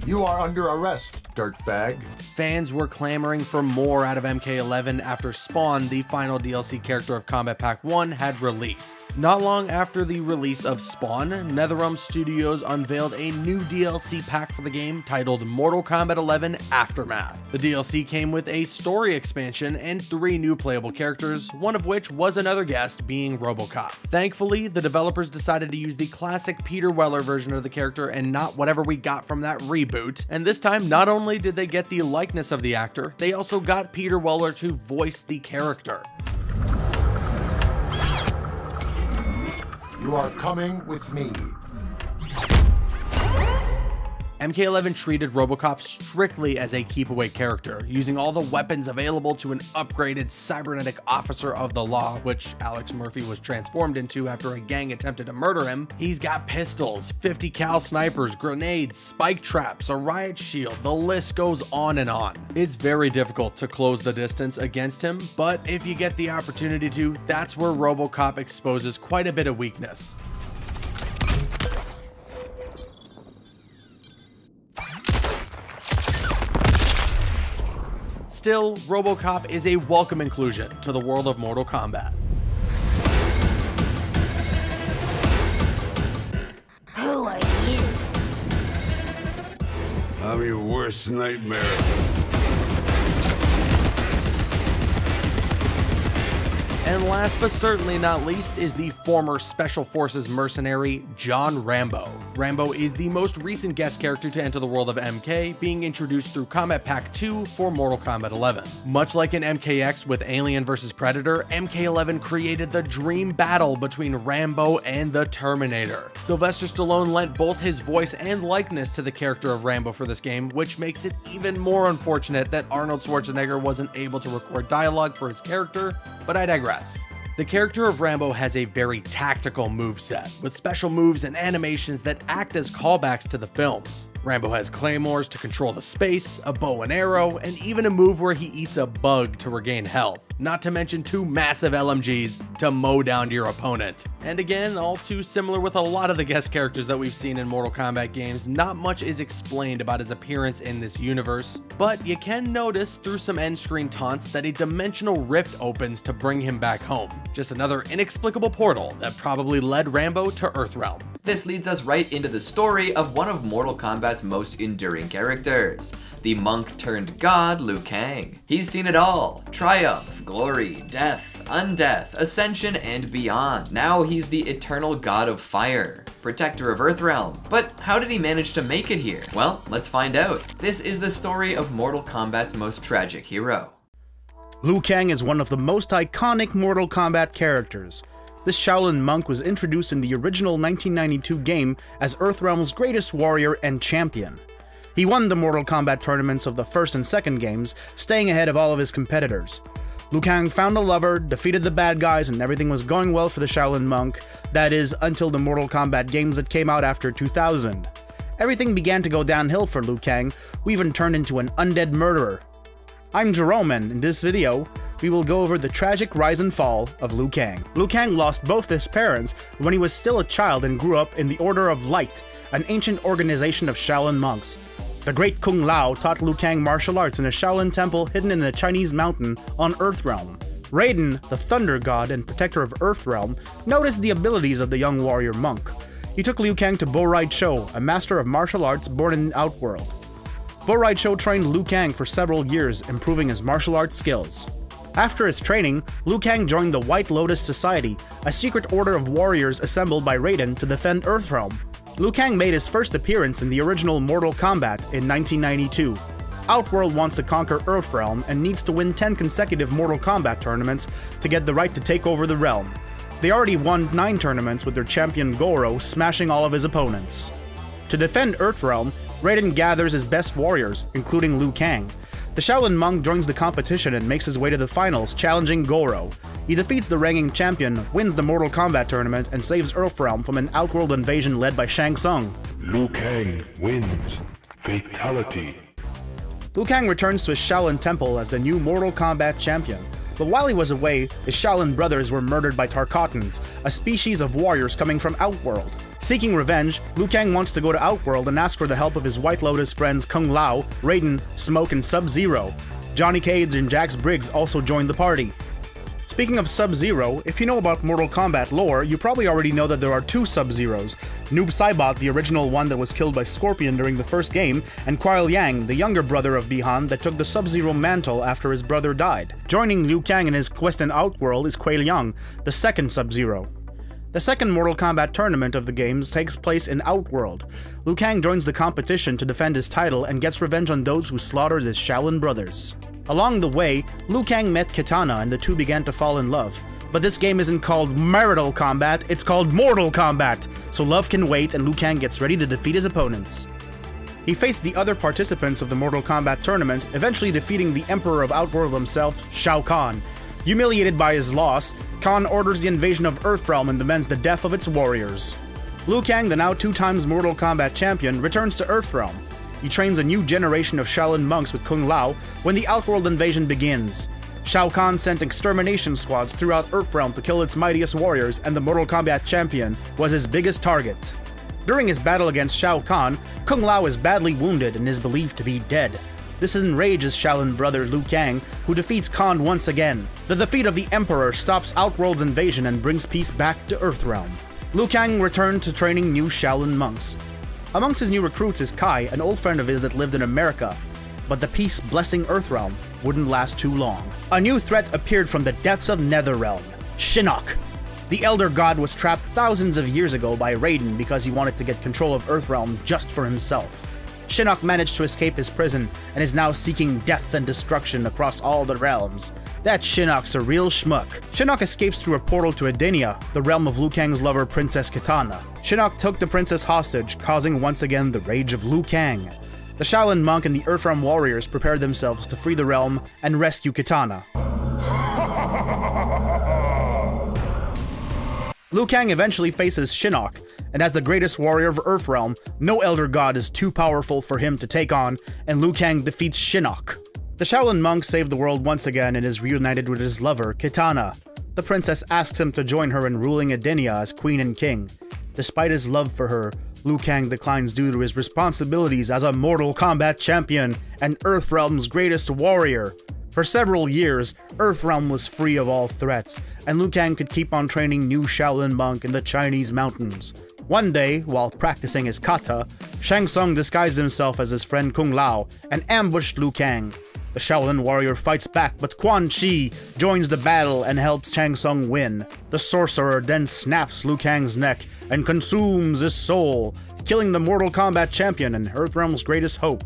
You are under arrest, dirtbag. Fans were clamoring for more out of MK11 after Spawn, the final DLC character of Combat Pack 1, had released. Not long after the release of Spawn, NetherRealm Studios unveiled a new DLC pack for the game titled Mortal Kombat 11 Aftermath. The DLC came with a story expansion and 3 new playable characters, one of which was another guest, being RoboCop. Thankfully, the developers decided to use the classic Peter Weller version of the character and not whatever we got from that reboot, and this time not only did they get the likeness of the actor, they also got Peter Weller to voice the character. You are coming with me. MK11 treated RoboCop strictly as a keep-away character, using all the weapons available to an upgraded cybernetic officer of the law, which Alex Murphy was transformed into after a gang attempted to murder him. He's got pistols, 50 cal snipers, grenades, spike traps, a riot shield, the list goes on and on. It's very difficult to close the distance against him, but if you get the opportunity to, that's where RoboCop exposes quite a bit of weakness. Still, RoboCop is a welcome inclusion to the world of Mortal Kombat. Who are you? I'm your worst nightmare. And last but certainly not least is the former Special Forces mercenary, John Rambo. Rambo is the most recent guest character to enter the world of MK, being introduced through Combat Pack 2 for Mortal Kombat 11. Much like in MKX with Alien vs Predator, MK11 created the dream battle between Rambo and the Terminator. Sylvester Stallone lent both his voice and likeness to the character of Rambo for this game, which makes it even more unfortunate that Arnold Schwarzenegger wasn't able to record dialogue for his character, but I digress. The character of Rambo has a very tactical moveset, with special moves and animations that act as callbacks to the films. Rambo has claymores to control the space, a bow and arrow, and even a move where he eats a bug to regain health, not to mention 2 massive LMGs to mow down your opponent. And again, all too similar with a lot of the guest characters that we've seen in Mortal Kombat games, not much is explained about his appearance in this universe, but you can notice through some end screen taunts that a dimensional rift opens to bring him back home. Just another inexplicable portal that probably led Rambo to Earthrealm. This leads us right into the story of one of Mortal Kombat's most enduring characters, the monk-turned-god Liu Kang. He's seen it all: triumph, glory, death, undeath, ascension, and beyond. Now he's the eternal god of fire, protector of Earthrealm. But how did he manage to make it here? Well, let's find out. This is the story of Mortal Kombat's most tragic hero. Liu Kang is one of the most iconic Mortal Kombat characters. This Shaolin monk was introduced in the original 1992 game as Earthrealm's greatest warrior and champion. He won the Mortal Kombat tournaments of the first and second games, staying ahead of all of his competitors. Liu Kang found a lover, defeated the bad guys, and everything was going well for the Shaolin monk, that is, until the Mortal Kombat games that came out after 2000. Everything began to go downhill for Liu Kang, who even turned into an undead murderer. I'm Jerome, and in this video, we will go over the tragic rise and fall of Liu Kang. Liu Kang lost both his parents when he was still a child and grew up in the Order of Light, an ancient organization of Shaolin monks. The great Kung Lao taught Liu Kang martial arts in a Shaolin temple hidden in a Chinese mountain on Earthrealm. Raiden, the Thunder God and protector of Earthrealm, noticed the abilities of the young warrior monk. He took Liu Kang to Bo' Rai Cho, a master of martial arts born in Outworld. Bo' Rai Cho trained Liu Kang for several years, improving his martial arts skills. After his training, Liu Kang joined the White Lotus Society, a secret order of warriors assembled by Raiden to defend Earthrealm. Liu Kang made his first appearance in the original Mortal Kombat in 1992. Outworld wants to conquer Earthrealm and needs to win 10 consecutive Mortal Kombat tournaments to get the right to take over the realm. They already won 9 tournaments with their champion Goro smashing all of his opponents. To defend Earthrealm, Raiden gathers his best warriors, including Liu Kang. The Shaolin monk joins the competition and makes his way to the finals, challenging Goro. He defeats the reigning champion, wins the Mortal Kombat tournament, and saves Earthrealm from an Outworld invasion led by Shang Tsung. Liu Kang wins. Fatality. Liu Kang returns to his Shaolin temple as the new Mortal Kombat champion. But while he was away, his Shaolin brothers were murdered by Tarkatans, a species of warriors coming from Outworld. Seeking revenge, Liu Kang wants to go to Outworld and ask for the help of his White Lotus friends Kung Lao, Raiden, Smoke, and Sub-Zero. Johnny Cage and Jax Briggs also joined the party. Speaking of Sub-Zero, if you know about Mortal Kombat lore, you probably already know that there are 2 Sub-Zeros, Noob Saibot, the original one that was killed by Scorpion during the first game, and Kuai Liang, the younger brother of Bi-Han that took the Sub-Zero mantle after his brother died. Joining Liu Kang in his quest in Outworld is Kuai Liang, the second Sub-Zero. The second Mortal Kombat tournament of the games takes place in Outworld. Liu Kang joins the competition to defend his title and gets revenge on those who slaughtered his Shaolin brothers. Along the way, Liu Kang met Kitana and the two began to fall in love. But this game isn't called Marital Kombat, it's called Mortal Kombat, so love can wait and Liu Kang gets ready to defeat his opponents. He faced the other participants of the Mortal Kombat tournament, eventually defeating the Emperor of Outworld himself, Shao Kahn. Humiliated by his loss, Kahn orders the invasion of Earthrealm and demands the death of its warriors. Liu Kang, the now 2 times Mortal Kombat champion, returns to Earthrealm. He trains a new generation of Shaolin monks with Kung Lao when the Outworld invasion begins. Shao Kahn sent extermination squads throughout Earthrealm to kill its mightiest warriors, and the Mortal Kombat champion was his biggest target. During his battle against Shao Kahn, Kung Lao is badly wounded and is believed to be dead. This enrages Shaolin brother Liu Kang, who defeats Kahn once again. The defeat of the Emperor stops Outworld's invasion and brings peace back to Earthrealm. Liu Kang returned to training new Shaolin monks. Amongst his new recruits is Kai, an old friend of his that lived in America. But the peace blessing Earthrealm wouldn't last too long. A new threat appeared from the depths of Netherrealm, Shinnok. The Elder God was trapped thousands of years ago by Raiden because he wanted to get control of Earthrealm just for himself. Shinnok managed to escape his prison and is now seeking death and destruction across all the realms. That Shinnok's a real schmuck. Shinnok escapes through a portal to Edenia, the realm of Liu Kang's lover Princess Kitana. Shinnok took the princess hostage, causing once again the rage of Liu Kang. The Shaolin monk and the Earthrealm warriors prepared themselves to free the realm and rescue Kitana. Liu Kang eventually faces Shinnok, and as the greatest warrior of Earthrealm, no Elder God is too powerful for him to take on, and Liu Kang defeats Shinnok. The Shaolin monk saved the world once again and is reunited with his lover, Kitana. The princess asks him to join her in ruling Edenia as queen and king. Despite his love for her, Liu Kang declines due to his responsibilities as a Mortal Kombat champion and Earthrealm's greatest warrior. For several years, Earthrealm was free of all threats, and Liu Kang could keep on training new Shaolin monk in the Chinese mountains. One day, while practicing his kata, Shang Tsung disguised himself as his friend Kung Lao and ambushed Liu Kang. The Shaolin warrior fights back, but Quan Chi joins the battle and helps Shang Tsung win. The sorcerer then snaps Liu Kang's neck and consumes his soul, killing the Mortal Kombat champion and Earthrealm's greatest hope.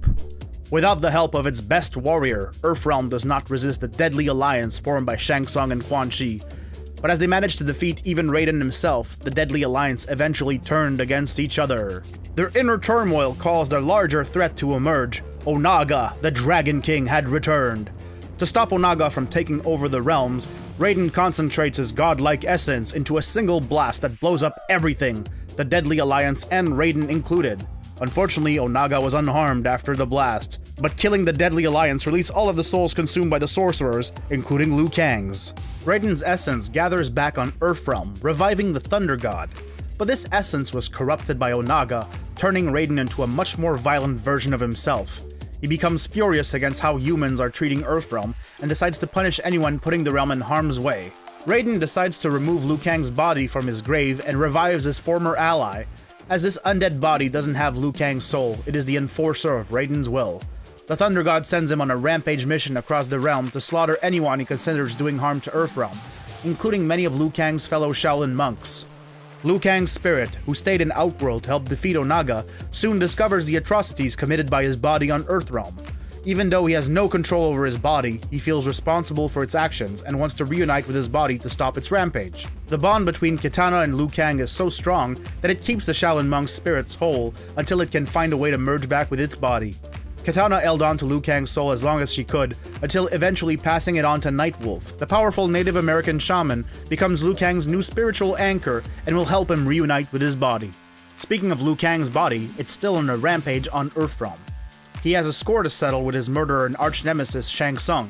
Without the help of its best warrior, Earthrealm does not resist the deadly alliance formed by Shang Tsung and Quan Chi. But as they managed to defeat even Raiden himself, the deadly alliance eventually turned against each other. Their inner turmoil caused a larger threat to emerge. Onaga, the Dragon King, had returned. To stop Onaga from taking over the realms, Raiden concentrates his godlike essence into a single blast that blows up everything, the deadly alliance and Raiden included. Unfortunately, Onaga was unharmed after the blast, but killing the deadly alliance released all of the souls consumed by the sorcerers, including Liu Kang's. Raiden's essence gathers back on Earthrealm, reviving the Thunder God. But this essence was corrupted by Onaga, turning Raiden into a much more violent version of himself. He becomes furious against how humans are treating Earthrealm and decides to punish anyone putting the realm in harm's way. Raiden decides to remove Liu Kang's body from his grave and revives his former ally. As this undead body doesn't have Liu Kang's soul, it is the enforcer of Raiden's will. The Thunder God sends him on a rampage mission across the realm to slaughter anyone he considers doing harm to Earthrealm, including many of Liu Kang's fellow Shaolin monks. Liu Kang's spirit, who stayed in Outworld to help defeat Onaga, soon discovers the atrocities committed by his body on Earthrealm. Even though he has no control over his body, he feels responsible for its actions and wants to reunite with his body to stop its rampage. The bond between Kitana and Liu Kang is so strong that it keeps the Shaolin monk's spirits whole until it can find a way to merge back with its body. Kitana held on to Liu Kang's soul as long as she could, until eventually passing it on to Nightwolf. The powerful Native American shaman becomes Liu Kang's new spiritual anchor and will help him reunite with his body. Speaking of Liu Kang's body, it's still on a rampage on Earthrealm. He has a score to settle with his murderer and arch-nemesis Shang Tsung.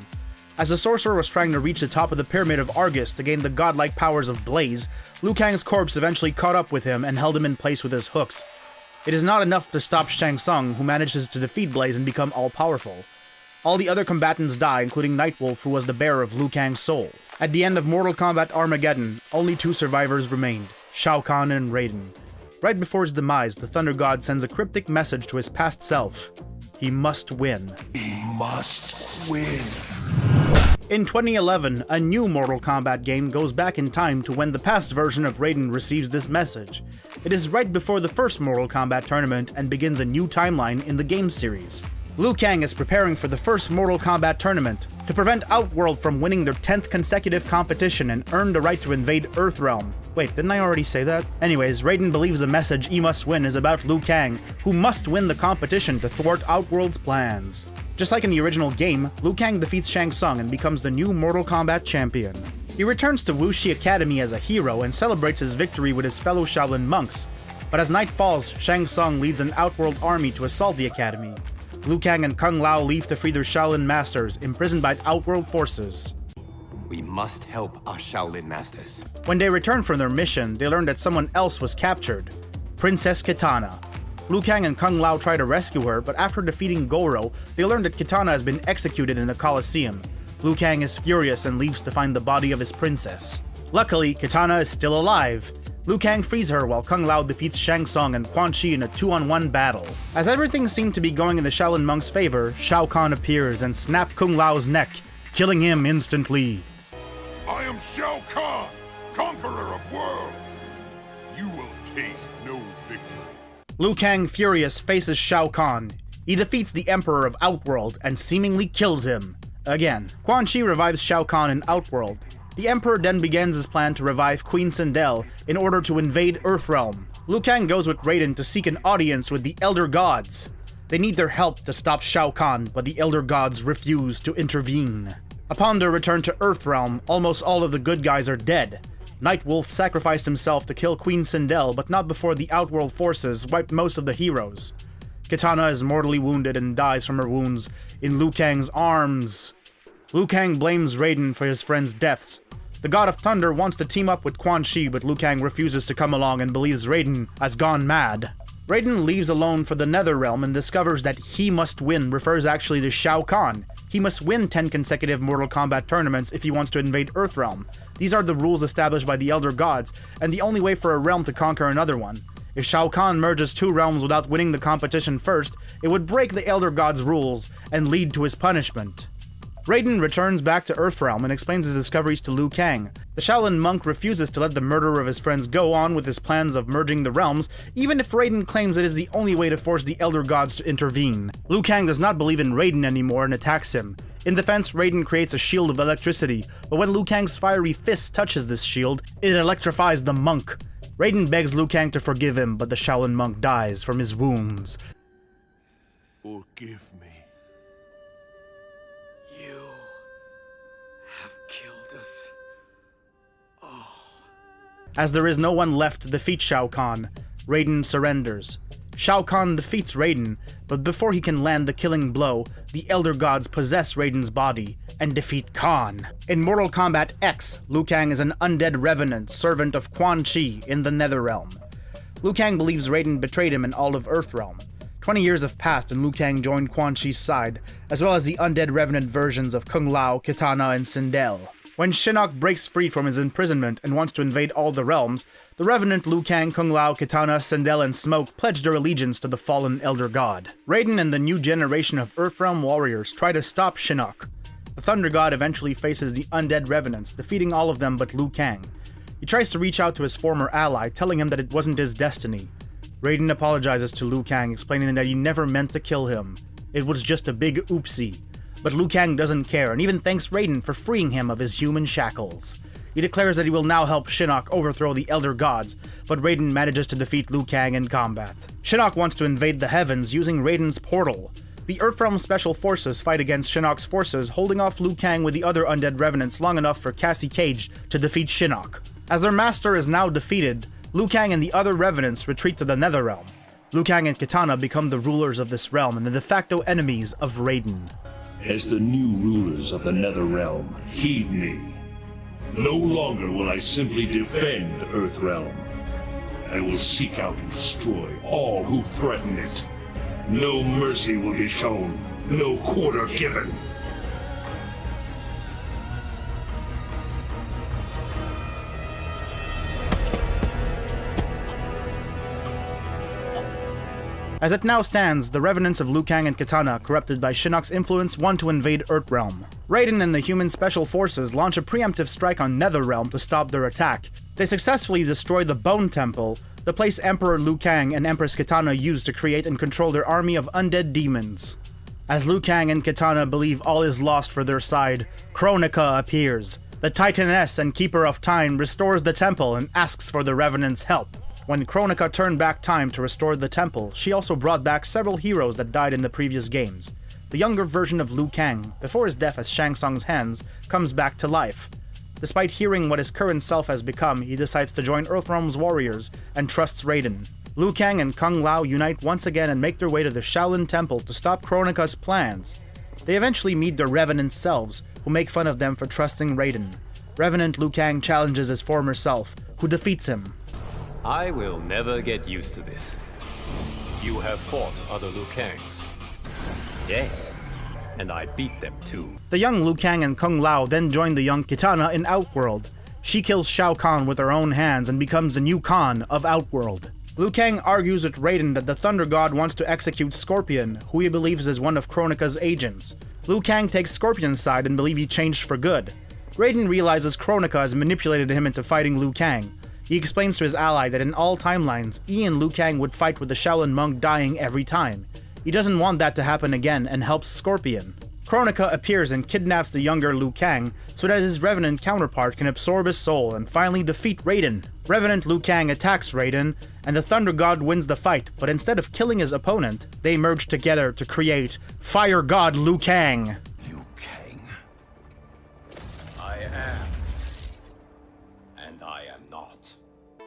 As the sorcerer was trying to reach the top of the Pyramid of Argus to gain the godlike powers of Blaze, Liu Kang's corpse eventually caught up with him and held him in place with his hooks. It is not enough to stop Shang Tsung, who manages to defeat Blaze and become all-powerful. All the other combatants die, including Nightwolf, who was the bearer of Liu Kang's soul. At the end of Mortal Kombat Armageddon, only two survivors remained, Shao Kahn and Raiden. Right before his demise, the Thunder God sends a cryptic message to his past self. He must win. He must win. In 2011, a new Mortal Kombat game goes back in time to when the past version of Raiden receives this message. It is right before the first Mortal Kombat tournament and begins a new timeline in the game series. Liu Kang is preparing for the first Mortal Kombat tournament to prevent Outworld from winning their 10th consecutive competition and earn the right to invade Earthrealm. Wait, didn't I already say that? Anyways, Raiden believes the message he must win is about Liu Kang, who must win the competition to thwart Outworld's plans. Just like in the original game, Liu Kang defeats Shang Tsung and becomes the new Mortal Kombat champion. He returns to Wuxi Academy as a hero and celebrates his victory with his fellow Shaolin monks. But as night falls, Shang Tsung leads an Outworld army to assault the academy. Liu Kang and Kung Lao leave to free their Shaolin masters, imprisoned by Outworld forces. We must help our Shaolin masters. When they return from their mission, they learn that someone else was captured, Princess Kitana. Liu Kang and Kung Lao try to rescue her, but after defeating Goro, they learn that Kitana has been executed in the Colosseum. Liu Kang is furious and leaves to find the body of his princess. Luckily, Kitana is still alive. Liu Kang frees her while Kung Lao defeats Shang Tsung and Quan Chi in a 2-on-1 battle. As everything seemed to be going in the Shaolin monk's favor, Shao Kahn appears and snaps Kung Lao's neck, killing him instantly. I am Shao Kahn, conqueror of worlds. You will taste no victory. Liu Kang, furious, faces Shao Kahn. He defeats the Emperor of Outworld and seemingly kills him. Again, Quan Chi revives Shao Kahn in Outworld. The Emperor then begins his plan to revive Queen Sindel in order to invade Earthrealm. Liu Kang goes with Raiden to seek an audience with the Elder Gods. They need their help to stop Shao Kahn, but the Elder Gods refuse to intervene. Upon their return to Earthrealm, almost all of the good guys are dead. Nightwolf sacrificed himself to kill Queen Sindel, but not before the Outworld forces wiped most of the heroes. Kitana is mortally wounded and dies from her wounds in Liu Kang's arms. Liu Kang blames Raiden for his friends' deaths. The God of Thunder wants to team up with Quan Chi, but Liu Kang refuses to come along and believes Raiden has gone mad. Raiden leaves alone for the Netherrealm and discovers that he must win refers actually to Shao Kahn. He must win 10 consecutive Mortal Kombat tournaments if he wants to invade Earthrealm. These are the rules established by the Elder Gods, and the only way for a realm to conquer another one. If Shao Kahn merges two realms without winning the competition first, it would break the Elder Gods' rules and lead to his punishment. Raiden returns back to Earthrealm and explains his discoveries to Liu Kang. The Shaolin monk refuses to let the murderer of his friends go on with his plans of merging the realms, even if Raiden claims it is the only way to force the Elder Gods to intervene. Liu Kang does not believe in Raiden anymore and attacks him. In defense, Raiden creates a shield of electricity, but when Liu Kang's fiery fist touches this shield, it electrifies the monk. Raiden begs Liu Kang to forgive him, but the Shaolin monk dies from his wounds. Forgive me. You have killed us all. As there is no one left to defeat Shao Kahn, Raiden surrenders. Shao Kahn defeats Raiden, but before he can land the killing blow, the Elder Gods possess Raiden's body and defeat Kahn. In Mortal Kombat X, Liu Kang is an undead revenant, servant of Quan Chi in the Netherrealm. Liu Kang believes Raiden betrayed him in all of Earthrealm. 20 years have passed and Liu Kang joined Quan Chi's side, as well as the undead revenant versions of Kung Lao, Kitana, and Sindel. When Shinnok breaks free from his imprisonment and wants to invade all the realms, the revenant Liu Kang, Kung Lao, Kitana, Sindel, and Smoke pledge their allegiance to the fallen Elder God. Raiden and the new generation of Earthrealm warriors try to stop Shinnok. The Thunder God eventually faces the undead revenants, defeating all of them but Liu Kang. He tries to reach out to his former ally, telling him that it wasn't his destiny. Raiden apologizes to Liu Kang, explaining that he never meant to kill him. It was just a big oopsie. But Liu Kang doesn't care and even thanks Raiden for freeing him of his human shackles. He declares that he will now help Shinnok overthrow the Elder Gods, but Raiden manages to defeat Liu Kang in combat. Shinnok wants to invade the heavens using Raiden's portal. The Earthrealm Special Forces fight against Shinnok's forces, holding off Liu Kang with the other undead revenants long enough for Cassie Cage to defeat Shinnok. As their master is now defeated, Liu Kang and the other revenants retreat to the Netherrealm. Liu Kang and Kitana become the rulers of this realm and the de facto enemies of Raiden. As the new rulers of the Netherrealm, heed me. No longer will I simply defend Earthrealm. I will seek out and destroy all who threaten it. No mercy will be shown, no quarter given. As it now stands, the revenants of Liu Kang and Kitana, corrupted by Shinnok's influence, want to invade Earthrealm. Raiden and the human special forces launch a preemptive strike on Netherrealm to stop their attack. They successfully destroy the Bone Temple, the place Emperor Liu Kang and Empress Kitana used to create and control their army of undead demons. As Liu Kang and Kitana believe all is lost for their side, Kronika appears. The Titaness and Keeper of Time restores the temple and asks for the Revenant's help. When Kronika turned back time to restore the temple, she also brought back several heroes that died in the previous games. The younger version of Liu Kang, before his death at Shang Tsung's hands, comes back to life. Despite hearing what his current self has become, he decides to join Earthrealm's warriors and trusts Raiden. Liu Kang and Kung Lao unite once again and make their way to the Shaolin Temple to stop Kronika's plans. They eventually meet their Revenant selves, who make fun of them for trusting Raiden. Revenant Liu Kang challenges his former self, who defeats him. I will never get used to this. You have fought other Liu Kangs. Yes, and I beat them too. The young Liu Kang and Kung Lao then join the young Kitana in Outworld. She kills Shao Kahn with her own hands and becomes the new Khan of Outworld. Liu Kang argues with Raiden that the Thunder God wants to execute Scorpion, who he believes is one of Kronika's agents. Liu Kang takes Scorpion's side and believes he changed for good. Raiden realizes Kronika has manipulated him into fighting Liu Kang. He explains to his ally that in all timelines, he and Liu Kang would fight with the Shaolin monk dying every time. He doesn't want that to happen again and helps Scorpion. Kronika appears and kidnaps the younger Liu Kang so that his Revenant counterpart can absorb his soul and finally defeat Raiden. Revenant Liu Kang attacks Raiden, and the Thunder God wins the fight, but instead of killing his opponent, they merge together to create Fire God Liu Kang. Liu Kang. I am. And I am not.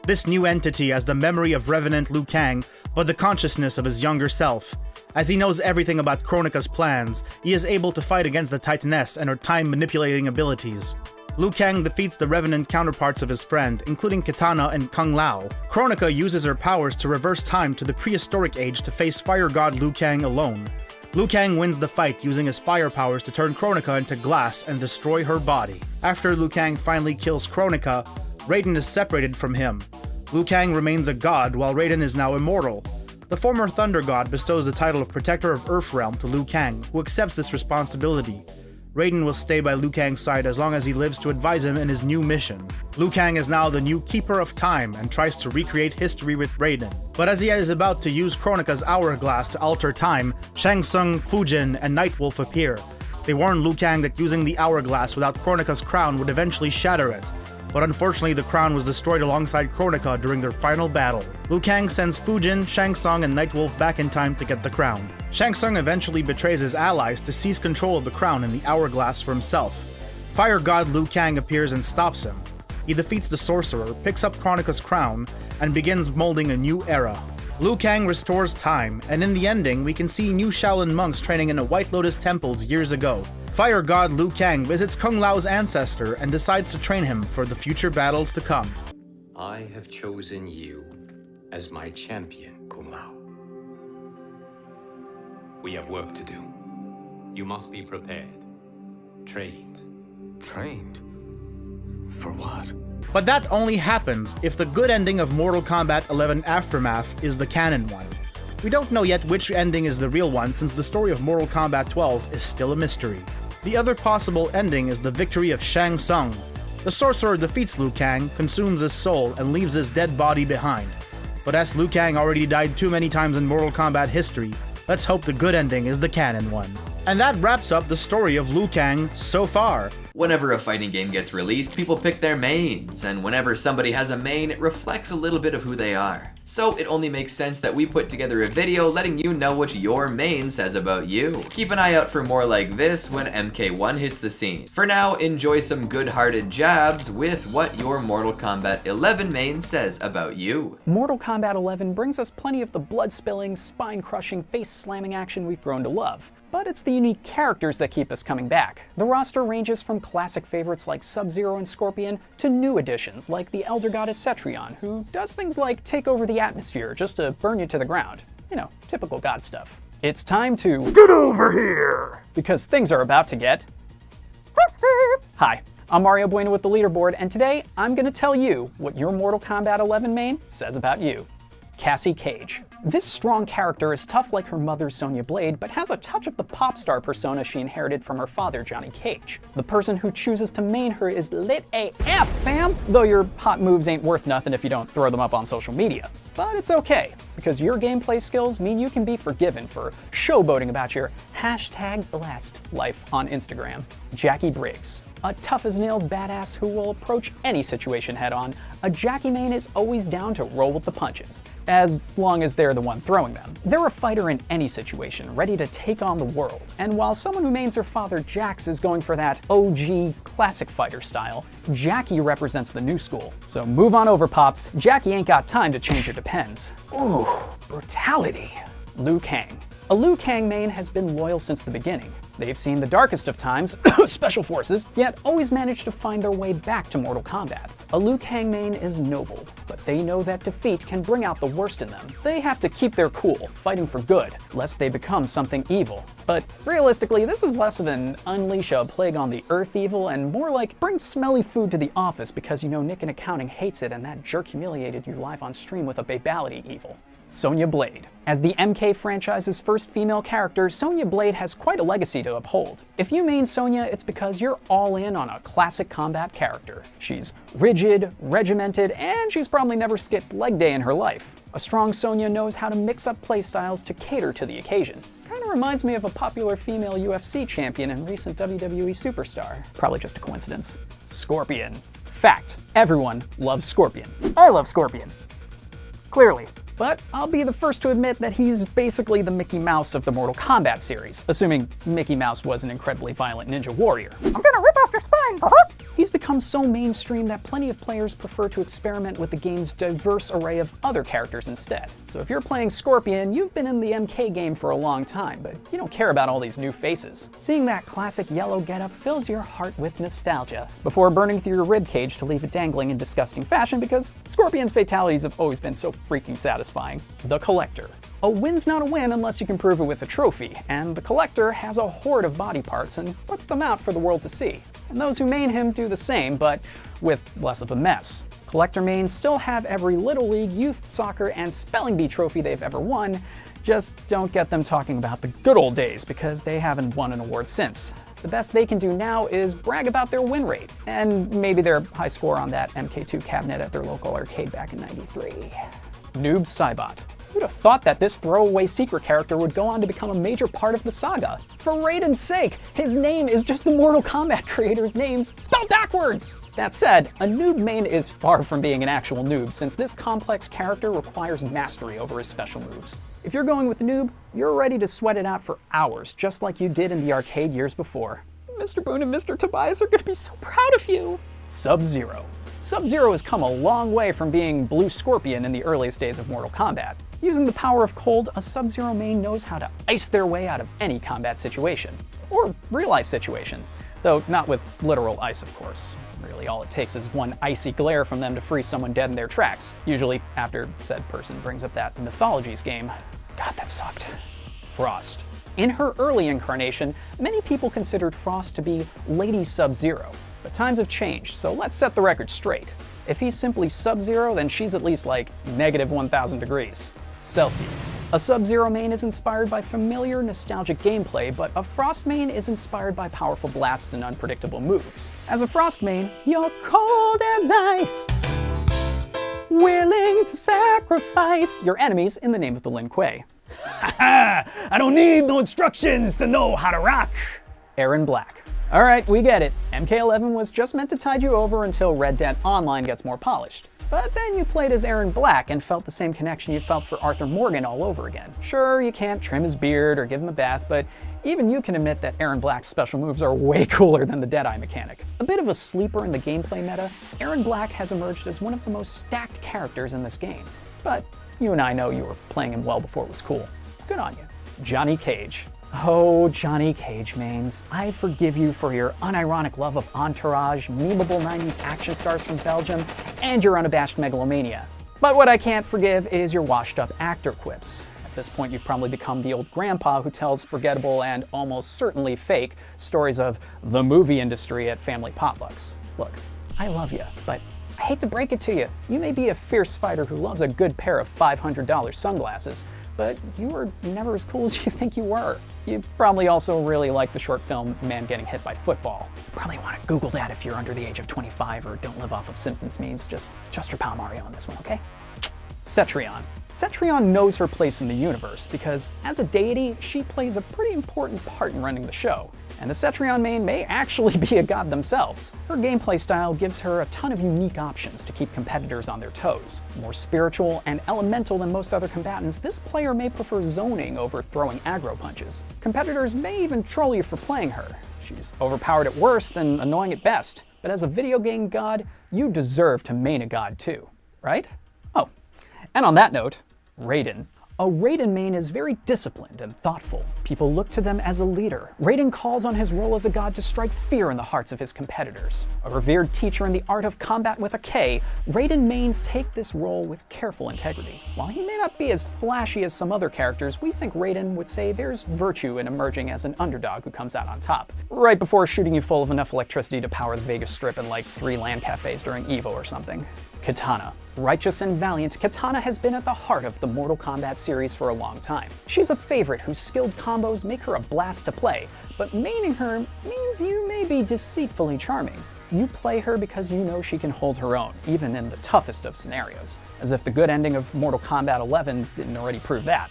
This new entity has the memory of Revenant Liu Kang, but the consciousness of his younger self. As he knows everything about Kronika's plans, he is able to fight against the Titaness and her time-manipulating abilities. Liu Kang defeats the Revenant counterparts of his friend, including Kitana and Kung Lao. Kronika uses her powers to reverse time to the prehistoric age to face Fire God Liu Kang alone. Liu Kang wins the fight using his fire powers to turn Kronika into glass and destroy her body. After Liu Kang finally kills Kronika, Raiden is separated from him. Liu Kang remains a god while Raiden is now immortal. The former Thunder God bestows the title of Protector of Earthrealm to Liu Kang, who accepts this responsibility. Raiden will stay by Liu Kang's side as long as he lives to advise him in his new mission. Liu Kang is now the new Keeper of Time and tries to recreate history with Raiden. But as he is about to use Kronika's hourglass to alter time, Shang Tsung, Fujin, and Nightwolf appear. They warn Liu Kang that using the hourglass without Kronika's crown would eventually shatter it. But unfortunately, the crown was destroyed alongside Kronika during their final battle. Liu Kang sends Fujin, Shang Tsung, and Nightwolf back in time to get the crown. Shang Tsung eventually betrays his allies to seize control of the crown and the hourglass for himself. Fire God Liu Kang appears and stops him. He defeats the sorcerer, picks up Kronika's crown, and begins molding a new era. Liu Kang restores time, and in the ending, we can see new Shaolin monks training in the White Lotus temples years ago. Fire God Liu Kang visits Kung Lao's ancestor and decides to train him for the future battles to come. I have chosen you as my champion, Kung Lao. We have work to do. You must be prepared. Trained. Trained? For what? But that only happens if the good ending of Mortal Kombat 11 Aftermath is the canon one. We don't know yet which ending is the real one since the story of Mortal Kombat 12 is still a mystery. The other possible ending is the victory of Shang Tsung. The sorcerer defeats Liu Kang, consumes his soul, and leaves his dead body behind. But as Liu Kang already died too many times in Mortal Kombat history, let's hope the good ending is the canon one. And that wraps up the story of Liu Kang so far. Whenever a fighting game gets released, people pick their mains, and whenever somebody has a main, it reflects a little bit of who they are. So it only makes sense that we put together a video letting you know what your main says about you. Keep an eye out for more like this when MK1 hits the scene. For now, enjoy some good-hearted jabs with what your Mortal Kombat 11 main says about you. Mortal Kombat 11 brings us plenty of the blood-spilling, spine-crushing, face-slamming action we've grown to love. But it's the unique characters that keep us coming back. The roster ranges from classic favorites like Sub-Zero and Scorpion to new additions like the Elder Goddess Cetrion, who does things like take over the atmosphere just to burn you to the ground. You know, typical God stuff. It's time to get over here! Because things are about to get... Hi, I'm Mario Bueno with the Leaderboard, and today I'm gonna tell you what your Mortal Kombat 11 main says about you. Cassie Cage. This strong character is tough like her mother Sonya Blade, but has a touch of the pop star persona she inherited from her father Johnny Cage. The person who chooses to main her is lit AF, fam! Though your hot moves ain't worth nothing if you don't throw them up on social media. But it's okay, because your gameplay skills mean you can be forgiven for showboating about your #blessed life on Instagram. Jackie Briggs. A tough-as-nails badass who will approach any situation head-on, a Jackie main is always down to roll with the punches, as long as they're the one throwing them. They're a fighter in any situation, ready to take on the world. And while someone who mains her father Jax is going for that OG classic fighter style, Jackie represents the new school. So move on over, Pops. Jackie ain't got time to change her depends. Ooh, brutality. Liu Kang. A Liu Kang main has been loyal since the beginning. They've seen the darkest of times, special forces, yet always managed to find their way back to Mortal Kombat. A Liu Kang main is noble, but they know that defeat can bring out the worst in them. They have to keep their cool, fighting for good, lest they become something evil. But realistically, this is less of an unleash a plague on the earth evil and more like bring smelly food to the office because you know Nick in accounting hates it and that jerk humiliated you live on stream with a babality evil. Sonya Blade. As the MK franchise's first female character, Sonya Blade has quite a legacy to uphold. If you main Sonya, it's because you're all in on a classic combat character. She's rigid, regimented, and she's probably never skipped leg day in her life. A strong Sonya knows how to mix up playstyles to cater to the occasion. Kinda reminds me of a popular female UFC champion and recent WWE superstar. Probably just a coincidence. Scorpion. Fact, everyone loves Scorpion. I love Scorpion. Clearly. But I'll be the first to admit that he's basically the Mickey Mouse of the Mortal Kombat series, assuming Mickey Mouse was an incredibly violent ninja warrior. I'm gonna rip off your spine, He's become so mainstream that plenty of players prefer to experiment with the game's diverse array of other characters instead. So if you're playing Scorpion, you've been in the MK game for a long time, but you don't care about all these new faces. Seeing that classic yellow getup fills your heart with nostalgia, before burning through your ribcage to leave it dangling in disgusting fashion because Scorpion's fatalities have always been so freaking satisfying. The Collector. A win's not a win unless you can prove it with a trophy, and the Collector has a horde of body parts and puts them out for the world to see. And those who main him do the same, but with less of a mess. Collector mains still have every Little League, youth soccer, and spelling bee trophy they've ever won, just don't get them talking about the good old days because they haven't won an award since. The best they can do now is brag about their win rate, and maybe their high score on that MK2 cabinet at their local arcade back in '93. Noob Saibot. Who'd have thought that this throwaway secret character would go on to become a major part of the saga? For Raiden's sake, his name is just the Mortal Kombat creators' names spelled backwards! That said, a noob main is far from being an actual noob, since this complex character requires mastery over his special moves. If you're going with a noob, you're ready to sweat it out for hours, just like you did in the arcade years before. Mr. Boone and Mr. Tobias are gonna be so proud of you! Sub-Zero. Sub-Zero has come a long way from being Blue Scorpion in the earliest days of Mortal Kombat. Using the power of cold, a Sub-Zero main knows how to ice their way out of any combat situation. Or real-life situation. Though not with literal ice, of course. Really, all it takes is one icy glare from them to freeze someone dead in their tracks. Usually after said person brings up that Mythologies game. God, that sucked. Frost. In her early incarnation, many people considered Frost to be Lady Sub-Zero. But times have changed, so let's set the record straight. If he's simply Sub-Zero, then she's at least like -1,000 degrees. Celsius. A Sub-Zero main is inspired by familiar, nostalgic gameplay, but a Frost main is inspired by powerful blasts and unpredictable moves. As a Frost main, you're cold as ice, willing to sacrifice your enemies in the name of the Lin Kuei. Haha! I don't need no instructions to know how to rock! Aaron Black. Alright, we get it. MK11 was just meant to tide you over until Red Dead Online gets more polished. But then you played as Aaron Black and felt the same connection you felt for Arthur Morgan all over again. Sure, you can't trim his beard or give him a bath, but even you can admit that Aaron Black's special moves are way cooler than the Deadeye mechanic. A bit of a sleeper in the gameplay meta, Aaron Black has emerged as one of the most stacked characters in this game. But you and I know you were playing him well before it was cool. Good on you. Johnny Cage. Oh, Johnny Cage mains. I forgive you for your unironic love of Entourage, memeable 90s action stars from Belgium, and your unabashed megalomania. But what I can't forgive is your washed-up actor quips. At this point, you've probably become the old grandpa who tells forgettable and almost certainly fake stories of the movie industry at family potlucks. Look, I love you, but I hate to break it to you. You may be a fierce fighter who loves a good pair of $500 sunglasses, but you were never as cool as you think you were. You probably also really like the short film Man Getting Hit by Football. You probably want to Google that if you're under the age of 25 or don't live off of Simpsons memes. Just trust your pal Mario on this one, okay? Cetrion. Cetrion knows her place in the universe because, as a deity, she plays a pretty important part in running the show. And the Cetrion main may actually be a god themselves. Her gameplay style gives her a ton of unique options to keep competitors on their toes. More spiritual and elemental than most other combatants, this player may prefer zoning over throwing aggro punches. Competitors may even troll you for playing her. She's overpowered at worst and annoying at best. But as a video game god, you deserve to main a god too, right? Oh, and on that note, Raiden. A Raiden main is very disciplined and thoughtful. People look to them as a leader. Raiden calls on his role as a god to strike fear in the hearts of his competitors. A revered teacher in the art of combat with a K, Raiden mains take this role with careful integrity. While he may not be as flashy as some other characters, we think Raiden would say there's virtue in emerging as an underdog who comes out on top, right before shooting you full of enough electricity to power the Vegas Strip in like 3 LAN cafes during EVO or something. Katana. Righteous and valiant, Katana has been at the heart of the Mortal Kombat series for a long time. She's a favorite whose skilled combos make her a blast to play, but maining her means you may be deceitfully charming. You play her because you know she can hold her own, even in the toughest of scenarios. As if the good ending of Mortal Kombat 11 didn't already prove that.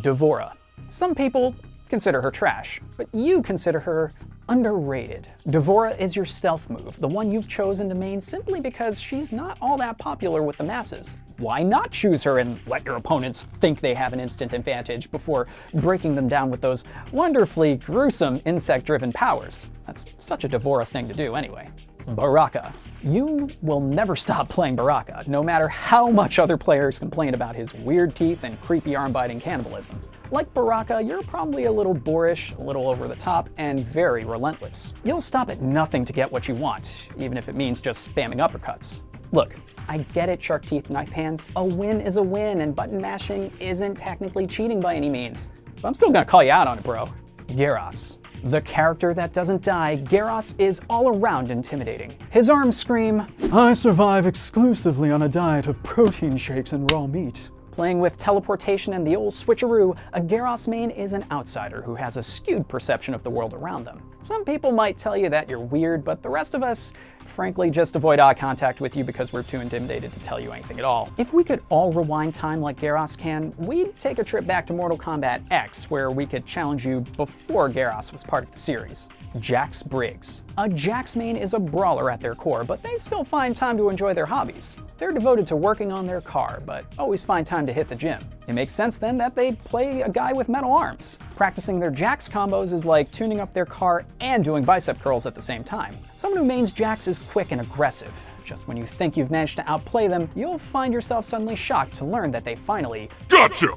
D'Vorah. Some people consider her trash, but you consider her underrated. D'Vorah is your stealth move, the one you've chosen to main simply because she's not all that popular with the masses. Why not choose her and let your opponents think they have an instant advantage before breaking them down with those wonderfully gruesome insect-driven powers? That's such a D'Vorah thing to do anyway. Baraka. You will never stop playing Baraka, no matter how much other players complain about his weird teeth and creepy arm-biting cannibalism. Like Baraka, you're probably a little boorish, a little over the top, and very relentless. You'll stop at nothing to get what you want, even if it means just spamming uppercuts. Look, I get it, shark teeth, knife hands. A win is a win, and button mashing isn't technically cheating by any means. But I'm still gonna call you out on it, bro. Gyros. The character that doesn't die, Gyros is all around intimidating. His arms scream, "I survive exclusively on a diet of protein shakes and raw meat." Playing with teleportation and the old switcheroo, a Gyros main is an outsider who has a skewed perception of the world around them. Some people might tell you that you're weird, but the rest of us, frankly, just avoid eye contact with you because we're too intimidated to tell you anything at all. If we could all rewind time like Gyros can, we'd take a trip back to Mortal Kombat X, where we could challenge you before Gyros was part of the series. Jax Briggs. A Jax main is a brawler at their core, but they still find time to enjoy their hobbies. They're devoted to working on their car, but always find time to hit the gym. It makes sense then that they play a guy with metal arms. Practicing their Jax combos is like tuning up their car and doing bicep curls at the same time. Someone who mains Jax is quick and aggressive. Just when you think you've managed to outplay them, you'll find yourself suddenly shocked to learn that they finally Gotcha!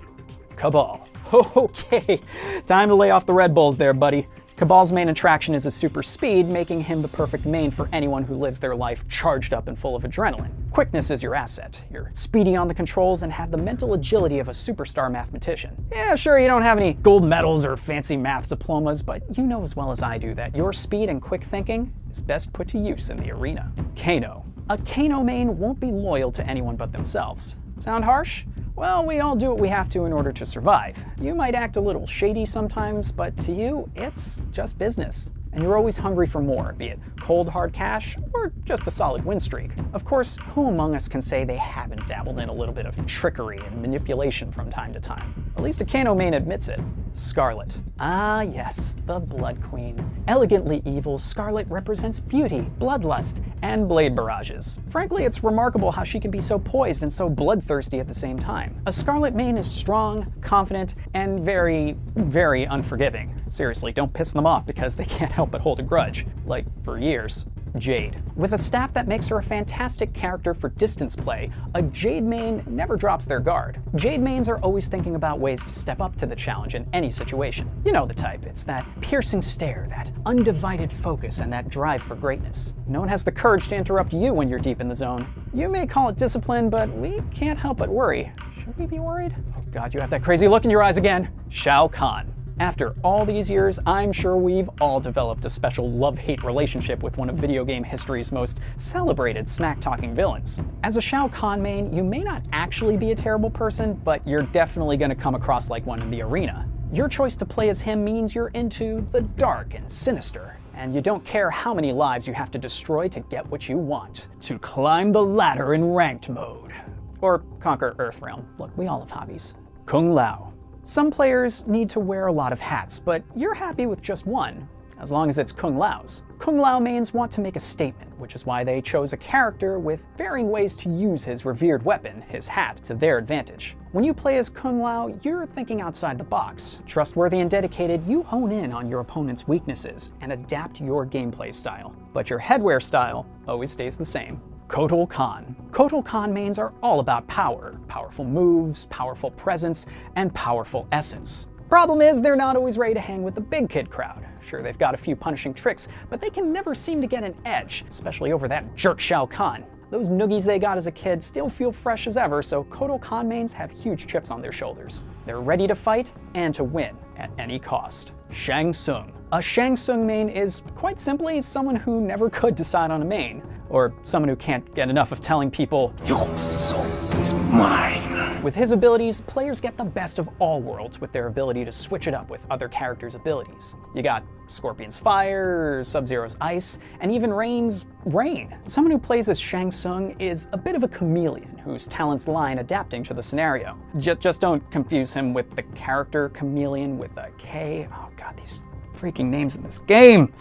Cabal. Okay, time to lay off the Red Bulls there, buddy. Cabal's main attraction is his super speed, making him the perfect main for anyone who lives their life charged up and full of adrenaline. Quickness is your asset. You're speedy on the controls and have the mental agility of a superstar mathematician. Yeah, sure, you don't have any gold medals or fancy math diplomas, but you know as well as I do that your speed and quick thinking is best put to use in the arena. Kano. A Kano main won't be loyal to anyone but themselves. Sound harsh? Well, we all do what we have to in order to survive. You might act a little shady sometimes, but to you, it's just business. And you're always hungry for more, be it cold hard cash or just a solid win streak. Of course, who among us can say they haven't dabbled in a little bit of trickery and manipulation from time to time? At least a Kano main admits it. Scarlet. Ah yes, the Blood Queen. Elegantly evil, Scarlet represents beauty, bloodlust, and blade barrages. Frankly, it's remarkable how she can be so poised and so bloodthirsty at the same time. A Scarlet main is strong, confident, and very, very unforgiving. Seriously, don't piss them off because they can't help but hold a grudge. Like, for years. Jade. With a staff that makes her a fantastic character for distance play, a Jade main never drops their guard. Jade mains are always thinking about ways to step up to the challenge in any situation. You know the type. It's that piercing stare, that undivided focus, and that drive for greatness. No one has the courage to interrupt you when you're deep in the zone. You may call it discipline, but we can't help but worry. Should we be worried? Oh God, you have that crazy look in your eyes again. Shao Kahn. After all these years, I'm sure we've all developed a special love-hate relationship with one of video game history's most celebrated smack-talking villains. As a Shao Kahn main, you may not actually be a terrible person, but you're definitely gonna come across like one in the arena. Your choice to play as him means you're into the dark and sinister, and you don't care how many lives you have to destroy to get what you want. To climb the ladder in ranked mode. Or conquer Earthrealm. Look, we all have hobbies. Kung Lao. Some players need to wear a lot of hats, but you're happy with just one, as long as it's Kung Lao's. Kung Lao mains want to make a statement, which is why they chose a character with varying ways to use his revered weapon, his hat, to their advantage. When you play as Kung Lao, you're thinking outside the box. Trustworthy and dedicated, you hone in on your opponent's weaknesses and adapt your gameplay style. But your headwear style always stays the same. Kotal Kahn. Kotal Kahn mains are all about power, powerful moves, powerful presence, and powerful essence. Problem is, they're not always ready to hang with the big kid crowd. Sure, they've got a few punishing tricks, but they can never seem to get an edge, especially over that jerk Shao Kahn. Those noogies they got as a kid still feel fresh as ever, so Kotal Kahn mains have huge chips on their shoulders. They're ready to fight and to win at any cost. Shang Tsung. A Shang Tsung main is, quite simply, someone who never could decide on a main, or someone who can't get enough of telling people, "Your soul is mine." With his abilities, players get the best of all worlds with their ability to switch it up with other characters' abilities. You got Scorpion's fire, Sub-Zero's ice, and even Rain's rain. Someone who plays as Shang Tsung is a bit of a chameleon whose talents lie in adapting to the scenario. Just don't confuse him with the character chameleon with a K. Oh God, these freaking names in this game.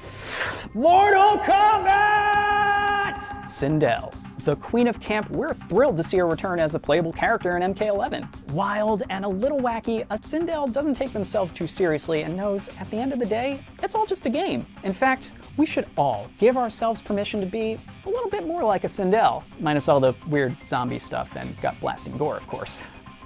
Mortal Kombat! Sindel. The Queen of Camp, we're thrilled to see her return as a playable character in MK11. Wild and a little wacky, a Sindel doesn't take themselves too seriously and knows, at the end of the day, it's all just a game. In fact, we should all give ourselves permission to be a little bit more like a Sindel, minus all the weird zombie stuff and gut-blasting gore, of course.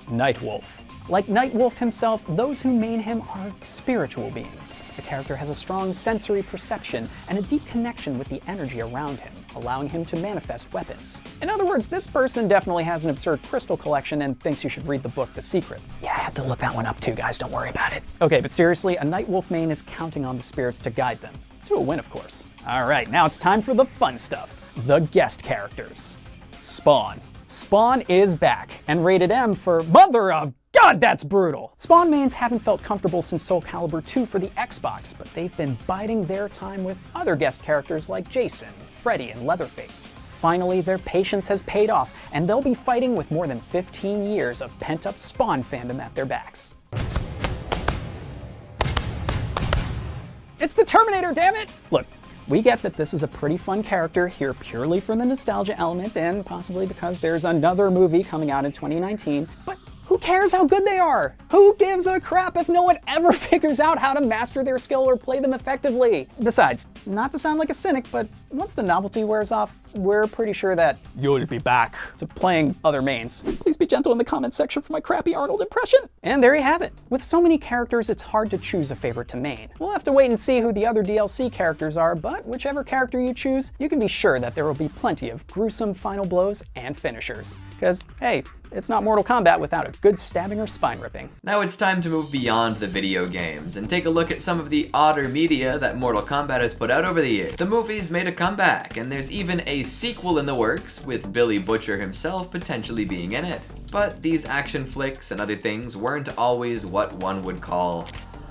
Nightwolf. Like Nightwolf himself, those who main him are spiritual beings. The character has a strong sensory perception and a deep connection with the energy around him, allowing him to manifest weapons. In other words, this person definitely has an absurd crystal collection and thinks you should read the book The Secret. Yeah, I had to look that one up too, guys, don't worry about it. Okay, but seriously, a Nightwolf main is counting on the spirits to guide them. To a win, of course. All right, now it's time for the fun stuff. The guest characters. Spawn. Spawn is back, and rated M for mother of God, that's brutal! Spawn mains haven't felt comfortable since Soul Calibur 2 for the Xbox, but they've been biding their time with other guest characters like Jason, Freddy, and Leatherface. Finally, their patience has paid off, and they'll be fighting with more than 15 years of pent-up Spawn fandom at their backs. It's the Terminator, damn it! Look, we get that this is a pretty fun character here purely for the nostalgia element and possibly because there's another movie coming out in 2019, but who cares how good they are? Who gives a crap if no one ever figures out how to master their skill or play them effectively? Besides, not to sound like a cynic, but once the novelty wears off, we're pretty sure that you'll be back to playing other mains. Please be gentle in the comments section for my crappy Arnold impression. And there you have it. With so many characters, it's hard to choose a favorite to main. We'll have to wait and see who the other DLC characters are, but whichever character you choose, you can be sure that there will be plenty of gruesome final blows and finishers. Because, hey, it's not Mortal Kombat without a good stabbing or spine ripping. Now it's time to move beyond the video games and take a look at some of the odder media that Mortal Kombat has put out over the years. The movie's made a comeback, and there's even a sequel in the works, with Billy Butcher himself potentially being in it. But these action flicks and other things weren't always what one would call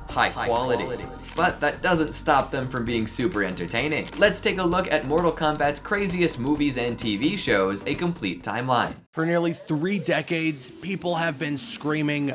high quality. But that doesn't stop them from being super entertaining. Let's take a look at Mortal Kombat's craziest movies and TV shows, a complete timeline. For nearly 3 decades, people have been screaming,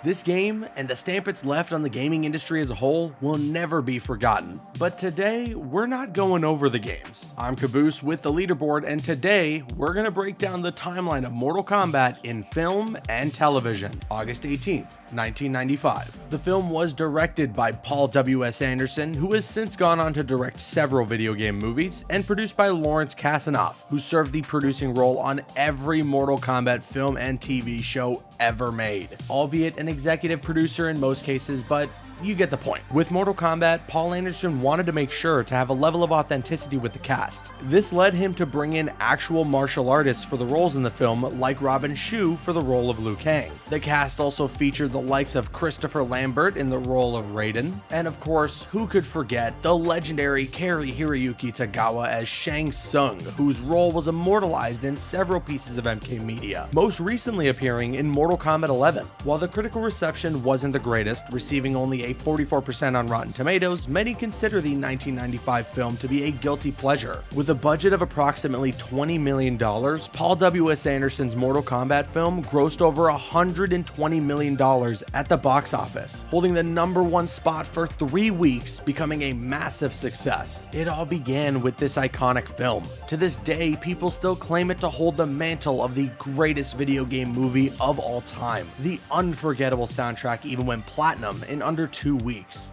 this game, and the stamp it's left on the gaming industry as a whole, will never be forgotten. But today, we're not going over the games. I'm Caboose with the Leaderboard, and today, we're gonna break down the timeline of Mortal Kombat in film and television. August 18th, 1995. The film was directed by Paul W.S. Anderson, who has since gone on to direct several video game movies, and produced by Lawrence Kasanoff, who served the producing role on every Mortal Kombat film and TV show ever made, albeit an executive producer in most cases, but you get the point. With Mortal Kombat, Paul Anderson wanted to make sure to have a level of authenticity with the cast. This led him to bring in actual martial artists for the roles in the film, like Robin Shou for the role of Liu Kang. The cast also featured the likes of Christopher Lambert in the role of Raiden, and of course, who could forget the legendary Cary Hiroyuki Tagawa as Shang Tsung, whose role was immortalized in several pieces of MK media, most recently appearing in Mortal Kombat 11. While the critical reception wasn't the greatest, receiving only a 44% on Rotten Tomatoes, many consider the 1995 film to be a guilty pleasure. With a budget of approximately $20 million, Paul W.S. Anderson's Mortal Kombat film grossed over $120 million at the box office, holding the #1 spot for 3 weeks, becoming a massive success. It all began with this iconic film. To this day, people still claim it to hold the mantle of the greatest video game movie of all time. The unforgettable soundtrack even went platinum in under 2 weeks.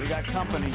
We got company.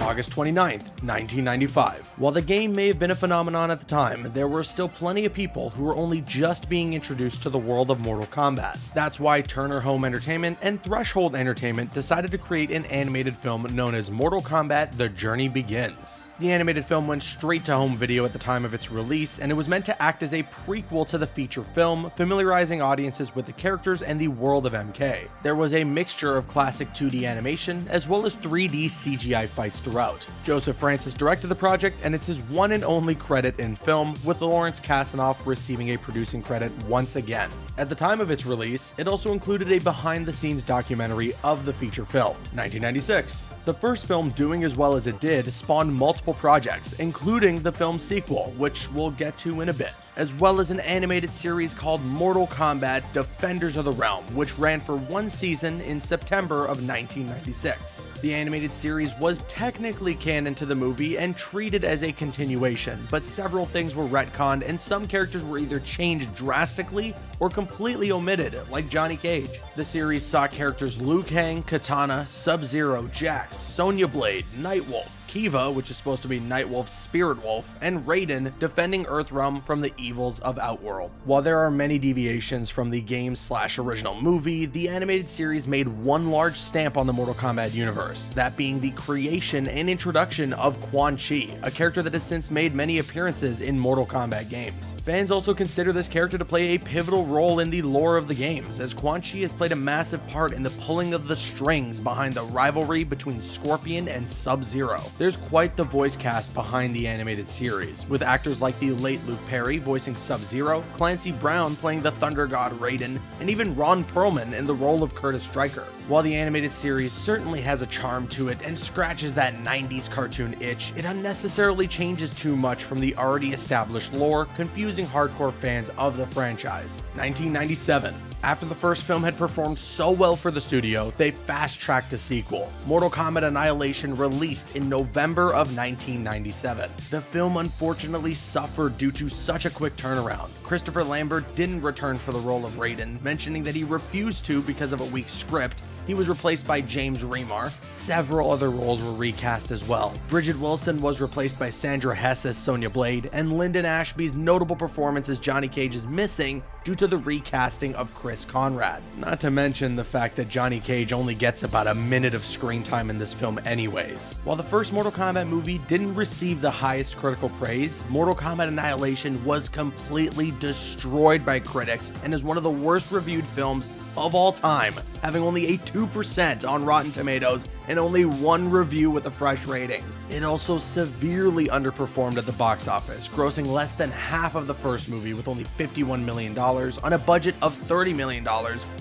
August 29th, 1995. While the game may have been a phenomenon at the time, there were still plenty of people who were only just being introduced to the world of Mortal Kombat. That's why Turner Home Entertainment and Threshold Entertainment decided to create an animated film known as Mortal Kombat: The Journey Begins. The animated film went straight to home video at the time of its release, and it was meant to act as a prequel to the feature film, familiarizing audiences with the characters and the world of MK. There was a mixture of classic 2D animation, as well as 3D CGI fights throughout. Joseph Francis directed the project, and it's his one and only credit in film, with Lawrence Kasanoff receiving a producing credit once again. At the time of its release, it also included a behind-the-scenes documentary of the feature film. 1996. The first film doing as well as it did spawned multiple projects, including the film sequel, which we'll get to in a bit, as well as an animated series called Mortal Kombat: Defenders of the Realm, which ran for 1 season in September of 1996. The animated series was technically canon to the movie and treated as a continuation, but several things were retconned and some characters were either changed drastically or completely omitted, like Johnny Cage. The series saw characters Liu Kang, Katana, Sub-Zero, Jax, Sonya Blade, Nightwolf, Kiva, which is supposed to be Nightwolf's spirit wolf, and Raiden defending Earthrealm from the evils of Outworld. While there are many deviations from the game/original movie, the animated series made one large stamp on the Mortal Kombat universe, that being the creation and introduction of Quan Chi, a character that has since made many appearances in Mortal Kombat games. Fans also consider this character to play a pivotal role in the lore of the games, as Quan Chi has played a massive part in the pulling of the strings behind the rivalry between Scorpion and Sub-Zero. There's quite the voice cast behind the animated series, with actors like the late Luke Perry voicing Sub-Zero, Clancy Brown playing the Thunder God Raiden, and even Ron Perlman in the role of Curtis Stryker. While the animated series certainly has a charm to it and scratches that 90s cartoon itch, it unnecessarily changes too much from the already established lore, confusing hardcore fans of the franchise. 1997. After the first film had performed so well for the studio, they fast-tracked a sequel, Mortal Kombat Annihilation, released in November of 1997. The film unfortunately suffered due to such a quick turnaround. Christopher Lambert didn't return for the role of Raiden, mentioning that he refused to because of a weak script. He was replaced by James Remar. Several other roles were recast as well. Bridget Wilson was replaced by Sandra Hess as Sonya Blade, and Lyndon Ashby's notable performance as Johnny Cage is missing due to the recasting of Chris Conrad. Not to mention the fact that Johnny Cage only gets about a minute of screen time in this film anyways. While the first Mortal Kombat movie didn't receive the highest critical praise, Mortal Kombat Annihilation was completely destroyed by critics and is one of the worst reviewed films of all time, having only a 2% on Rotten Tomatoes and only one review with a fresh rating. It also severely underperformed at the box office, grossing less than half of the first movie with only $51 million on a budget of $30 million,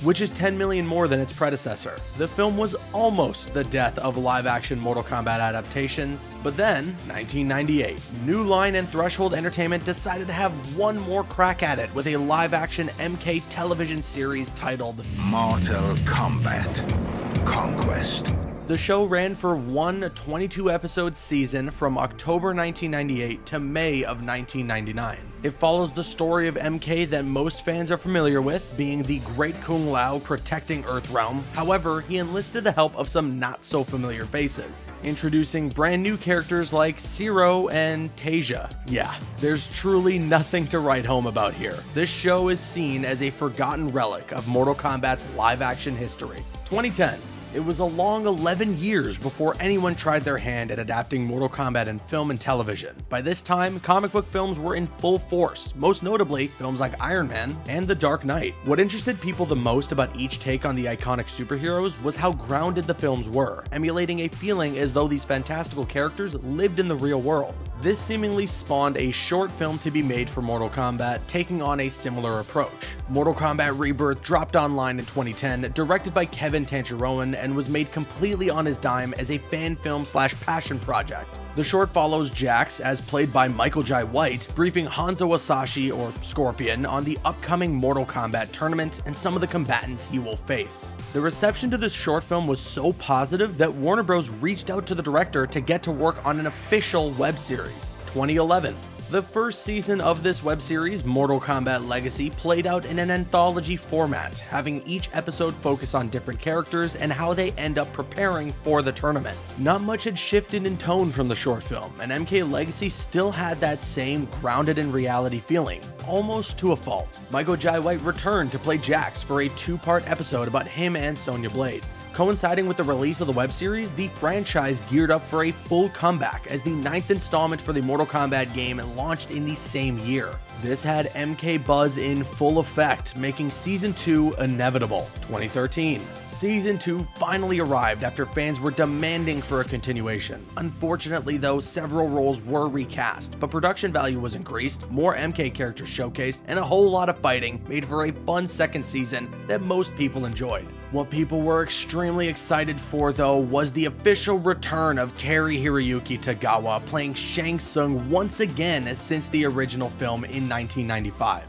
which is $10 million more than its predecessor. The film was almost the death of live-action Mortal Kombat adaptations, but then, 1998, New Line and Threshold Entertainment decided to have one more crack at it with a live-action MK television series titled Mortal Kombat Conquest. The show ran for one 22-episode season from October 1998 to May of 1999. It follows the story of MK that most fans are familiar with, being the Great Kung Lao protecting Earthrealm. However, he enlisted the help of some not-so-familiar faces, introducing brand new characters like Zero and Tasia. Yeah, there's truly nothing to write home about here. This show is seen as a forgotten relic of Mortal Kombat's live-action history. 2010. It was a long 11 years before anyone tried their hand at adapting Mortal Kombat in film and television. By this time, comic book films were in full force, most notably films like Iron Man and The Dark Knight. What interested people the most about each take on the iconic superheroes was how grounded the films were, emulating a feeling as though these fantastical characters lived in the real world. This seemingly spawned a short film to be made for Mortal Kombat, taking on a similar approach. Mortal Kombat Rebirth dropped online in 2010, directed by Kevin Tancharoen, and was made completely on his dime as a fan film / passion project. The short follows Jax, as played by Michael Jai White, briefing Hanzo Asashi, or Scorpion, on the upcoming Mortal Kombat tournament and some of the combatants he will face. The reception to this short film was so positive that Warner Bros. Reached out to the director to get to work on an official web series. 2011. The first season of this web series, Mortal Kombat Legacy, played out in an anthology format, having each episode focus on different characters and how they end up preparing for the tournament. Not much had shifted in tone from the short film, and MK Legacy still had that same grounded in reality feeling, almost to a fault. Michael Jai White returned to play Jax for a 2-part episode about him and Sonya Blade. Coinciding with the release of the web series, the franchise geared up for a full comeback as the 9th installment for the Mortal Kombat game launched in the same year. This had MK buzz in full effect, making Season 2 inevitable. 2013. Season 2 finally arrived after fans were demanding for a continuation. Unfortunately though, several roles were recast, but production value was increased, more MK characters showcased, and a whole lot of fighting made for a fun second season that most people enjoyed. What people were extremely excited for though was the official return of Cary Hiroyuki Tagawa playing Shang Tsung once again since the original film in 1995.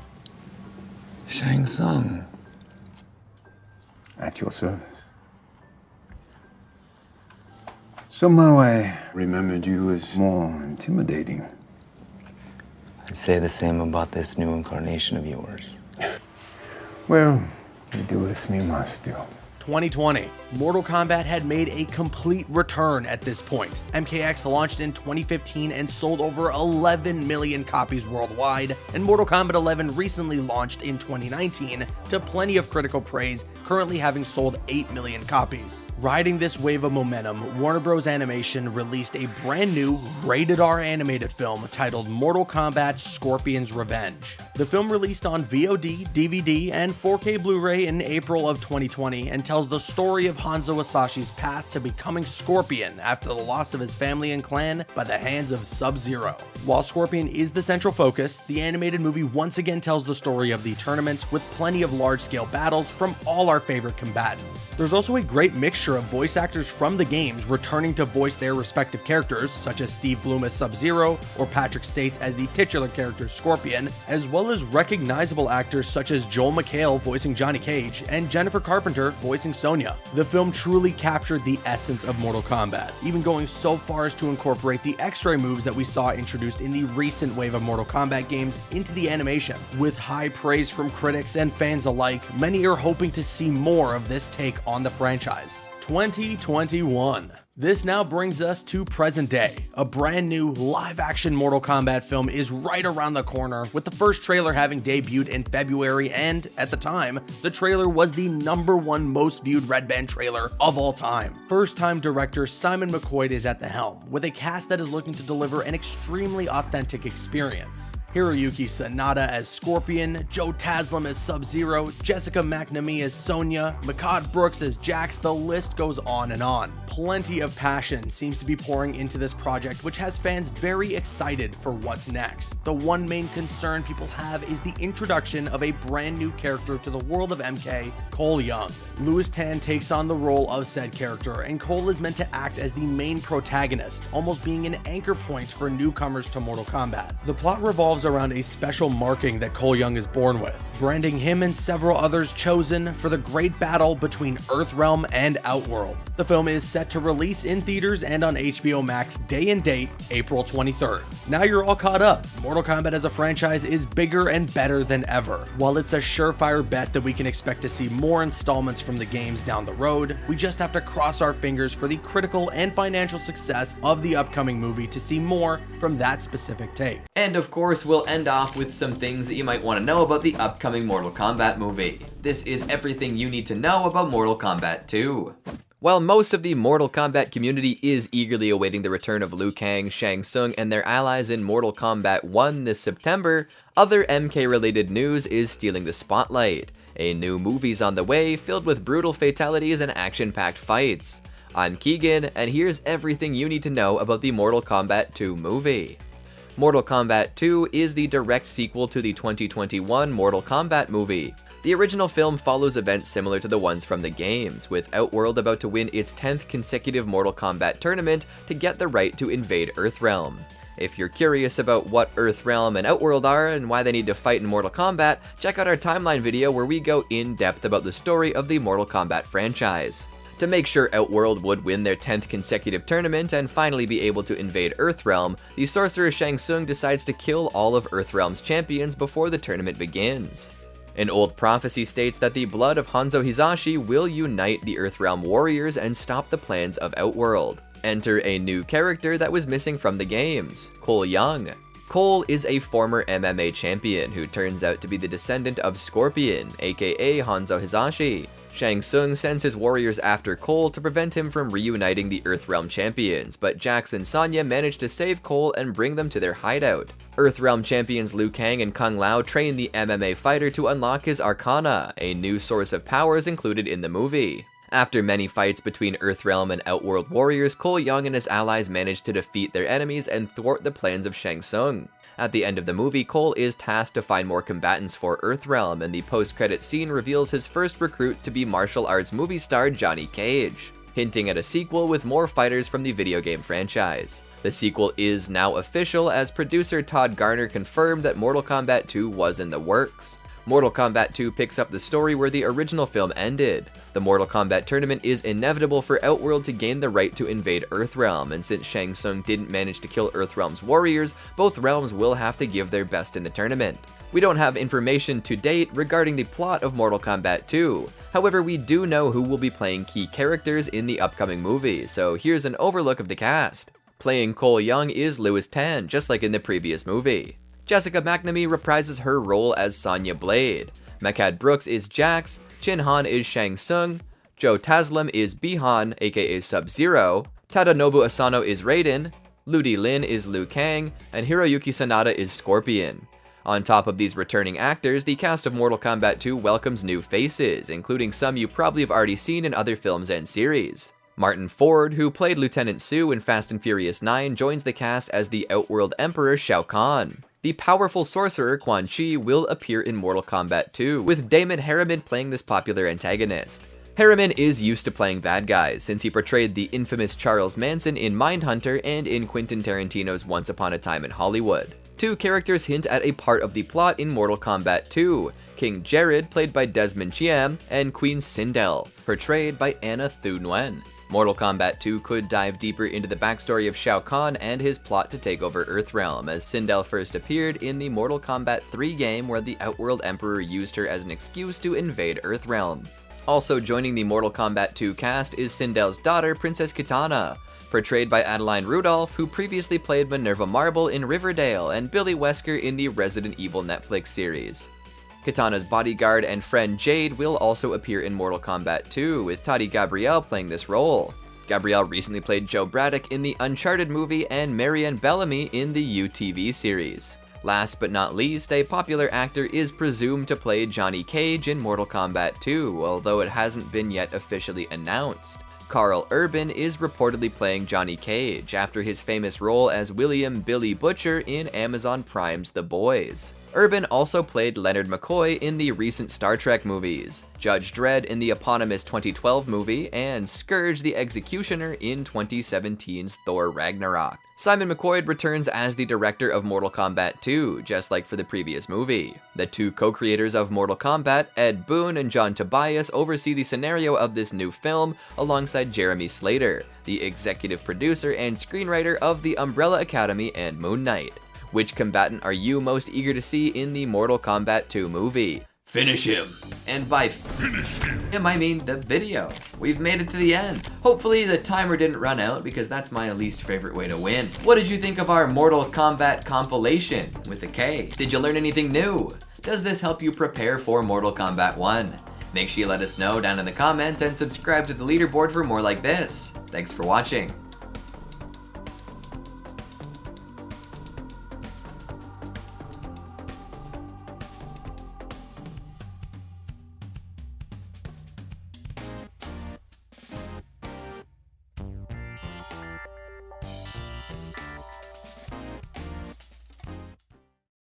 Shang Tsung. At your service. Somehow I remembered you as more intimidating. I'd say the same about this new incarnation of yours. Well, we do as we must do. 2020. Mortal Kombat had made a complete return at this point. MKX launched in 2015 and sold over 11 million copies worldwide, and Mortal Kombat 11 recently launched in 2019 to plenty of critical praise, currently having sold 8 million copies. Riding this wave of momentum, Warner Bros. Animation released a brand new rated R animated film titled Mortal Kombat Scorpion's Revenge. The film released on VOD, DVD, and 4K Blu-ray in April of 2020 and tells the story of Hanzo Asashi's path to becoming Scorpion after the loss of his family and clan by the hands of Sub-Zero. While Scorpion is the central focus, the animated movie once again tells the story of the tournament with plenty of large-scale battles from all our favorite combatants. There's also a great mixture of voice actors from the games returning to voice their respective characters, such as Steve Blum as Sub-Zero or Patrick States as the titular character Scorpion, as well as recognizable actors such as Joel McHale voicing Johnny Cage and Jennifer Carpenter voicing Sonya. The film truly captured the essence of Mortal Kombat, even going so far as to incorporate the X-ray moves that we saw introduced in the recent wave of Mortal Kombat games into the animation. With high praise from critics and fans alike, many are hoping to see more of this take on the franchise. 2021. This now brings us to present day. A brand new live-action Mortal Kombat film is right around the corner, with the first trailer having debuted in February, and at the time, the trailer was the #1 most viewed Red Band trailer of all time. First-time director Simon McQuoid is at the helm, with a cast that is looking to deliver an extremely authentic experience. Hiroyuki Sanada as Scorpion, Joe Taslim as Sub-Zero, Jessica McNamee as Sonya, Mehcad Brooks as Jax, the list goes on and on. Plenty of passion seems to be pouring into this project, which has fans very excited for what's next. The one main concern people have is the introduction of a brand new character to the world of MK, Cole Young. Louis Tan takes on the role of said character, and Cole is meant to act as the main protagonist, almost being an anchor point for newcomers to Mortal Kombat. The plot revolves around a special marking that Cole Young is born with, branding him and several others chosen for the great battle between Earthrealm and Outworld. The film is set to release in theaters and on HBO Max day and date, April 23rd. Now you're all caught up. Mortal Kombat as a franchise is bigger and better than ever. While it's a surefire bet that we can expect to see more installments from the games down the road, we just have to cross our fingers for the critical and financial success of the upcoming movie to see more from that specific take. And of course, we'll end off with some things that you might want to know about the upcoming Mortal Kombat movie. This is everything you need to know about Mortal Kombat 2. While most of the Mortal Kombat community is eagerly awaiting the return of Liu Kang, Shang Tsung, and their allies in Mortal Kombat 1 this September, other MK-related news is stealing the spotlight. A new movie's on the way, filled with brutal fatalities and action-packed fights. I'm Keegan, and here's everything you need to know about the Mortal Kombat 2 movie. Mortal Kombat 2 is the direct sequel to the 2021 Mortal Kombat movie. The original film follows events similar to the ones from the games, with Outworld about to win its 10th consecutive Mortal Kombat tournament to get the right to invade Earthrealm. If you're curious about what Earthrealm and Outworld are and why they need to fight in Mortal Kombat, check out our timeline video where we go in depth about the story of the Mortal Kombat franchise. To make sure Outworld would win their 10th consecutive tournament and finally be able to invade Earthrealm, the sorcerer Shang Tsung decides to kill all of Earthrealm's champions before the tournament begins. An old prophecy states that the blood of Hanzo Hisashi will unite the Earthrealm warriors and stop the plans of Outworld. Enter a new character that was missing from the games, Cole Young. Cole is a former MMA champion who turns out to be the descendant of Scorpion, aka Hanzo Hisashi. Shang Tsung sends his warriors after Cole to prevent him from reuniting the Earthrealm champions, but Jax and Sonya manage to save Cole and bring them to their hideout. Earthrealm champions Liu Kang and Kung Lao train the MMA fighter to unlock his Arcana, a new source of powers included in the movie. After many fights between Earthrealm and Outworld warriors, Cole Young and his allies manage to defeat their enemies and thwart the plans of Shang Tsung. At the end of the movie, Cole is tasked to find more combatants for Earthrealm, and the post-credit scene reveals his first recruit to be martial arts movie star Johnny Cage, hinting at a sequel with more fighters from the video game franchise. The sequel is now official, as producer Todd Garner confirmed that Mortal Kombat 2 was in the works. Mortal Kombat 2 picks up the story where the original film ended. The Mortal Kombat tournament is inevitable for Outworld to gain the right to invade Earthrealm, and since Shang Tsung didn't manage to kill Earthrealm's warriors, both realms will have to give their best in the tournament. We don't have information to date regarding the plot of Mortal Kombat 2. However, we do know who will be playing key characters in the upcoming movie, so here's an overlook of the cast. Playing Cole Young is Lewis Tan, just like in the previous movie. Jessica McNamee reprises her role as Sonya Blade. Mehcad Brooks is Jax, Chin Han is Shang Tsung, Joe Taslim is Bi-Han, aka Sub-Zero, Tadanobu Asano is Raiden, Ludi Lin is Liu Kang, and Hiroyuki Sanada is Scorpion. On top of these returning actors, the cast of Mortal Kombat 2 welcomes new faces, including some you probably have already seen in other films and series. Martin Ford, who played Lieutenant Sue in Fast and Furious 9, joins the cast as the Outworld Emperor Shao Kahn. The powerful sorcerer Quan Chi will appear in Mortal Kombat 2, with Damon Harriman playing this popular antagonist. Harriman is used to playing bad guys, since he portrayed the infamous Charles Manson in Mindhunter and in Quentin Tarantino's Once Upon a Time in Hollywood. Two characters hint at a part of the plot in Mortal Kombat 2, King Jared, played by Desmond Chiam, and Queen Sindel, portrayed by Anna Thu Nguyen. Mortal Kombat 2 could dive deeper into the backstory of Shao Kahn and his plot to take over Earthrealm, as Sindel first appeared in the Mortal Kombat 3 game where the Outworld Emperor used her as an excuse to invade Earthrealm. Also joining the Mortal Kombat 2 cast is Sindel's daughter, Princess Kitana, portrayed by Adeline Rudolph, who previously played Minerva Marble in Riverdale and Billy Wesker in the Resident Evil Netflix series. Kitana's bodyguard and friend Jade will also appear in Mortal Kombat 2, with Tati Gabrielle playing this role. Gabrielle recently played Joe Braddock in the Uncharted movie and Marianne Bellamy in the UTV series. Last but not least, a popular actor is presumed to play Johnny Cage in Mortal Kombat 2, although it hasn't been yet officially announced. Carl Urban is reportedly playing Johnny Cage after his famous role as William Billy Butcher in Amazon Prime's The Boys. Urban also played Leonard McCoy in the recent Star Trek movies, Judge Dredd in the eponymous 2012 movie, and Scourge the Executioner in 2017's Thor Ragnarok. Simon McCoy returns as the director of Mortal Kombat 2, just like for the previous movie. The two co-creators of Mortal Kombat, Ed Boon and John Tobias, oversee the scenario of this new film alongside Jeremy Slater, the executive producer and screenwriter of The Umbrella Academy and Moon Knight. Which combatant are you most eager to see in the Mortal Kombat 2 movie? Finish him! And by finish him, I mean the video. We've made it to the end. Hopefully the timer didn't run out, because that's my least favorite way to win. What did you think of our Mortal Kombat compilation with a K? Did you learn anything new? Does this help you prepare for Mortal Kombat 1? Make sure you let us know down in the comments and subscribe to the leaderboard for more like this. Thanks for watching.